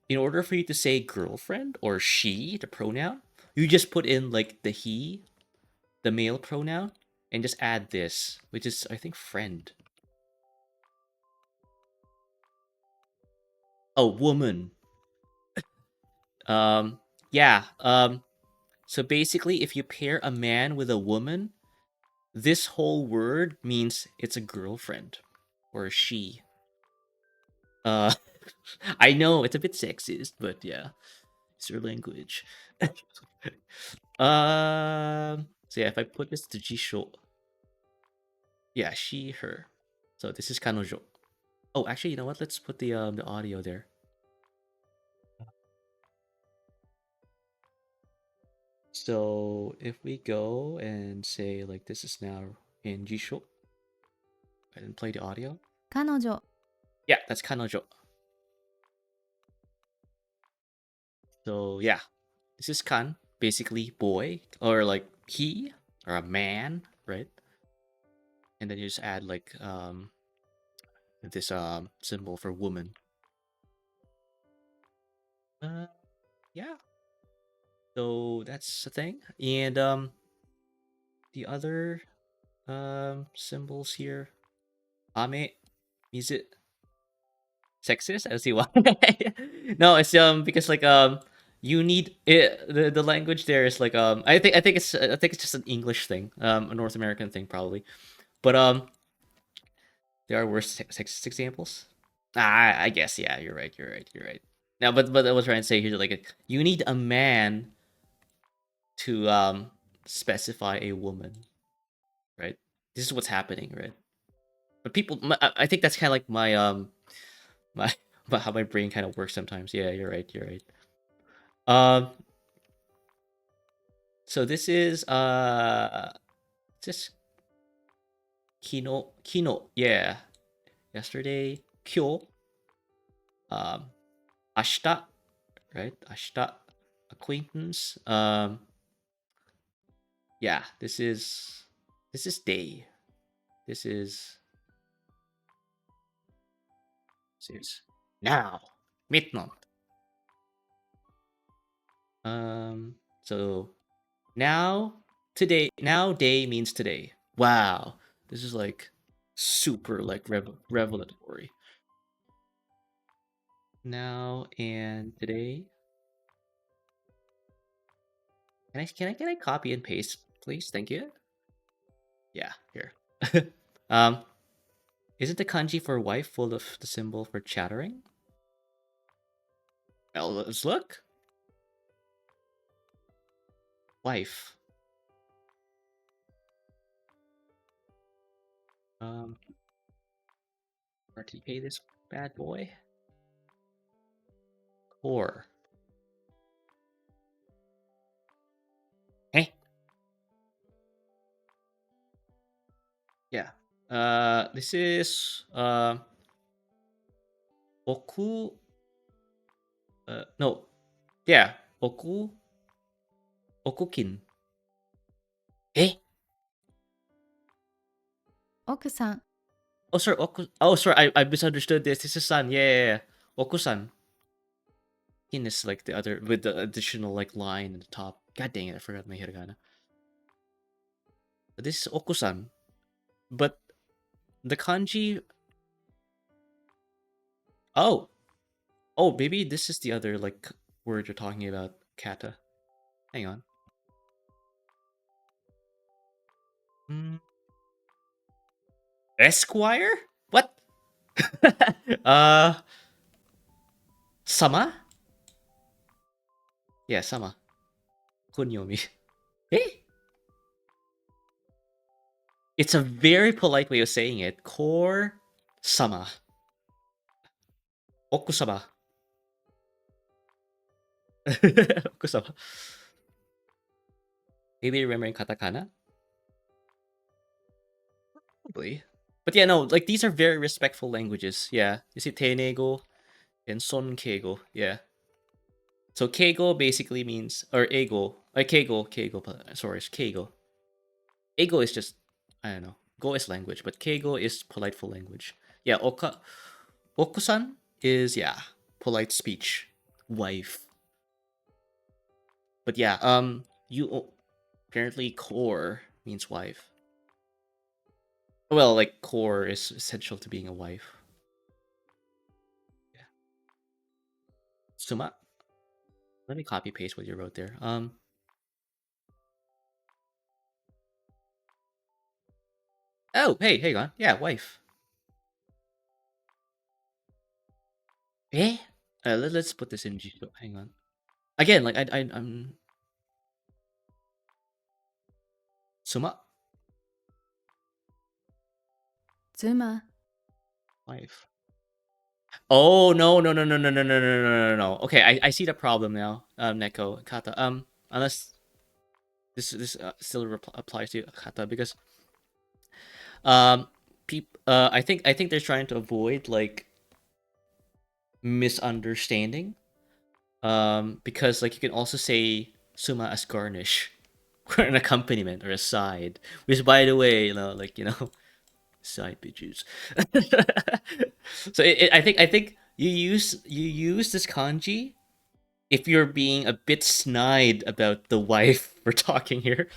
in order for you to say girlfriend or she, the pronoun, you just put in like the he, the male pronoun, and just add this, which is I think friend. Oh, woman. Yeah. So basically, if you pair a man with a woman, this whole word means it's a girlfriend or a she. Uh, I know it's a bit sexist, but yeah, it's your language. So yeah, if I put this to Jisho, yeah, she, her. So this is kanojo. Oh, actually, you know what? Let's put the audio there. So if we go and say like this is now in Jisho and play the audio. 彼女 Yeah, that's kanojo. So yeah, this is kan, basically boy or like he or a man, right? And then you just add like this symbol for woman. Yeah. So that's the thing. And the other symbols here. Ame, mizu. Sexist? I don't see why. No, it's because like you need it, the language there is like I think it's just an English thing, a North American thing probably. But there are worse sexist examples. I guess yeah, you're right, you're right. Now, but I was trying to say here like you need a man to specify a woman, right? This is what's happening, right? But people, I think that's kind of like my about how my brain kind of works sometimes. Yeah, you're right, you're right. Um, so this is just kino, yeah, yesterday, kyo, ashita, right? Ashita, acquaintance. Yeah, this is day. This is now midnight. So now now day means today. Wow, this is like super like revelatory. Now and today. Can I copy and paste, please? Thank you. Yeah, here. um, isn't the kanji for wife full of the symbol for chattering? Well, let's look. Wife. RTK this bad boy. Core. Hey. Yeah. This is oku. No. Yeah. Okukin. Hey. 奥さん Oh, sorry. Oh, sorry. I misunderstood this. This is san. Yeah. Okusan. Kin is like the other with the additional like line at the top. God dang it, I forgot my hiragana. But this is okusan. But the kanji. Oh, oh, maybe this is the other like word you're talking about, kata. Hang on. Hmm. Esquire? What? uh, sama? Yeah, sama. Kunyomi. Eh? It's a very polite way of saying it. Core sama. Okusama. Okusama. Maybe remembering katakana? Probably. But yeah, no, like these are very respectful languages. Yeah. You see Teinego and Sonkeigo. Yeah. So Keigo basically means, or Ego. Keigo, sorry, it's Keigo. Ego is just, I don't know. Go is language, but Keigo is politeful language. Yeah, Okusan is, yeah, polite speech. Wife. But yeah, apparently core means wife. Well, like core is essential to being a wife. Yeah. Suma. Let me copy paste what you wrote there. Oh, hey, hang on. Yeah, wife. Eh? Let's put this in G. Hang on. Again, like I'm Suma 妻 wife. Oh no no no no no no no no no no no. Okay, I see the problem now. Neko kata. Unless this still applies to kata because I think they're trying to avoid like misunderstanding. Because like you can also say suma as garnish or an accompaniment or a side, which by the way, side bitches. So I think you use this kanji if you're being a bit snide about the wife we're talking here.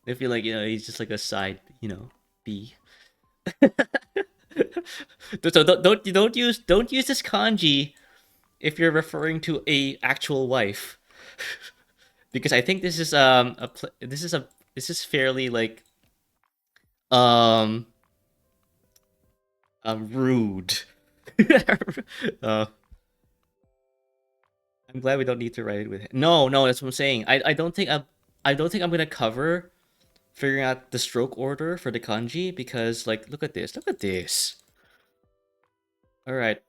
If you're like, he's just like a side, B. So don't use this kanji if you're referring to a actual wife, because I think this is this is fairly like um rude. uh, I'm glad we don't need to write it with. No, no, that's what I'm saying. I don't think I'm gonna cover figuring out the stroke order for the kanji because like look at this. Look at this. All right,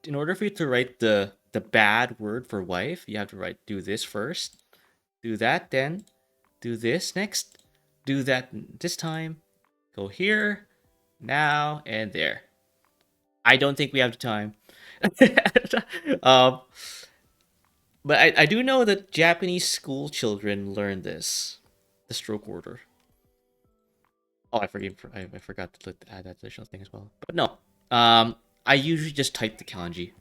in order for you to write the bad word for wife, you have to do this first, do that, then do this next, do that this time, go here, now, and there. I don't think we have the time. um, but I do know that Japanese school children learn this, the stroke order. Oh, I forgot to add that additional thing as well. But no, I usually just type the kanji.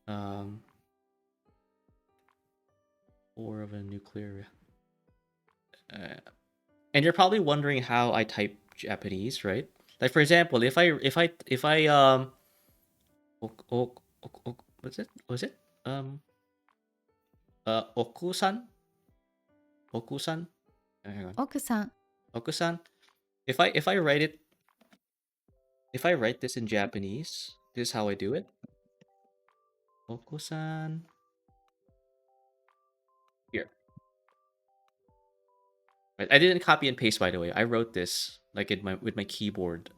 Um, or of a nuclear. Uh, and you're probably wondering how I type Japanese, right? Like for example, if I what's it? Was it okusan? Okusan? Hang on. 奥さん Okusan. If I write this in Japanese, this is how I do it. Okusan. Here. Right. I didn't copy and paste, by the way. I wrote this like in my with my keyboard.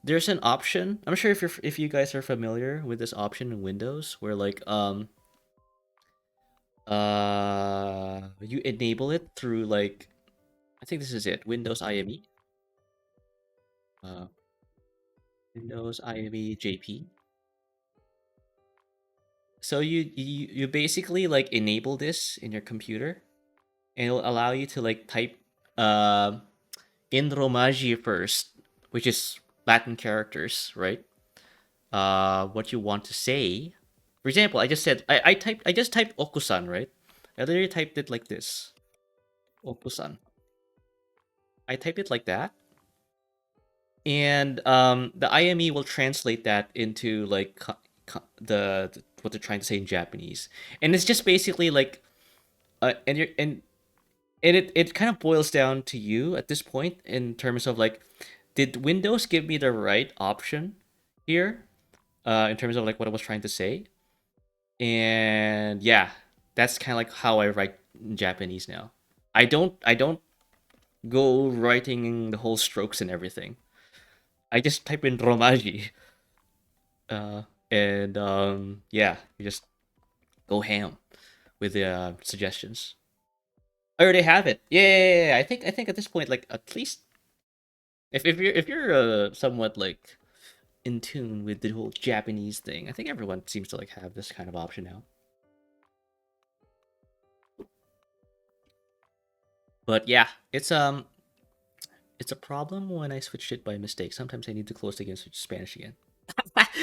There's an option. I'm sure if you guys are familiar with this option in Windows, where like you enable it through like, I think this is it, Windows IME. Uh, Windows IME JP. So you basically like enable this in your computer, and it'll allow you to like type in Romaji first, which is Latin characters, right? What you want to say, For example, I just said I just typed Okusan, right? I literally typed it like this. Okusan. I typed it like that. And the IME will translate that into like what they're trying to say in Japanese. And it's just basically like and you're and it kind of boils down to you at this point in terms of like, did Windows give me the right option here in terms of like what I was trying to say? And yeah, that's kind of like how I write in Japanese now. I don't go writing the whole strokes and everything. I just type in romaji, uh, and yeah, you just go ham with the suggestions. I already have it. Yeah. I think at this point, like at least if you're somewhat like in tune with the whole Japanese thing, I think everyone seems to like have this kind of option now. But yeah, it's a problem when I switched it by mistake. Sometimes I need to close the game, switch to Spanish again.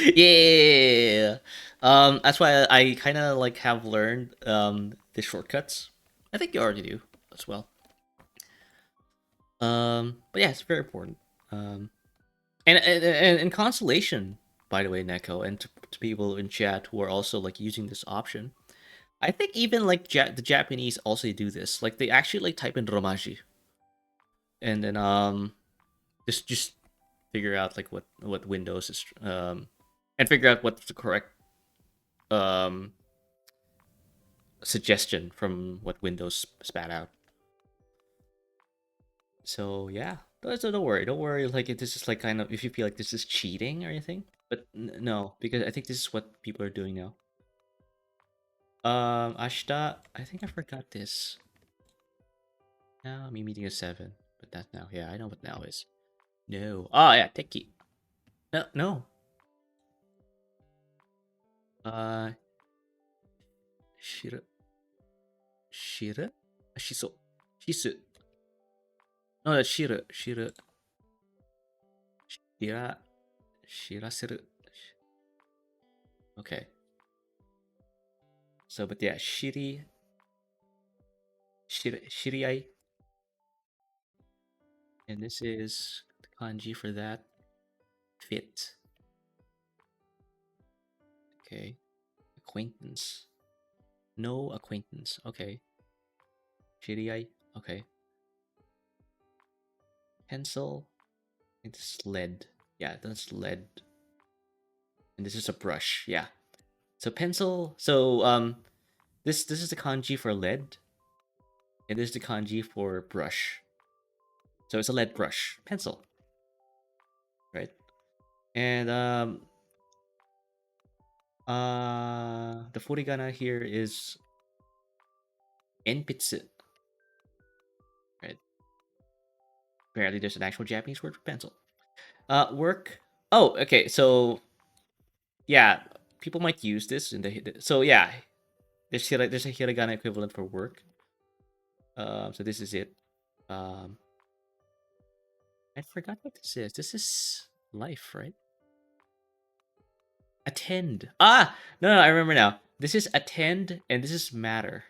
Yeah. That's why I kind of like have learned the shortcuts. I think you already do as well. But yeah, it's very important. Um, and consolation, by the way, Neko, and to people in chat who are also like using this option. I think even like the Japanese also do this. Like they actually like type in romaji, and then just figure out like what Windows is and figure out what's the correct um suggestion from what Windows spat out. So yeah, don't worry, don't worry. Like if this is like kind of if you feel like this is cheating or anything, but no, because I think this is what people are doing now. Ashita, I think I forgot this. Now me meeting a 7, but that's now. Yeah, I know what now is. No. Oh yeah, Teki. No, no. Uh, Shira, Shira, Shiso, Shisu. No, that's Shira, Shira, Shiraseru. Okay. So, but yeah, Shiriai, and this is the kanji for that. Fit. Okay. Acquaintance. No acquaintance. Okay. Shiriai. Okay. Pencil. It's lead. Yeah, that's lead. And this is a brush. Yeah. So pencil. So this is the kanji for lead, and this is the kanji for brush. So it's a lead brush pencil, right? And the furigana here is enpitsu, right? Apparently, there's an actual Japanese word for pencil. Work. Oh, okay. So yeah, people might use this in the. So yeah, there's a hiragana equivalent for work. So this is it. Um, I forgot what this is. This is life, right? Attend. Ah, no, I remember now. This is attend, and this is matter.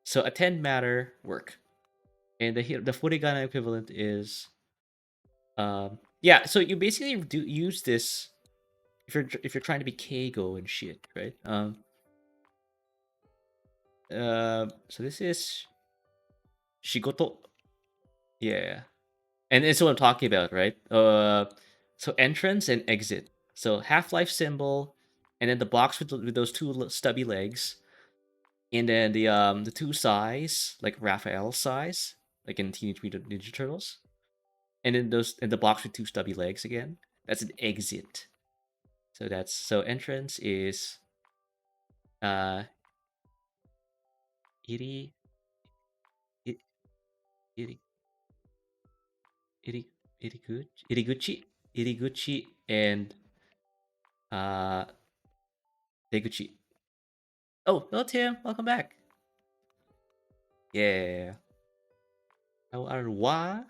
So attend, matter, work, and the furigana equivalent is yeah. So you basically do use this if you're trying to be keigo and shit, right? So this is shigoto. Yeah, and it's what I'm talking about, right? So entrance and exit. So Half-Life symbol, and then the box with those two stubby legs, and then the two size, like Raphael's size, like in Teenage Mutant Ninja Turtles, and then those and the box with two stubby legs again. That's an exit. So entrance is uh iri i- iri iri iriguchi and uh deguchi. Oh, hello Tim, welcome back. Yeah. How are wa?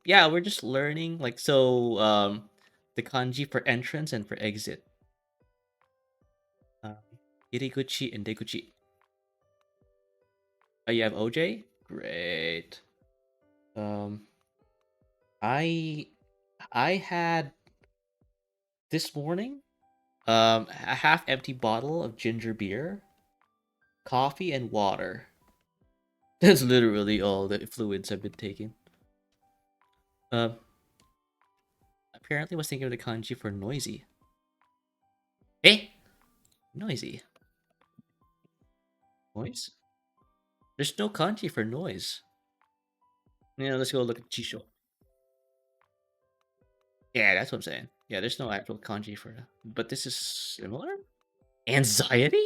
Yeah, we're just learning like the kanji for entrance and for exit. Iriguchi and Deguchi. Oh, you have OJ? Great. Um, I I had this morning a half empty bottle of ginger beer, coffee, and water. That's literally all the fluids I've been taking. Um, apparently was thinking of the kanji for noisy. Eh? Noisy. Noise? There's no kanji for noise. Yeah, let's go look at Chisho. Yeah, that's what I'm saying. Yeah, there's no actual kanji for that. But this is similar? Anxiety?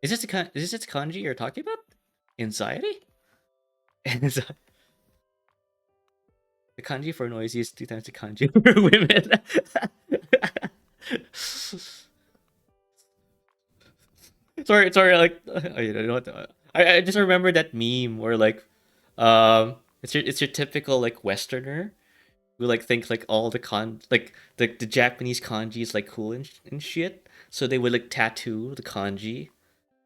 Is this kanji you're talking about? Anxiety? Anxi- the kanji for noisy is 2 times the kanji for women. sorry, like you know what? I just remember that meme where like, it's your typical like Westerner who like think like all the Japanese kanji is like cool and shit. So they would like tattoo the kanji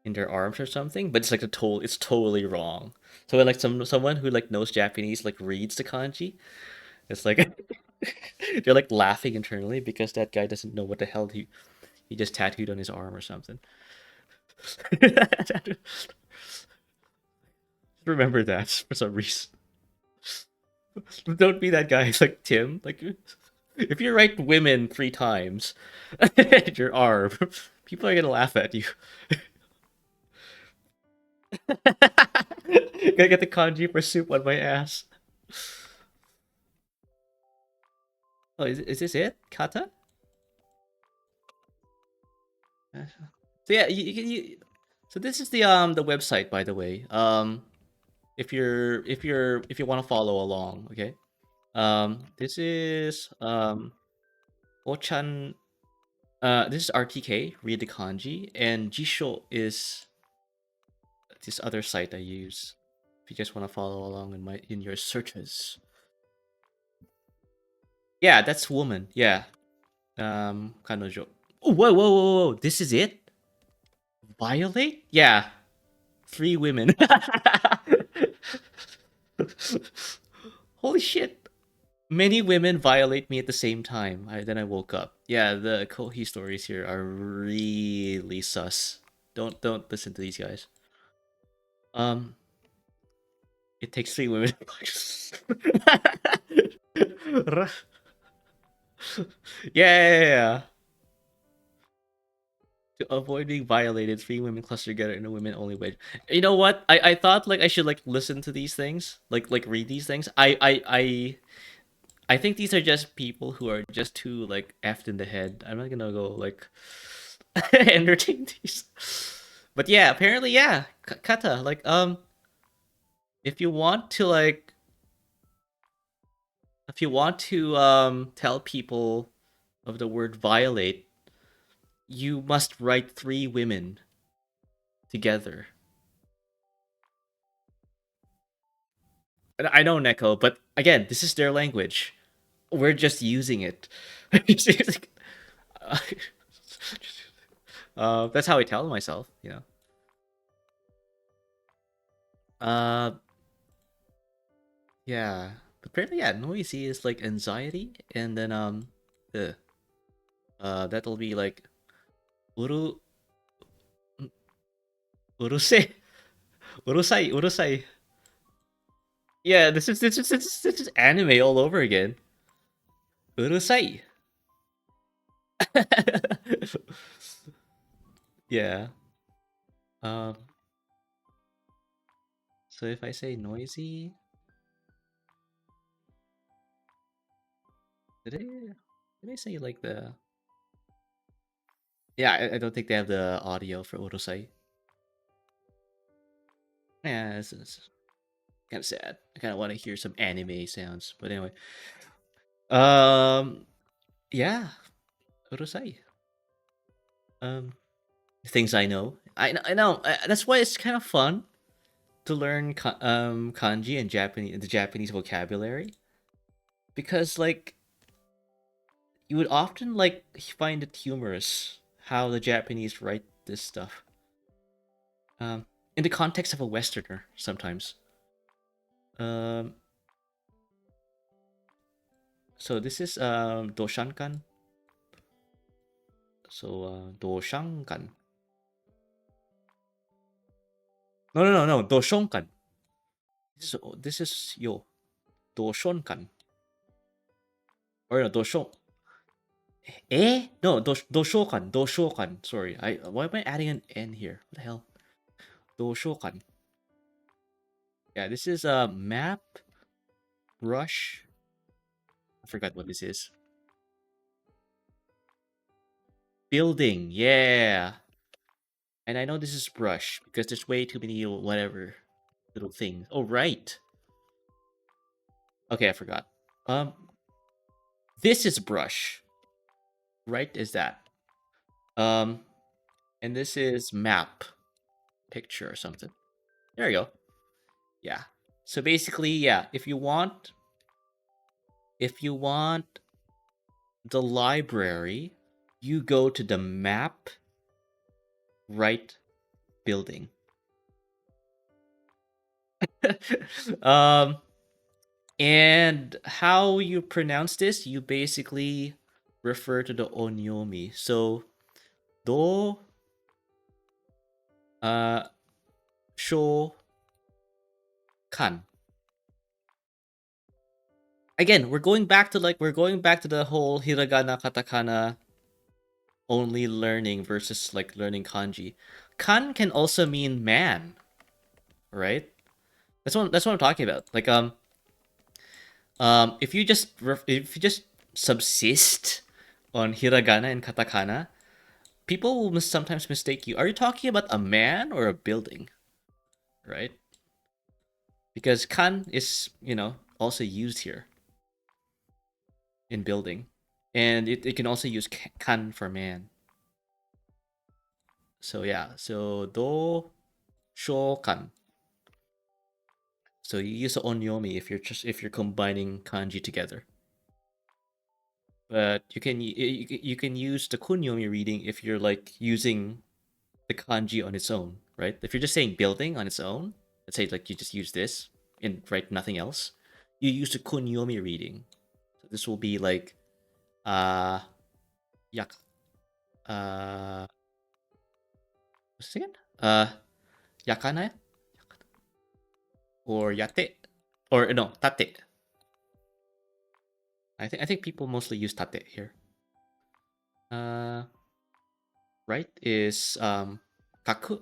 in their arms or something, but it's like it's totally wrong. So when like someone who like knows Japanese like reads the kanji, it's like they're like laughing internally because that guy doesn't know what the hell he just tattooed on his arm or something. Remember that for some reason. Don't be that guy. It's like Tim. Like if you write women 3 times at your arm, people are gonna laugh at you. Gotta get the kanji for soup on my ass. Oh, is this it? Kata? So yeah, so this is the website, by the way. If you want to follow along, okay. This is Ochan. This is RTK. Read the kanji, and Jisho is this other site I use. If you just want to follow along in your searches. Yeah, that's woman. Yeah. Kanojo. Oh, whoa! This is it. Violate? Yeah, 3 women. Holy shit. Many women violate me at the same time. Then I woke up. Yeah, the Kohi stories here are really sus. Don't listen to these guys. Um, it takes 3 women. Yeah. To avoid being violated, 3 women cluster together in a women only way. You know what? I thought like I should like listen to these things, like read these things. I think these are just people who are just too like effed in the head. I'm not gonna go like entertain these. But yeah, apparently yeah, kata if you want to tell people of the word violate, you must write 3 women together. And I know Neko, but again, this is their language. We're just using it. That's how I tell myself, you know. Uh, yeah. But apparently, yeah, noisy is like anxiety, and then uh, that'll be like uru urusei, urusai. Yeah, this is anime all over again. Urusai. Yeah. Um. So if I say noisy, did I say like the? Yeah, I don't think they have the audio for urusai. Yeah, it's kind of sad. I kind of want to hear some anime sounds, but anyway. Um. Yeah, urusai. Um. Things I know. I know. That's why it's kind of fun to learn kanji and the Japanese vocabulary, because like you would often like find it humorous how the Japanese write this stuff. In the context of a Westerner, sometimes. So this is doshankan. So doshankan. No. Doshonkan. So this is doshonkan. Or no, doshon. No, doshokan. Doshokan. Sorry. Why am I adding an N here? What the hell? Doshokan. Yeah, this is a map, brush. I forgot what this is. Building. Yeah. And I know this is brush because there's way too many whatever little things. Oh, right. Okay, I forgot. This is brush. Right is that. And this is map, picture or something. There you go. Yeah. So basically, yeah, if you want the library, you go to the map, right, building. um And how you pronounce this, you basically refer to the onyomi. So do sho kan. Again, we're going back to the whole hiragana katakana only learning versus like learning kanji. Kan can also mean man, right? That's what I'm talking about. Like if you just subsist on hiragana and katakana, people will sometimes mistake you. Are you talking about a man or a building? Right? Because kan is, also used here in building. And it can also use kan for man. So yeah, so do sho kan. So you use onyomi if you're combining kanji together. But you can use the kunyomi reading if you're like using the kanji on its own, right? If you're just saying building on its own, let's say like you just use this and write nothing else, you use the kunyomi reading. So this will be like yak what's it again? Yakana or yate or no tate. I think people mostly use tate here. Right is kaku,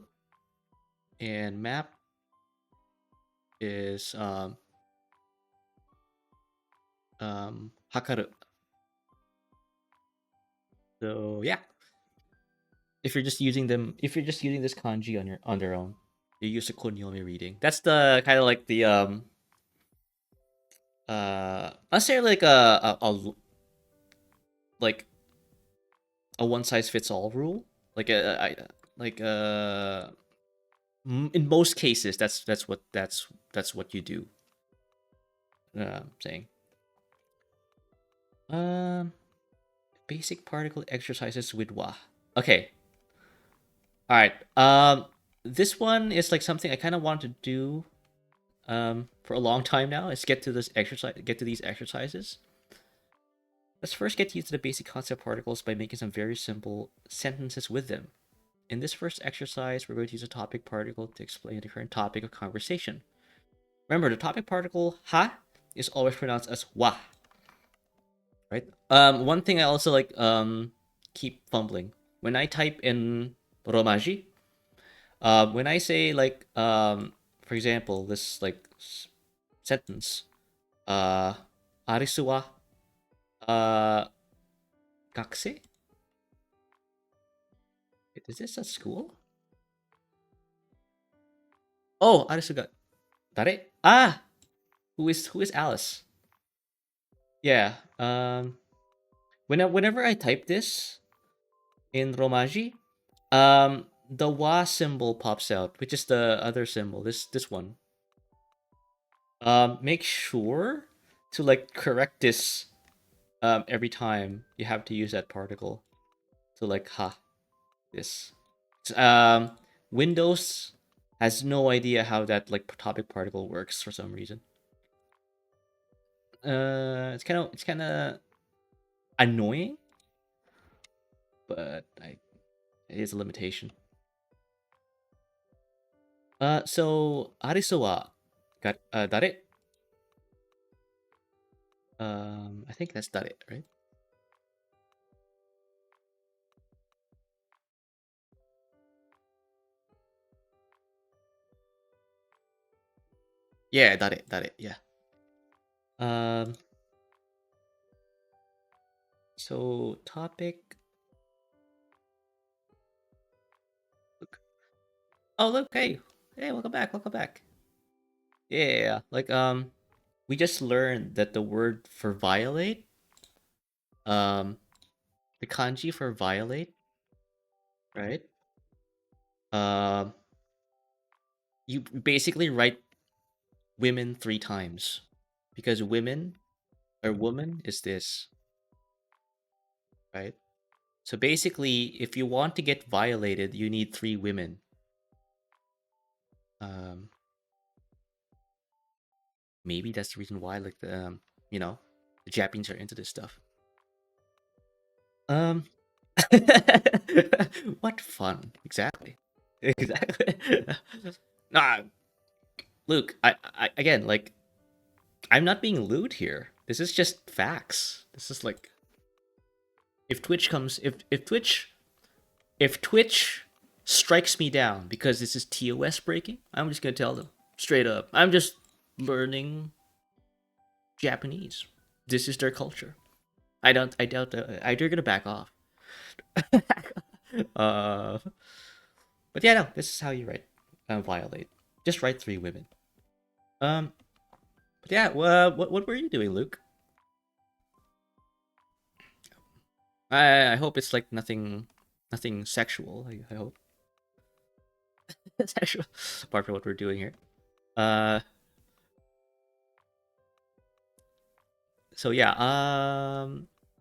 and map is hakaru. So yeah, if you're just using this kanji on their own, you use the kunyomi reading. That's the kind of like the let's say like like a one size fits all rule. Like in most cases that's what you do. Saying basic particle exercises with wa. Okay. All right. This one is like something I kind of want to do for a long time now. Is get to these exercises. Let's first get used to the basic concept particles by making some very simple sentences with them. In this first exercise, we're going to use a topic particle to explain the current topic of conversation. Remember, the topic particle ha is always pronounced as wa. Right? One thing I also like keep fumbling. When I type in romaji, when I say like for example, this like sentence, arisu wa gakusei? Is this a school? Oh, arisu ga dare? Who is Alice? Yeah. Whenever I type this in romaji, the wa symbol pops out, which is the other symbol. This one. Make sure to like correct this every time you have to use that particle. So like ha. This. Um, Windows has no idea how that like topic particle works for some reason. It's kind of annoying, but it is a limitation. So ariso wa dare? I think that's dare, right? Yeah, dare, yeah. Um, so topic. Look. Oh, look, hey, welcome back, welcome back. Yeah, like we just learned that the word for violate, um, the kanji for violate, right? Um, you basically write women 3 times because women or woman is this, right? So basically, if you want to get violated, you need 3 women. Um, Maybe that's the reason why, like you know, the Japanese are into this stuff. Um, what fun? Exactly, exactly. Nah, Luke. I again, like, I'm not being lewd here. This is just facts. This is like, if Twitch comes, if Twitch strikes me down because this is TOS breaking, I'm just gonna tell them straight up. I'm just learning Japanese. This is their culture. I doubt that they're gonna back off. uh, but yeah, no, this is how you write violate. Just write 3 women. Um, but yeah, what were you doing, Luke? I hope it's like nothing sexual. I hope sexual apart from what we're doing here. Uh, so yeah,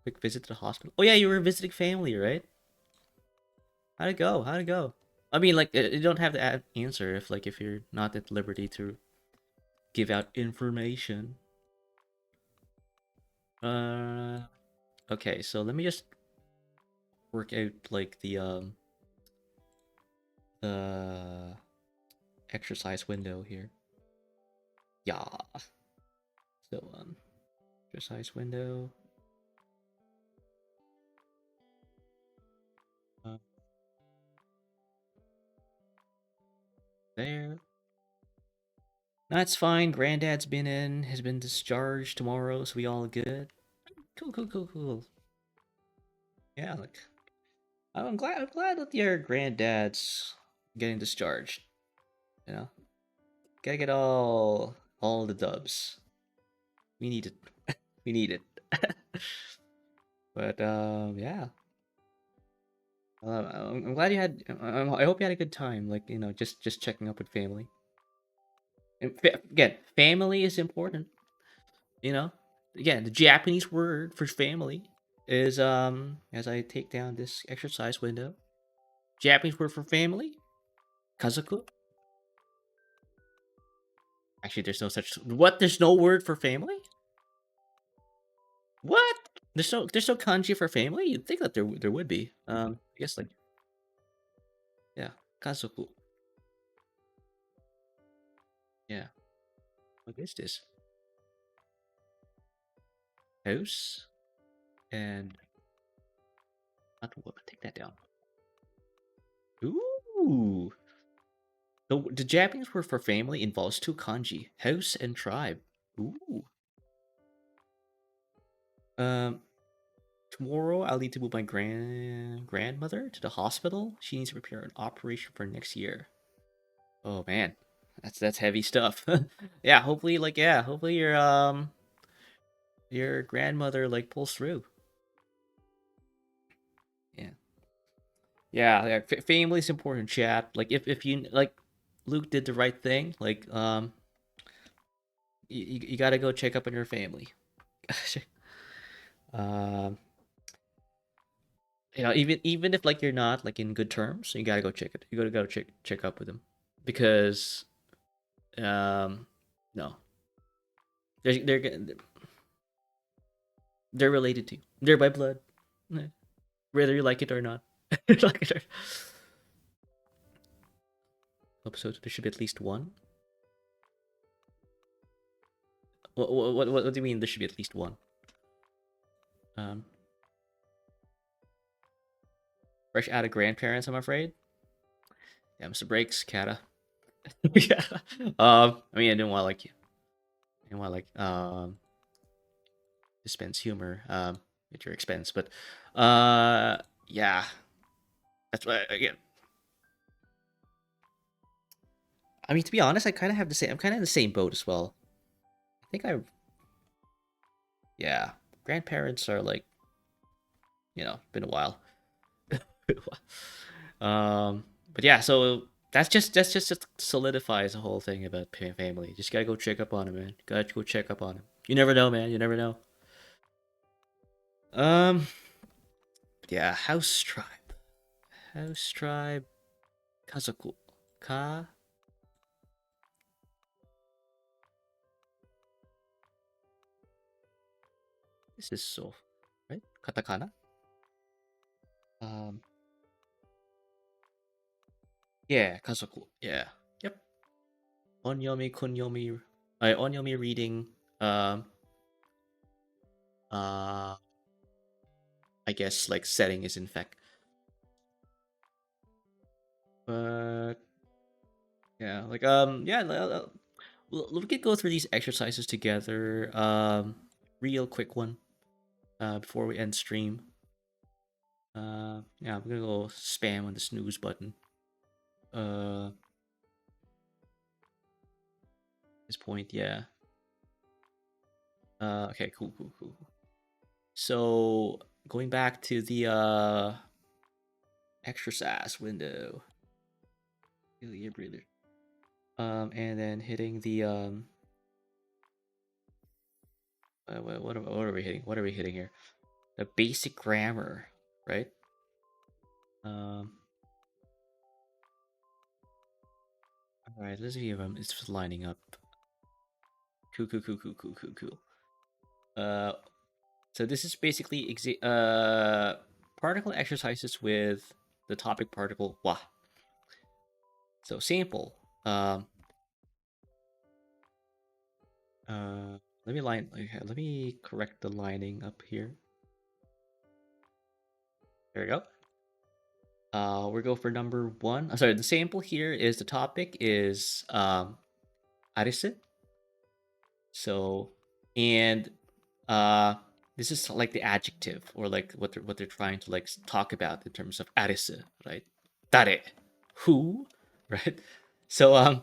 quick visit to the hospital. Oh yeah, you were visiting family, right? How'd it go? How'd it go? I mean, like, you don't have to answer if you're not at liberty to give out information. Uh, okay, so let me just work out like the exercise window here. Yeah. So exercise window. Uh, there. That's fine. Granddad's been in, has been discharged tomorrow, so we all good. Cool, cool, cool, cool. Yeah, like, I'm glad that your granddad's getting discharged. You know, gotta get all the dubs. We need it. We need it. But yeah. I'm glad you had. I hope you had a good time. Like, just checking up with family. And again, family is important. You know, again, the Japanese word for family is as I take down this exercise window. Japanese word for family, kazoku. Actually, there's no such what. There's no word for family. What? There's no kanji for family. You'd think that there would be. I guess, like, yeah, kazoku. Yeah. What is this? House and not woman. Take that down. Ooh. The Japanese word for family involves 2 kanji: house and tribe. Ooh. Um. Tomorrow I'll need to move my grandmother to the hospital. She needs to prepare an operation for next year. Oh man, that's heavy stuff. Yeah, hopefully, like, hopefully your grandmother like pulls through. Yeah, yeah. Family is important, chat. Like, if you like, Luke did the right thing. Like, you gotta go check up on your family. um, You know, even if like you're not like in good terms, you gotta go check it. You gotta go check up with them because no, they're they're related to you. They're by blood, yeah, whether you like it or not. Like it or... Episode there should be at least one. What do you mean there should be at least one? Um, Fresh out of grandparents, I'm afraid. Yeah, Mr. Breaks, Kata. Yeah. I mean, I didn't want like you. I didn't want like dispense humor at your expense, but yeah, that's why again. I mean, to be honest, I kind of have the same. I'm kind of in the same boat as well. I think yeah, grandparents are like, been a while. But yeah, so that's just solidifies the whole thing about family. Just gotta go check up on him, man. Gotta go check up on him. You never know, man. You never know. Um, yeah, house tribe, house tribe, kazoku, ka. This is so, right? Katakana. Um, yeah, kazoku. Yeah, yep. Onyomi, kunyomi, onyomi reading. Um, uh, I guess like setting is in fact, but yeah, like yeah. We could go through these exercises together. Real quick one. Before we end stream. Yeah, I'm gonna go spam on the snooze button. Uh, this point, yeah. Okay, cool. So going back to the exercise window. Really a breather. And then hitting the what are we hitting? What are we hitting here? The basic grammar, right? Um. All right, let's see if it's lining up. Cool. Uh, so this is basically particle exercises with the topic particle wa. So sample. Um, let me let me correct the lining up here. There we go. We'll go for number one. I'm sorry, the sample here is the topic is arise. So, and uh this is like the adjective or like what they're trying to like talk about in terms of arise, right? Dare, who, right? So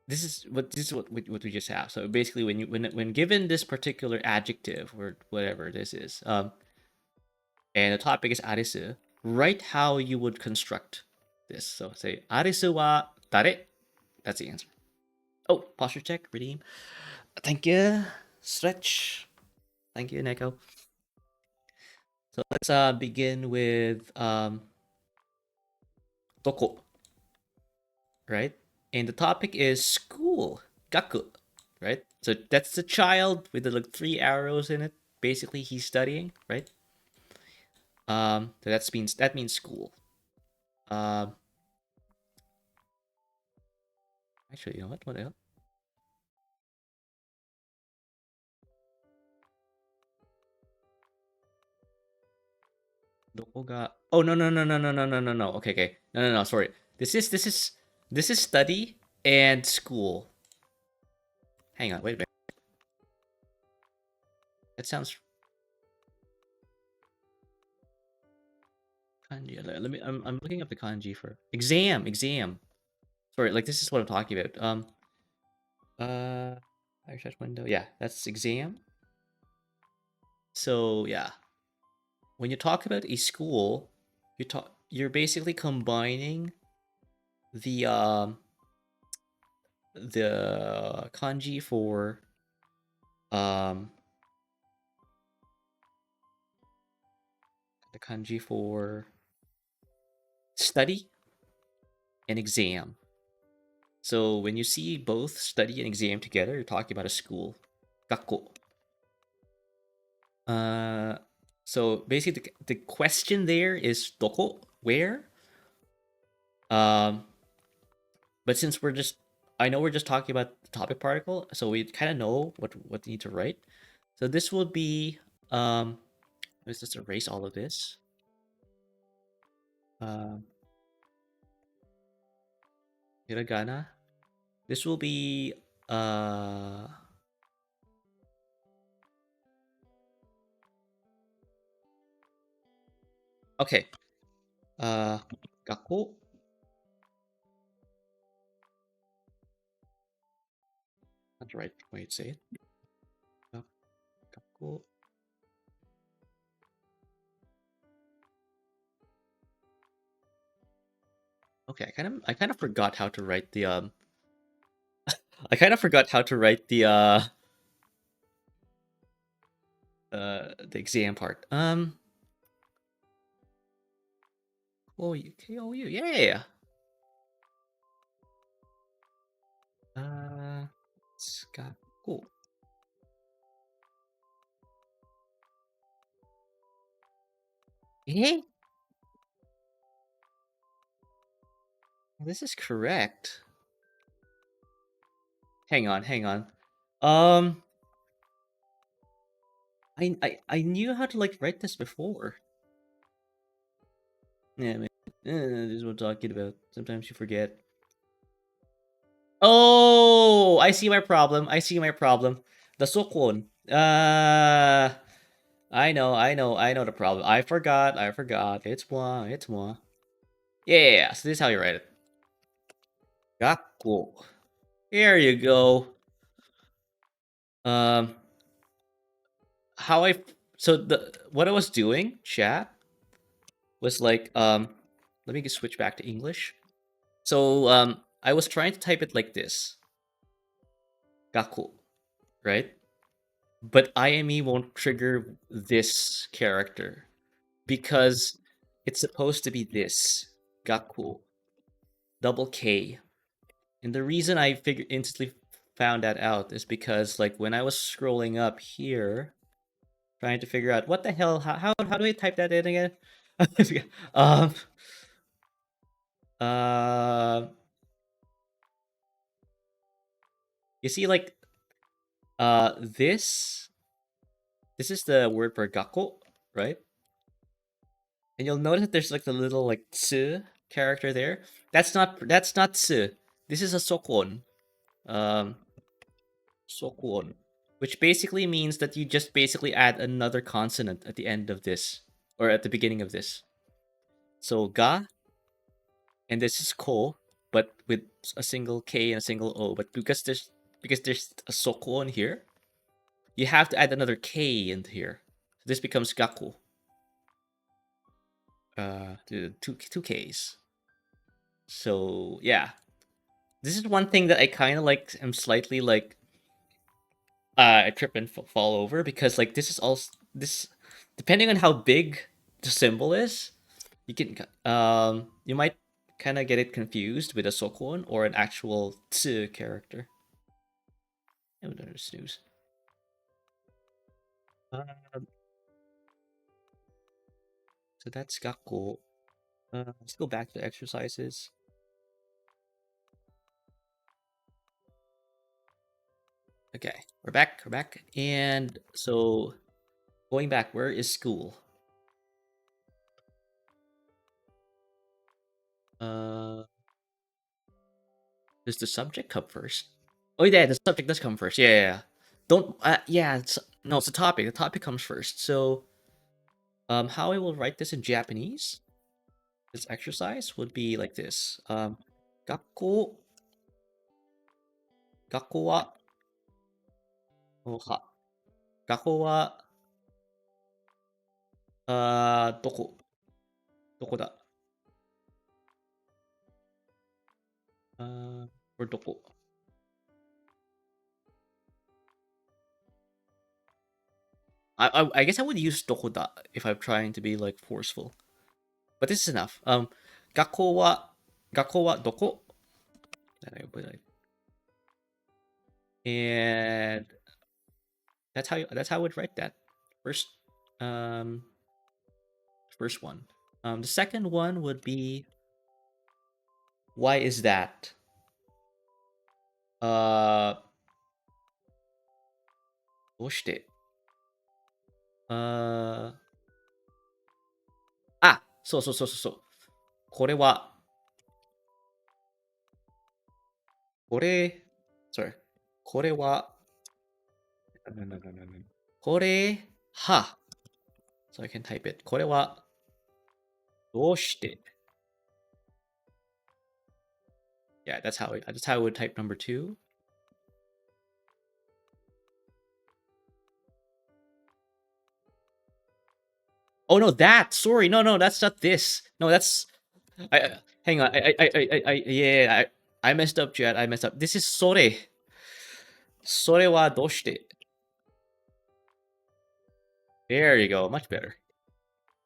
this is what we just have. So basically, when given this particular adjective or whatever this is, and the topic is arisu, write how you would construct this. So say arisu wa dare. That's the answer. Oh, posture check, redeem. Thank you. Stretch. Thank you, Neko. So let's begin with toko, right? And the topic is school, gaku, right? So that's the child with the like three arrows in it. Basically, he's studying, right? So that means school. Um, actually, you know what? What else? Doko ga? Oh no. Okay. No. Sorry. This is study and school. Hang on. Wait a minute. That sounds kanji. Let me. I'm looking up the kanji for exam. Sorry. Like this is what I'm talking about. Exercise window. Yeah, that's exam. So yeah, when you talk about a school, you're basically combining the kanji for um the kanji for study and exam. So when you see both study and exam together, you're talking about a school. Gakko. Uh, so basically, the question there is doko, where? Um, but since I know we're just talking about the topic particle, so we kind of know what we need to write. So this will be let's just erase all of this. Um, hiragana. This will be okay. Gakko. That's the right way to say it. Gakko. Okay, I kind of forgot how to write the I kind of forgot how to write the exam part. KOU, yeah. Scott, cool. Eh? This is correct. Hang on. Um, I knew how to like write this before. Yeah, man. This is what I'm talking about. Sometimes you forget. Oh, I see my problem. The sokon. I know the problem. I forgot. It's moi. Yeah, so this is how you write it. Gakko. There you go. Um, how I so the what I was doing, chat, was like let me just switch back to English. So I was trying to type it like this. Gakko, right? But IME won't trigger this character because it's supposed to be this. Gakko. Double K. And the reason I instantly found that out is because like when I was scrolling up here, trying to figure out what the hell, how do I type that in again? um, uh, you see, like, this is the word for gakko, right? And you'll notice that there's like the little like tsu character there. That's not tsu. This is a sokon. Um, sokon, which basically means that you just basically add another consonant at the end of this or at the beginning of this. So ga, and this is ko, but with a single k and a single o. But because there's a soko in here, you have to add another k in here. This becomes gaku. Two k's. So yeah, this is one thing that I kind of like. am slightly like I trip and fall over because like this is also this depending on how big the symbol is, you can you might kind of get it confused with a sokon or an actual tsu character. I would snooze. So that's gakko. Let's go back to exercises. Okay, we're back. And so going back, where is school? Uh, does the subject come first? Oh yeah, the subject does come first. Yeah. Don't. Yeah. No, it's the topic. The topic comes first. So, how I will write this in Japanese, this exercise would be like this. Gakko, gakko wa, ha, gakko wa, doko da, or doko. I guess I would use dokoda if I'm trying to be like forceful. But this is enough. 学校はどこ? Then I would be like, and that's how I would write that. First um first one. The second one would be, why is that? Uh どうして? So. これは、これ、sorry. これは、これは、so I can type it. これは、どうして? Yeah, that's how I would type number 2. Oh no, that. Sorry, no, that's not this. No, that's. Hang on. Yeah, I messed up, Chad. I messed up. This is それ. それはどうして? There you go. Much better.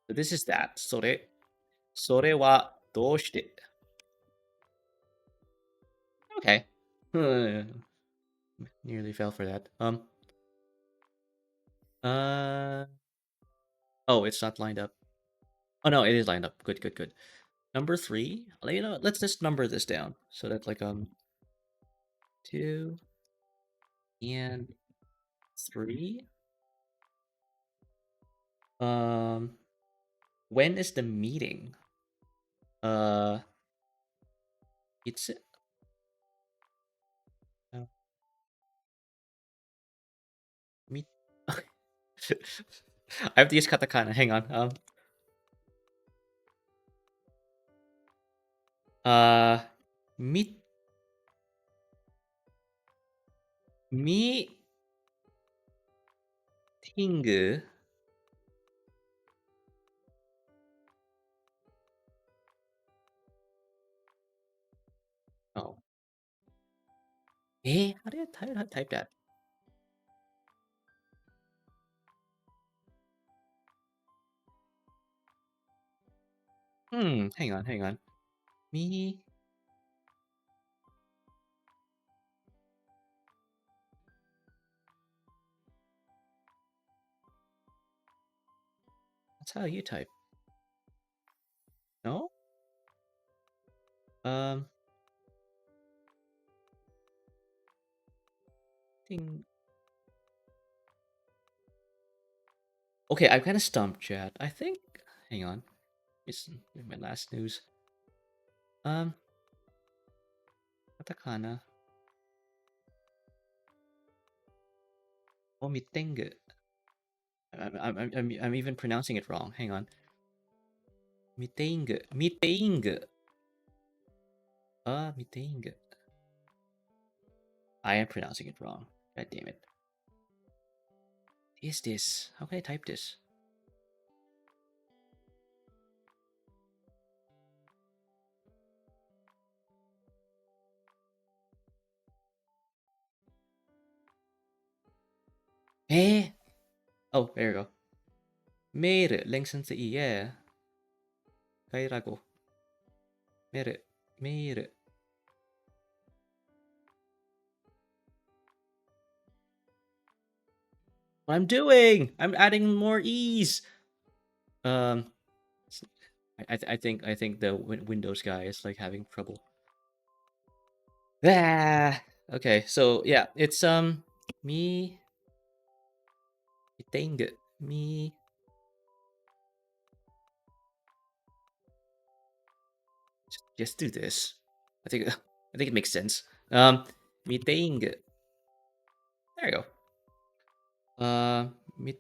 So this is that. それ. それはどうして? Okay. Nearly fell for that. Uh. Oh, it's not lined up. Oh no, it is lined up. Good. Number 3. You know, let's just number this down so that like 2 and 3. When is the meeting? It's meet. I have to use katakana. Hang on. Meet. Meeting. Oh. How do I type that? Hang on. Me. That's how you type. No? Thing. Okay, I'm kind of stumped, Chad. I think. Hang on. It's my last news. Katakana. Oh, meeting. I'm even pronouncing it wrong. Hang on. Meeting. Meeting. Meeting. I am pronouncing it wrong. God damn it. What is this? How can I type this? Oh, there you go. 메일, 랭센스 E, yeah. 가이라고. 메일. What I'm doing? I'm adding more E's. I think the Windows guy is like having trouble. Okay, so yeah, it's me dang it. Me just do this. I think it makes sense. Me dang it. There you go. Me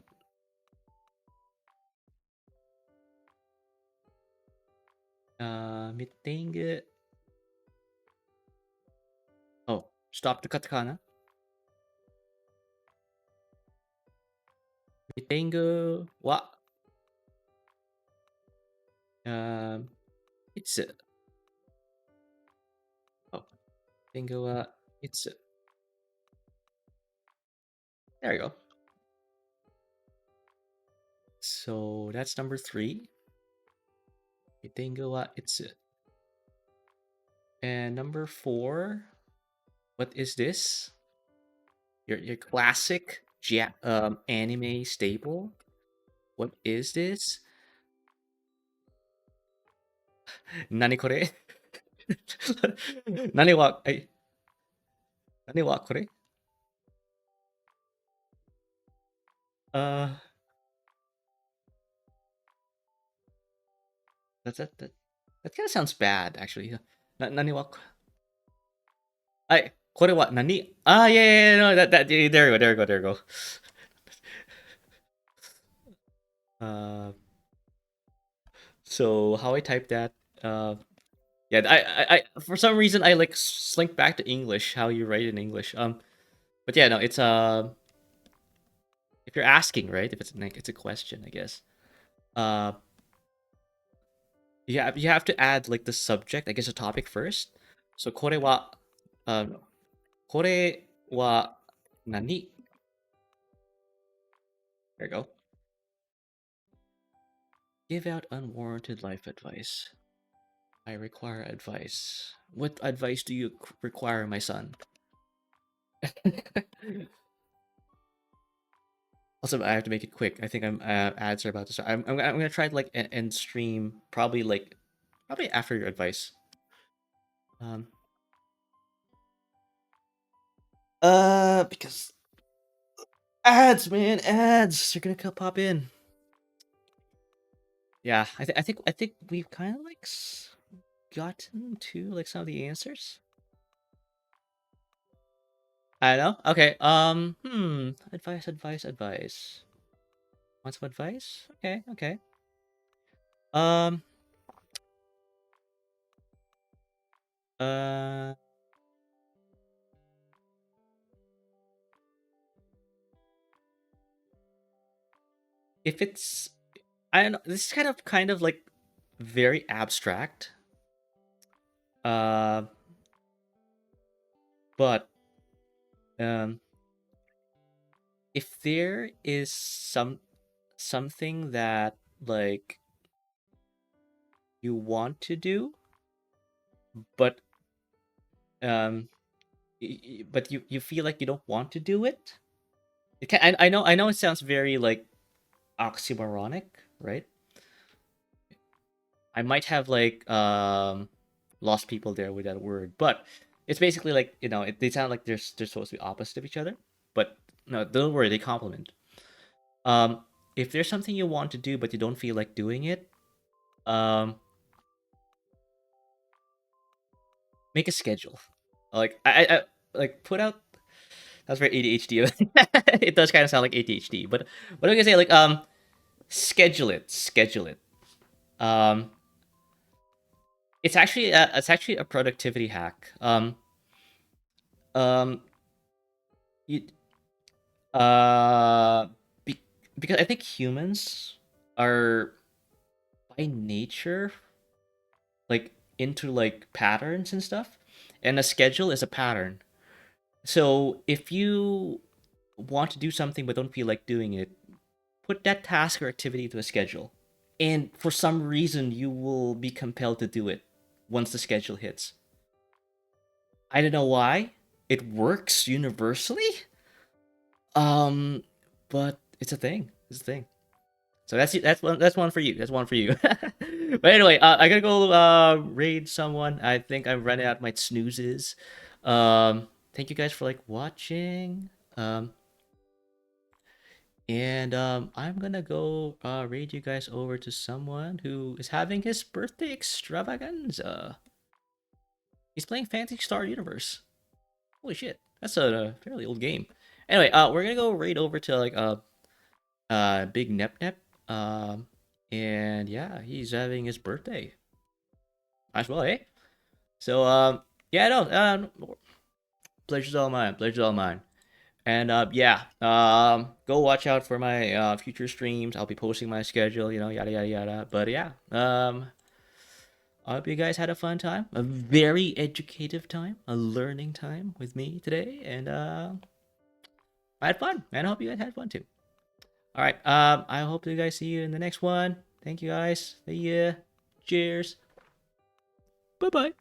me dang it. Oh, stop the katakana. Me dang wa it's oh bingo it's there you go. So that's number 3. Itengo wa itsu. And number 4, what is this? Your classic anime staple. What is this? Nani kore? Nani wa nani wa kore? Uh, that kind of sounds bad actually. Nani wa kore wa nani? Ah, yeah, no, there you go, there you go, there you go. Uh, so how I type that? Yeah, for some reason I like slink back to English. How you write in English? But yeah, no, it's if you're asking, right? If it's like it's a question, I guess. Uh, you have to add like the subject, I guess, a topic first. So um, kore wa nani? There you go. Give out unwarranted life advice. I require advice. What advice do you require, my son? Also, I have to make it quick. I think ads are about to start. I'm gonna try to like end stream probably after your advice. Um. Because ads, man, ads. You're gonna pop in. Yeah, I think we've kind of like gotten to like some of the answers. I know. Okay. Advice, advice, advice. Want some advice? Okay, okay. Um. Uh. If it's, I don't know. This is kind of like very abstract. Uh. But if there is something that like you want to do, but but you feel like you don't want to do it. I know it sounds very like oxymoronic, right? I might have like lost people there with that word, but it's basically like, they sound like they're supposed to be opposite of each other, but no, don't worry, they complement. If there's something you want to do but you don't feel like doing it, make a schedule. Like I like put out. That's very ADHD. It does kind of sound like ADHD, but what am I gonna say? Like schedule it. Um, it's actually a productivity hack. Um, you uh, because I think humans are by nature like into like patterns and stuff, and a schedule is a pattern. So if you want to do something but don't feel like doing it, put that task or activity to a schedule. And for some reason, you will be compelled to do it once the schedule hits. I don't know why. It works universally. Um, but it's a thing. It's a thing. So that's one for you. That's one for you. But anyway, I gotta go raid someone. I think I'm running out my snoozes. Thank you guys for like watching. And I'm gonna go raid you guys over to someone who is having his birthday extravaganza. He's playing Fantasy Star Universe. Holy shit, that's a fairly old game. Anyway, we're gonna go raid over to like Big Nep Nep. And yeah, he's having his birthday. Might as well, eh? So yeah, no, pleasure's all mine. Pleasure's all mine. And yeah, go watch out for my future streams. I'll be posting my schedule, yada yada yada. But yeah, I hope you guys had a fun time, a very educative time, a learning time with me today, and I had fun, and I hope you guys had fun too. All right. I hope you guys see you in the next one. Thank you guys. See ya. Cheers. Bye bye.